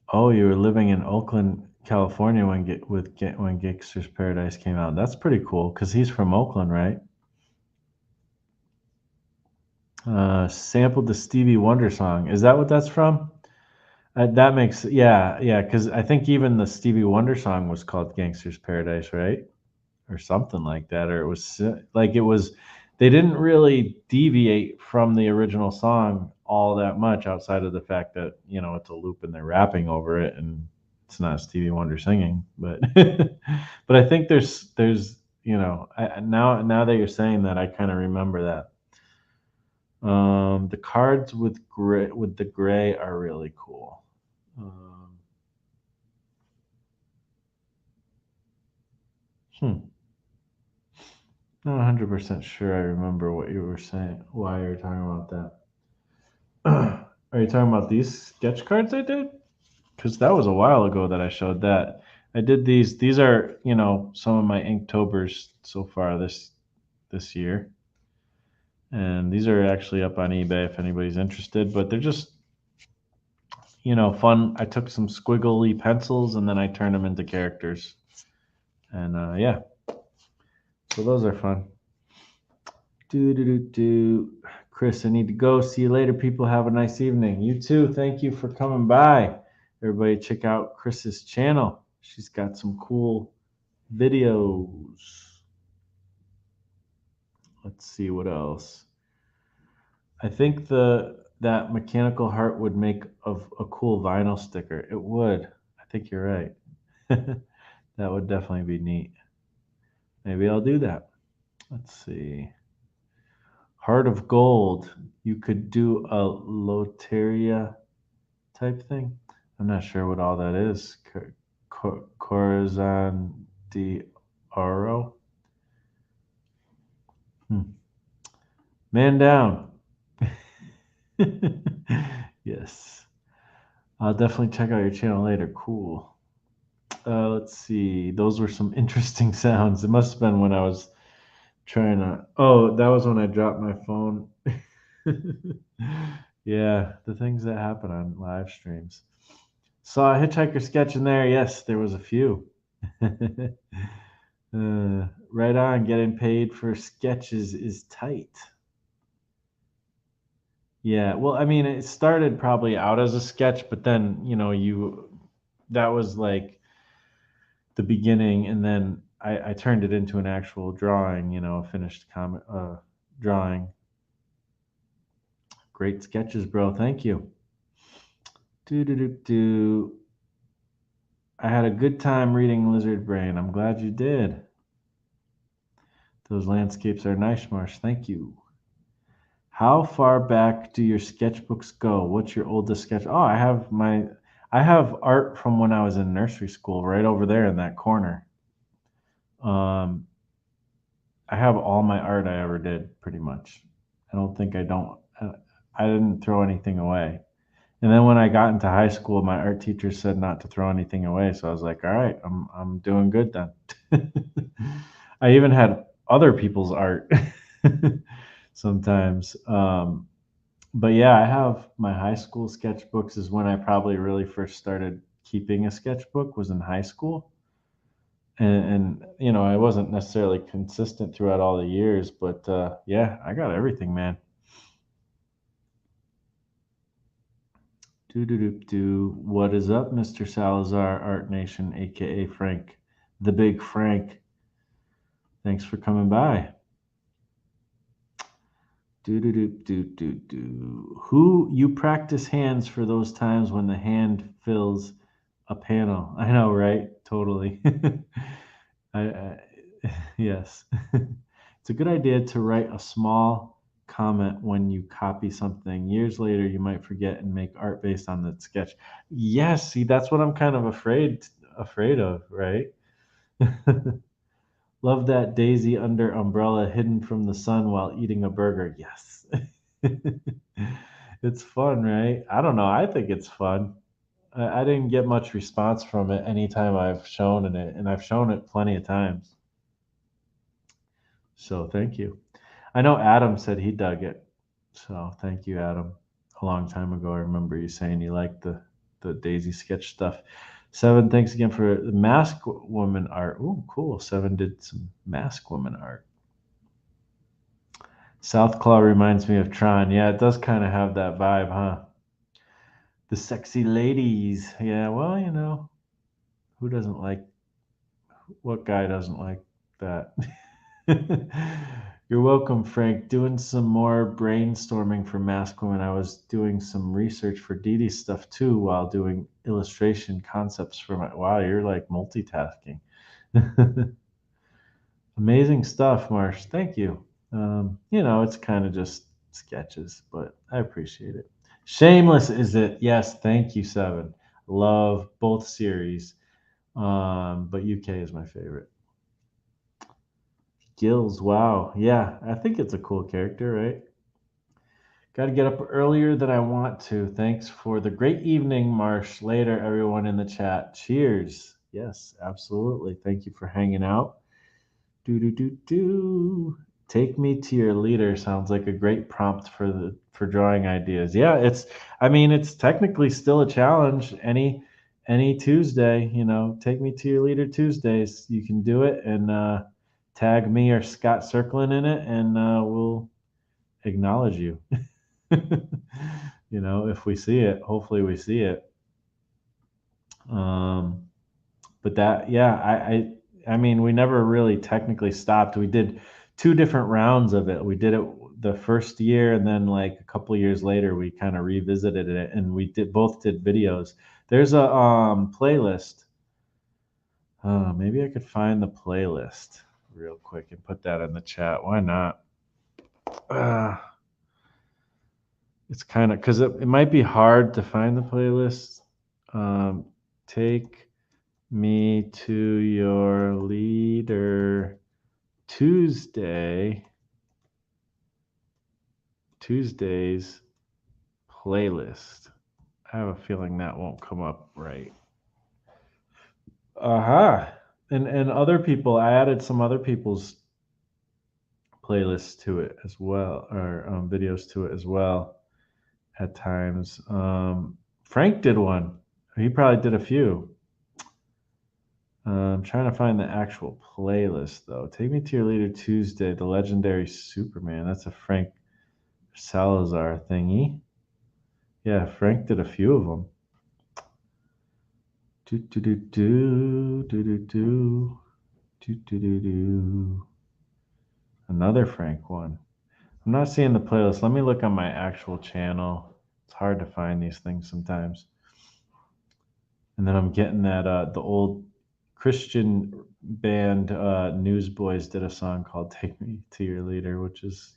Speaker 1: Oh, you were living in Oakland, California when Gangster's Paradise came out. That's pretty cool because he's from Oakland, right? Sampled the Stevie Wonder song. Is that what that's from? That makes yeah. Because I think even the Stevie Wonder song was called Gangster's Paradise, right? Or something like that. Or it was like it was. They didn't really deviate from the original song all that much, outside of the fact that it's a loop and they're rapping over it, and it's not Stevie Wonder singing. But but I think there's now that you're saying that, I kind of remember that. The cards with the gray are really cool. Hmm. Not 100% sure I remember what you were saying, why you were talking about that. Are you talking about these sketch cards I did? Because that was a while ago that I showed that. I did these. These are, some of my Inktobers so far this year. And these are actually up on eBay if anybody's interested, but they're just, fun. I took some squiggly pencils and then I turned them into characters. And yeah, so those are fun. Chris, I need to go. See you later, people. Have a nice evening. You too. Thank you for coming by. Everybody, check out Chris's channel. She's got some cool videos. Let's see what else. I think that mechanical heart would make a cool vinyl sticker. It would. I think you're right. That would definitely be neat. Maybe I'll do that. Let's see. Heart of Gold. You could do a loteria type thing. I'm not sure what all that is. Corazon de Oro. Man down. Yes. I'll definitely check out your channel later. Cool. Let's see. Those were some interesting sounds. It must have been when I was trying to. Oh, that was when I dropped my phone. Yeah, the things that happen on live streams. Saw a hitchhiker sketch in there. Yes, there was a few. Right on. Getting paid for sketches is tight. Yeah, well, I mean, it started probably out as a sketch, but then, that was like the beginning, and then I turned it into an actual drawing, a finished comic drawing. Great sketches, bro. Thank you. Do do do do. I had a good time reading Lizard Brain. I'm glad you did. Those landscapes are nice, Marsh. Thank you. How far back do your sketchbooks go? What's your oldest sketch? Oh, I have art from when I was in nursery school right over there in that corner. Um, I have all my art I ever did pretty much. I don't think I don't. I didn't throw anything away. And then when I got into high school, my art teacher said not to throw anything away. So I was like, all right, I'm doing good then. I even had other people's art sometimes. But yeah, I have my high school sketchbooks is when I probably really first started keeping a sketchbook was in high school. And I wasn't necessarily consistent throughout all the years, but yeah, I got everything, man. Do do do do. What is up, Mr. Salazar, Art Nation, aka Frank, the Big Frank? Thanks for coming by. Do do do do do do. Who you practice hands for those times when the hand fills a panel? I know, right? Totally. I yes. It's a good idea to write a small comment when you copy something. Years later, you might forget and make art based on the sketch. Yes, see, that's what I'm kind of afraid of, right? Love that daisy under umbrella hidden from the sun while eating a burger. Yes. It's fun, right? I don't know. I think it's fun. I didn't get much response from it anytime I've shown it, and I've shown it plenty of times. So thank you. I know Adam said he dug it. So thank you, Adam. A long time ago, I remember you saying you liked the Daisy sketch stuff. Seven, thanks again for the mask woman art. Ooh, cool. Seven did some mask woman art. South Claw reminds me of Tron. Yeah, it does kind of have that vibe, huh? The sexy ladies. Yeah, well, who doesn't like, what guy doesn't like that? You're welcome, Frank. Doing some more brainstorming for Mask Woman. I was doing some research for Dee Dee stuff too while doing illustration concepts for my. Wow, you're like multitasking. Amazing stuff, Marsh. Thank you. It's kind of just sketches, but I appreciate it. Shameless is it? Yes, thank you, Seven. Love both series, but UK is my favorite. Gills, wow. Yeah, I think it's a cool character, right? Got to get up earlier than I want to. Thanks for the great evening, Marsh. Later, everyone in the chat. Cheers. Yes, absolutely. Thank you for hanging out. Do do do do. Take me to your leader sounds like a great prompt for drawing ideas. Yeah, it's technically still a challenge. Any Tuesday, take me to your leader Tuesdays. You can do it and tag me or Scott Circlin in it, and we'll acknowledge you. If we see it, hopefully we see it. Um, but that, yeah, I mean, we never really technically stopped. We did two different rounds of it. We did it the first year, and then like a couple years later, we kind of revisited it, and we both did videos. There's a playlist. Maybe I could find the playlist real quick and put that in the chat. Why not? Uh, it's kind of because it might be hard to find the playlist. Take me to your leader Tuesday's playlist. I have a feeling that won't come up right. Aha. And other people, I added some other people's playlists to it as well, or videos to it as well at times. Frank did one. He probably did a few. I'm trying to find the actual playlist though. Take Me to Your Leader Tuesday, the legendary Superman. That's a Frank Salazar thingy. Yeah, Frank did a few of them. Do do do do do do do do do do do. Another Frank one. I'm not seeing the playlist. Let me look on my actual channel. It's hard to find these things sometimes. And then I'm getting that the old Christian band Newsboys did a song called "Take Me to Your Leader," which is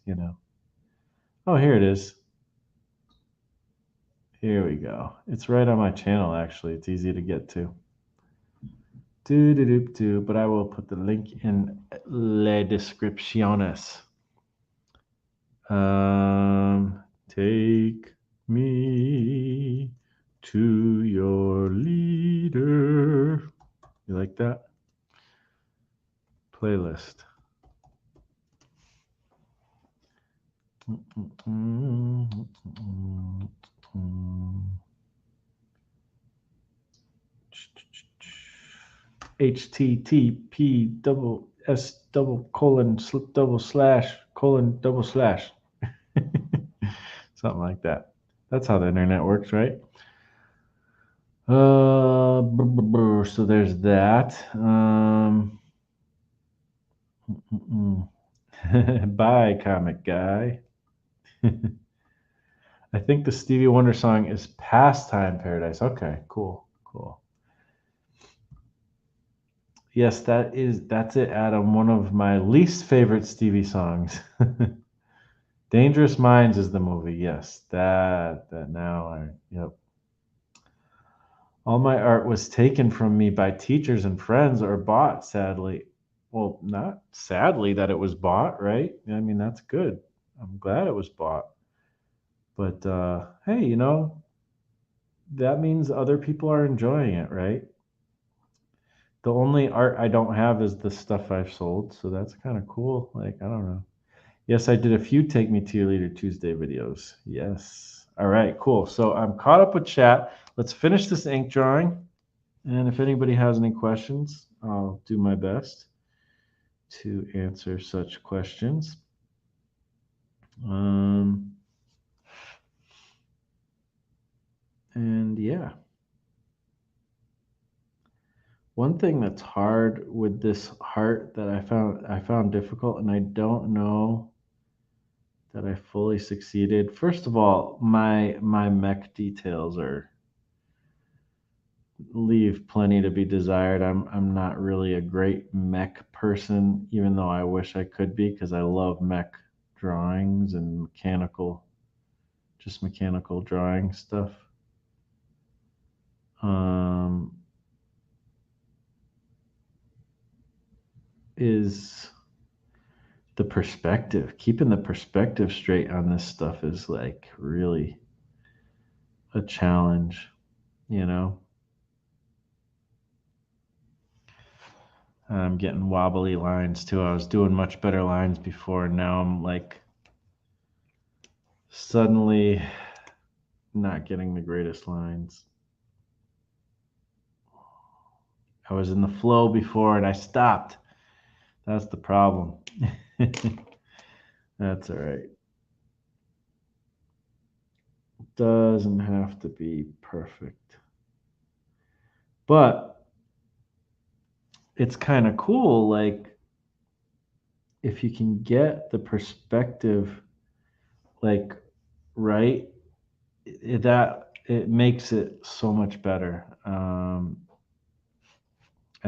Speaker 1: Oh, here it is. Here we go. It's right on my channel. Actually, it's easy to get to. Do do do do. But I will put the link in la descripciones. Take me to your leader. You like that? Playlist. HTTP double S double colon slip double slash colon double slash. Something like that. That's how the internet works, right? So there's that. Bye, comic guy. I think the Stevie Wonder song is Pastime Paradise. Okay, cool, cool. Yes, that's it, Adam. One of my least favorite Stevie songs. Dangerous Minds is the movie. Yes, that now I yep. All my art was taken from me by teachers and friends or bought, sadly. Well, not sadly that it was bought, right? I mean, that's good. I'm glad it was bought. But hey, that means other people are enjoying it, right? The only art I don't have is the stuff I've sold, so that's kind of cool. Like, I don't know. Yes, I did a few Take Me to Your Leader Tuesday videos. Yes. All right, cool. So I'm caught up with chat. Let's finish this ink drawing. And if anybody has any questions, I'll do my best to answer such questions. And yeah. One thing that's hard with this heart that I found difficult, and I don't know that I fully succeeded. First of all, my mech details are leave plenty to be desired. I'm not really a great mech person, even though I wish I could be because I love mech drawings and mechanical drawing stuff. Is the perspective, keeping the perspective straight on this stuff is like really a challenge, you know? I'm getting wobbly lines too. I was doing much better lines before, and now I'm like suddenly not getting the greatest lines. I was in the flow before and I stopped. That's the problem. That's all right. Doesn't have to be perfect. But it's kind of cool, like, if you can get the perspective, like, right, that it makes it so much better. I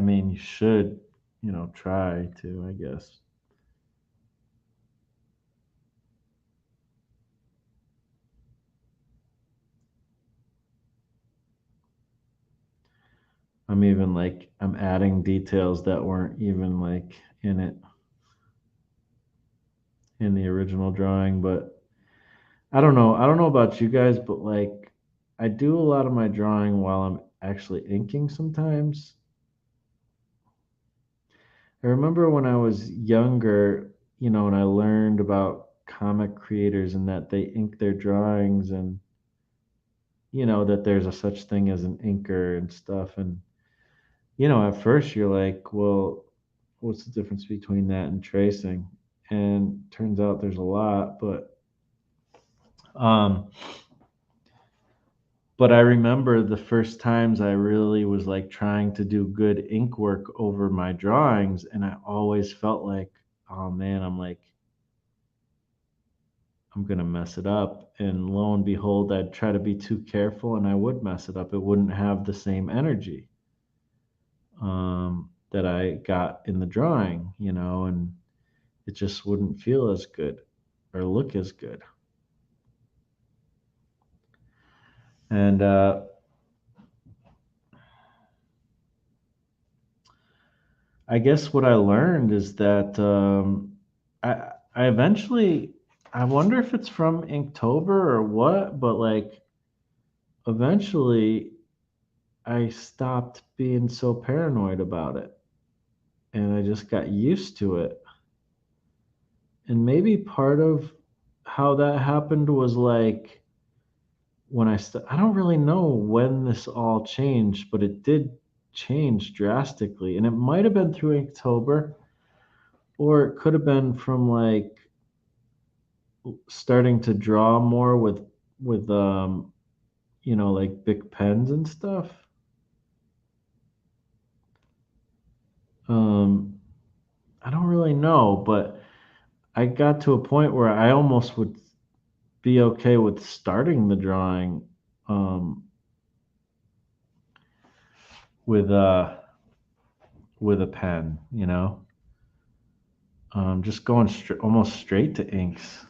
Speaker 1: mean, you should, try to, I guess. I'm adding details that weren't even like in it in the original drawing. But I don't know. I don't know about you guys, but like I do a lot of my drawing while I'm actually inking sometimes. I remember when I was younger, and I learned about comic creators and that they ink their drawings, and that there's a such thing as an inker and stuff. And at first you're like, well, what's the difference between that and tracing? And turns out there's a lot. Um but I remember the first times I really was like trying to do good ink work over my drawings, and I always felt like, oh man, I'm gonna mess it up. And lo and behold, I'd try to be too careful and I would mess it up. It wouldn't have the same energy that I got in the drawing, and it just wouldn't feel as good or look as good. And I guess what I learned is that I eventually, I wonder if it's from Inktober or what, but like eventually I stopped being so paranoid about it and I just got used to it. And maybe part of how that happened was like I don't really know when this all changed, but it did change drastically. And it might have been through October, or it could have been from like starting to draw more with like big pens and stuff. Um, I don't really know, but I got to a point where I almost would be okay with starting the drawing um, with with a pen, just going almost straight to inks.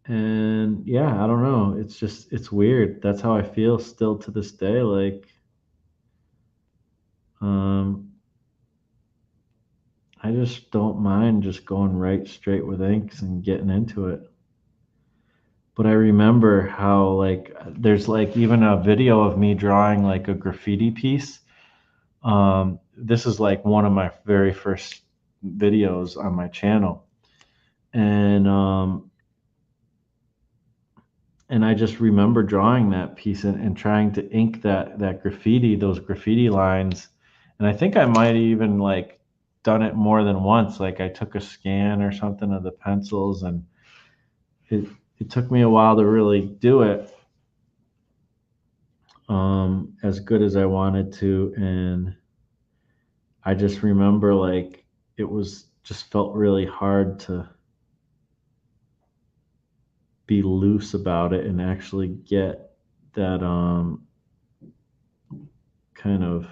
Speaker 1: And yeah, I don't know. It's weird. That's how I feel still to this day. Like, um, I just don't mind just going right straight with inks and getting into it. But I remember how like there's like even a video of me drawing like a graffiti piece. This is like one of my very first videos on my channel, and I just remember drawing that piece and trying to ink that graffiti, those graffiti lines. And I think I might even like done it more than once. Like I took a scan or something of the pencils, and it it took me a while to really do it as good as I wanted to. And I just remember like it was just felt really hard to be loose about it and actually get that kind of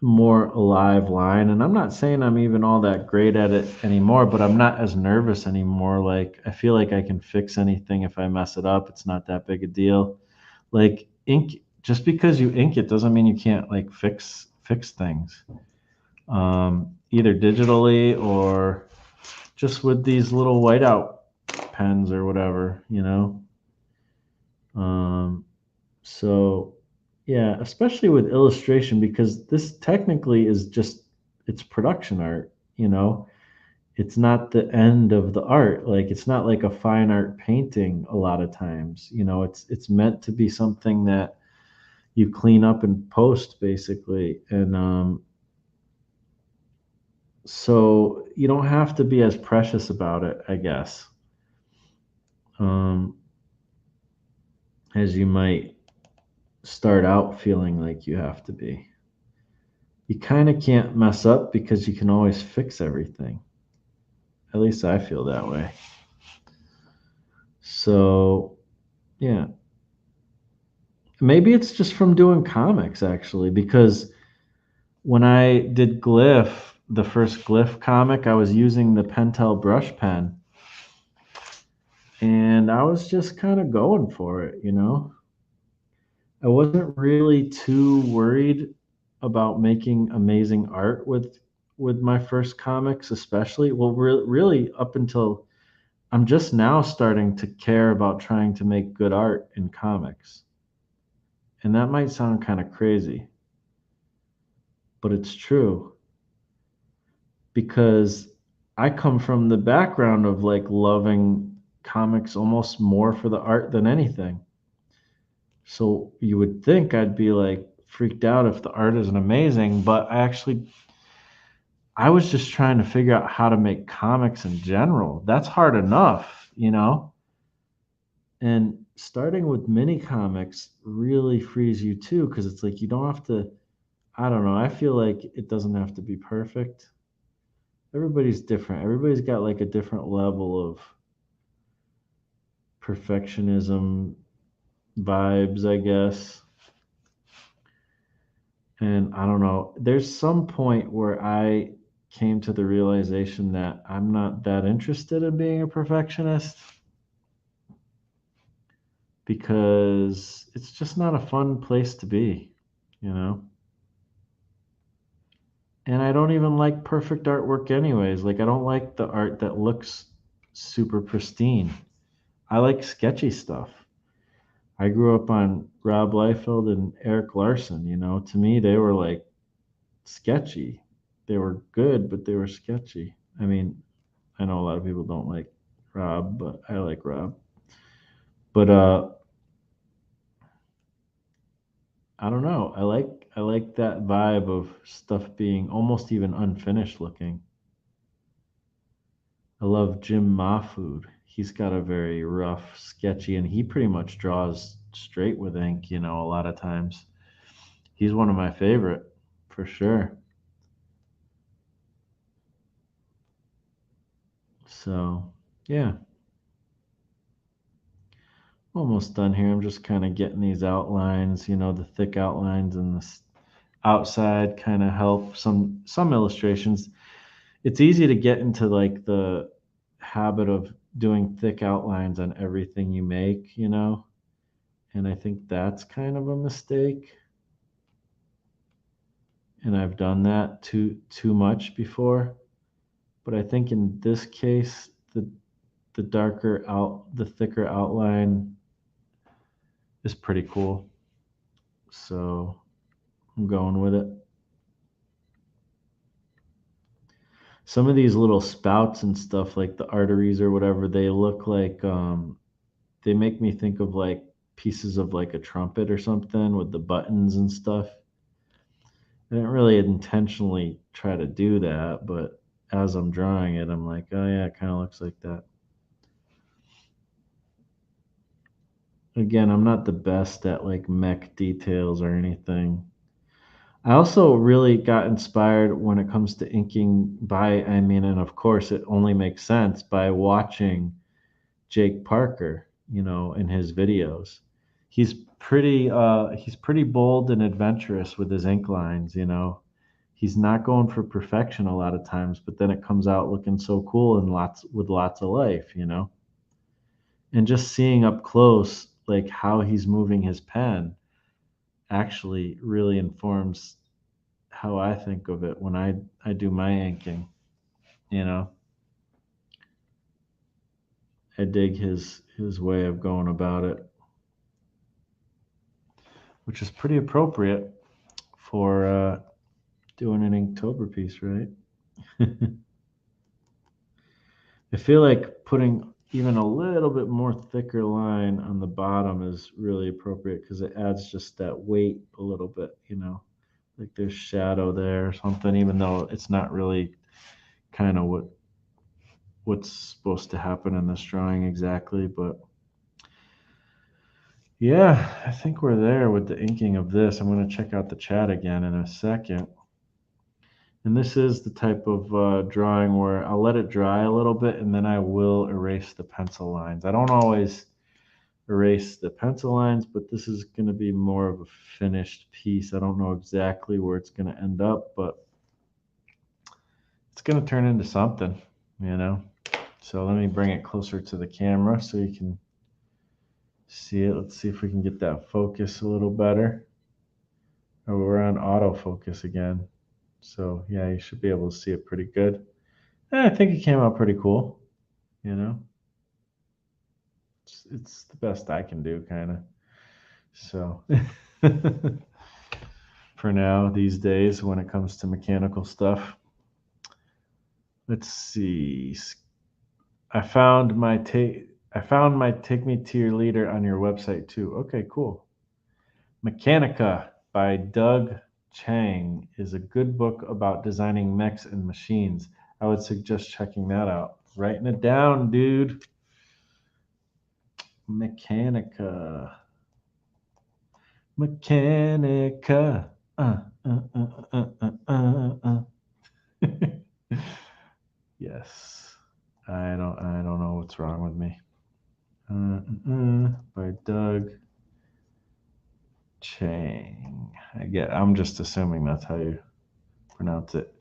Speaker 1: more alive line. And I'm not saying I'm even all that great at it anymore, but I'm not as nervous anymore. Like I feel like I can fix anything if I mess it up. It's not that big a deal. Like ink, just because you ink it doesn't mean you can't like fix things. Either digitally or just with these little whiteout pens or whatever. Um, so yeah, especially with illustration, because this technically is just it's production art, it's not the end of the art. Like it's not like a fine art painting a lot of times. It's meant to be something that you clean up and post basically. And so you don't have to be as precious about it, I guess, um, as you might start out feeling like you have to be. You kind of can't mess up because you can always fix everything. At least I feel that way. So, yeah. Maybe it's just from doing comics actually, because when I did Glyph, the first Glyph comic, I was using the Pentel brush pen and I was just kind of going for it. I wasn't really too worried about making amazing art with my first comics, especially. Well, really up until I'm just now starting to care about trying to make good art in comics. And that might sound kind of crazy, but it's true because I come from the background of like loving comics almost more for the art than anything. So you would think I'd be like freaked out if the art isn't amazing, but I was just trying to figure out how to make comics in general. That's hard enough, you know? And starting with mini comics really frees you too, because it's like you don't have to, I don't know, I feel like it doesn't have to be perfect. Everybody's different. Everybody's got like a different level of perfectionism vibes, I guess. And I don't know, there's some point where I came to the realization that I'm not that interested in being a perfectionist because it's just not a fun place to be, you know? And I don't even like perfect artwork anyways. Like I don't like the art that looks super pristine. I like sketchy stuff. I grew up on Rob Liefeld and Eric Larson, you know. To me they were like sketchy. They were good, but they were sketchy. I mean, I know a lot of people don't like Rob, but I like Rob. But I don't know. I like that vibe of stuff being almost even unfinished looking. I love Jim Mahfood. He's got a very rough, sketchy, and he pretty much draws straight with ink, you know, a lot of times. He's one of my favorite for sure. So, yeah, almost done here. I'm just kind of getting these outlines, you know, the thick outlines and the outside kind of help some illustrations. It's easy to get into like the habit of doing thick outlines on everything you make, you know? And I think that's kind of a mistake. And I've done that too much before. But I think in this case, the thicker outline is pretty cool. So I'm going with it. Some of these little spouts and stuff, like the arteries or whatever, they look like they make me think of like pieces of like a trumpet or something with the buttons and stuff. I didn't really intentionally try to do that, but as I'm drawing it, I'm like, oh yeah, it kind of looks like that. Again, I'm not the best at like mech details or anything. I also really got inspired when it comes to inking by, I mean, and of course, it only makes sense by watching Jake Parker, you know, in his videos. He's pretty bold and adventurous with his ink lines, you know. He's not going for perfection a lot of times, but then it comes out looking so cool and lots of life, you know. And just seeing up close like how he's moving his pen actually really informs how I think of it when I do my inking, you know. I dig his way of going about it, which is pretty appropriate for doing an Inktober piece, right? I feel like putting even a little bit more thicker line on the bottom is really appropriate because it adds just that weight a little bit, you know, like there's shadow there or something, even though it's not really kind of what's supposed to happen in this drawing exactly. But yeah, I think we're there with the inking of this. I'm going to check out the chat again in a second. And this is the type of drawing where I'll let it dry a little bit and then I will erase the pencil lines. I don't always erase the pencil lines, but this is going to be more of a finished piece. I don't know exactly where it's going to end up, but it's going to turn into something, you know? So let me bring it closer to the camera so you can See it. Let's see if we can get that focus a little better. Oh, we're on autofocus again. So yeah, you should be able to see it pretty good. I think it came out pretty cool. You know, it's the best I can do, kind of. So for now, these days, when it comes to mechanical stuff, let's see. I found my take. I found my Take Me to Your Leader on your website too. Okay, cool. Mechanica by Doug Chang is a good book about designing mechs and machines. I would suggest checking that out. Writing it down, dude. Mechanica. Mechanica. Uh, uh, uh, yes. I don't know what's wrong with me. By Doug Chang. I'm just assuming that's how you pronounce it.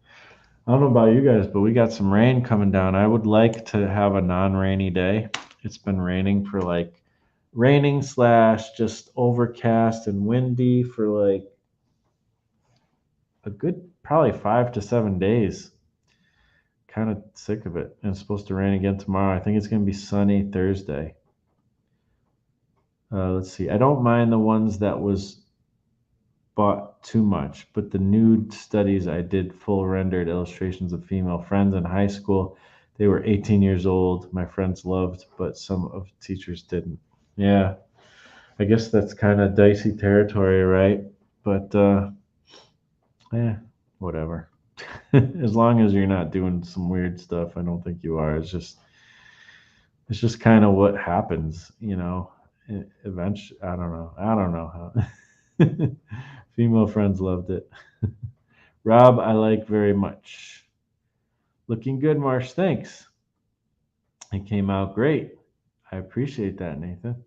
Speaker 1: I don't know about you guys, but we got some rain coming down. I would like to have a non-rainy day. It's been raining for like raining slash just overcast and windy for like a good probably 5 to 7 days. Kind of sick of it. And it's supposed to rain again tomorrow. I think it's going to be sunny Thursday. Let's see. I don't mind the ones that was bought too much, but the nude studies I did full rendered illustrations of female friends in high school. They were 18 years old. My friends loved, but some of the teachers didn't. Yeah, I guess that's kind of dicey territory, right? But whatever. As long as you're not doing some weird stuff, I don't think you are. It's just kind of what happens, you know. Eventually, I don't know. I don't know how. Female friends loved it. Rob, I like very much. Looking good, Marsh. Thanks. It came out great. I appreciate that, Nathan.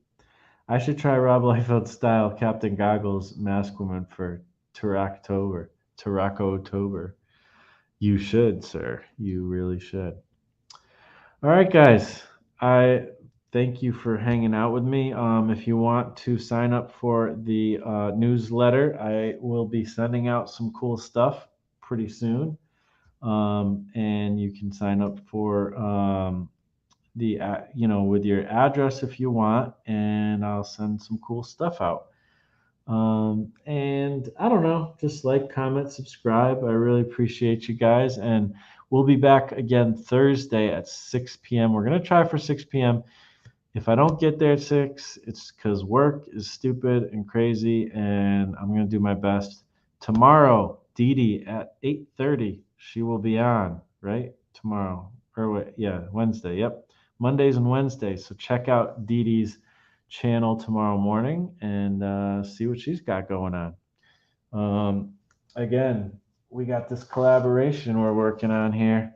Speaker 1: I should try Rob Liefeld's style Captain Goggles Mask Woman for Taraktober. Tarakotober. You should, sir. You really should. All right, guys. I thank you for hanging out with me. If you want to sign up for the newsletter, I will be sending out some cool stuff pretty soon. And you can sign up for with your address if you want, and I'll send some cool stuff out. And I don't know, just like, comment, subscribe. I really appreciate you guys, and we'll be back again Thursday at 6 p.m. We're gonna try for 6 p.m. If I don't get there at 6, it's because work is stupid and crazy, and I'm gonna do my best. Tomorrow, Dee Dee at 8:30, she will be on, right? Tomorrow. Or wait, yeah, Wednesday. Yep. Mondays and Wednesdays. So check out Dee Dee's channel tomorrow morning and see what she's got going on. Again, we got this collaboration we're working on here.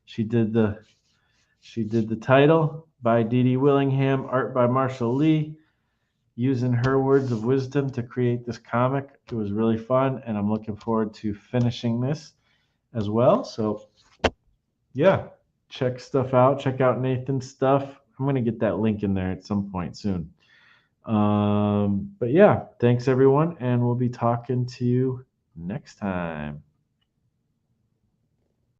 Speaker 1: She did the title by Dee Dee Willingham, art by Marshall Lee, using her words of wisdom to create this comic. It was really fun, and I'm looking forward to finishing this as well. So, yeah, check stuff out. Check out Nathan's stuff. I'm going to get that link in there at some point soon. But yeah, thanks everyone, and we'll be talking to you next time.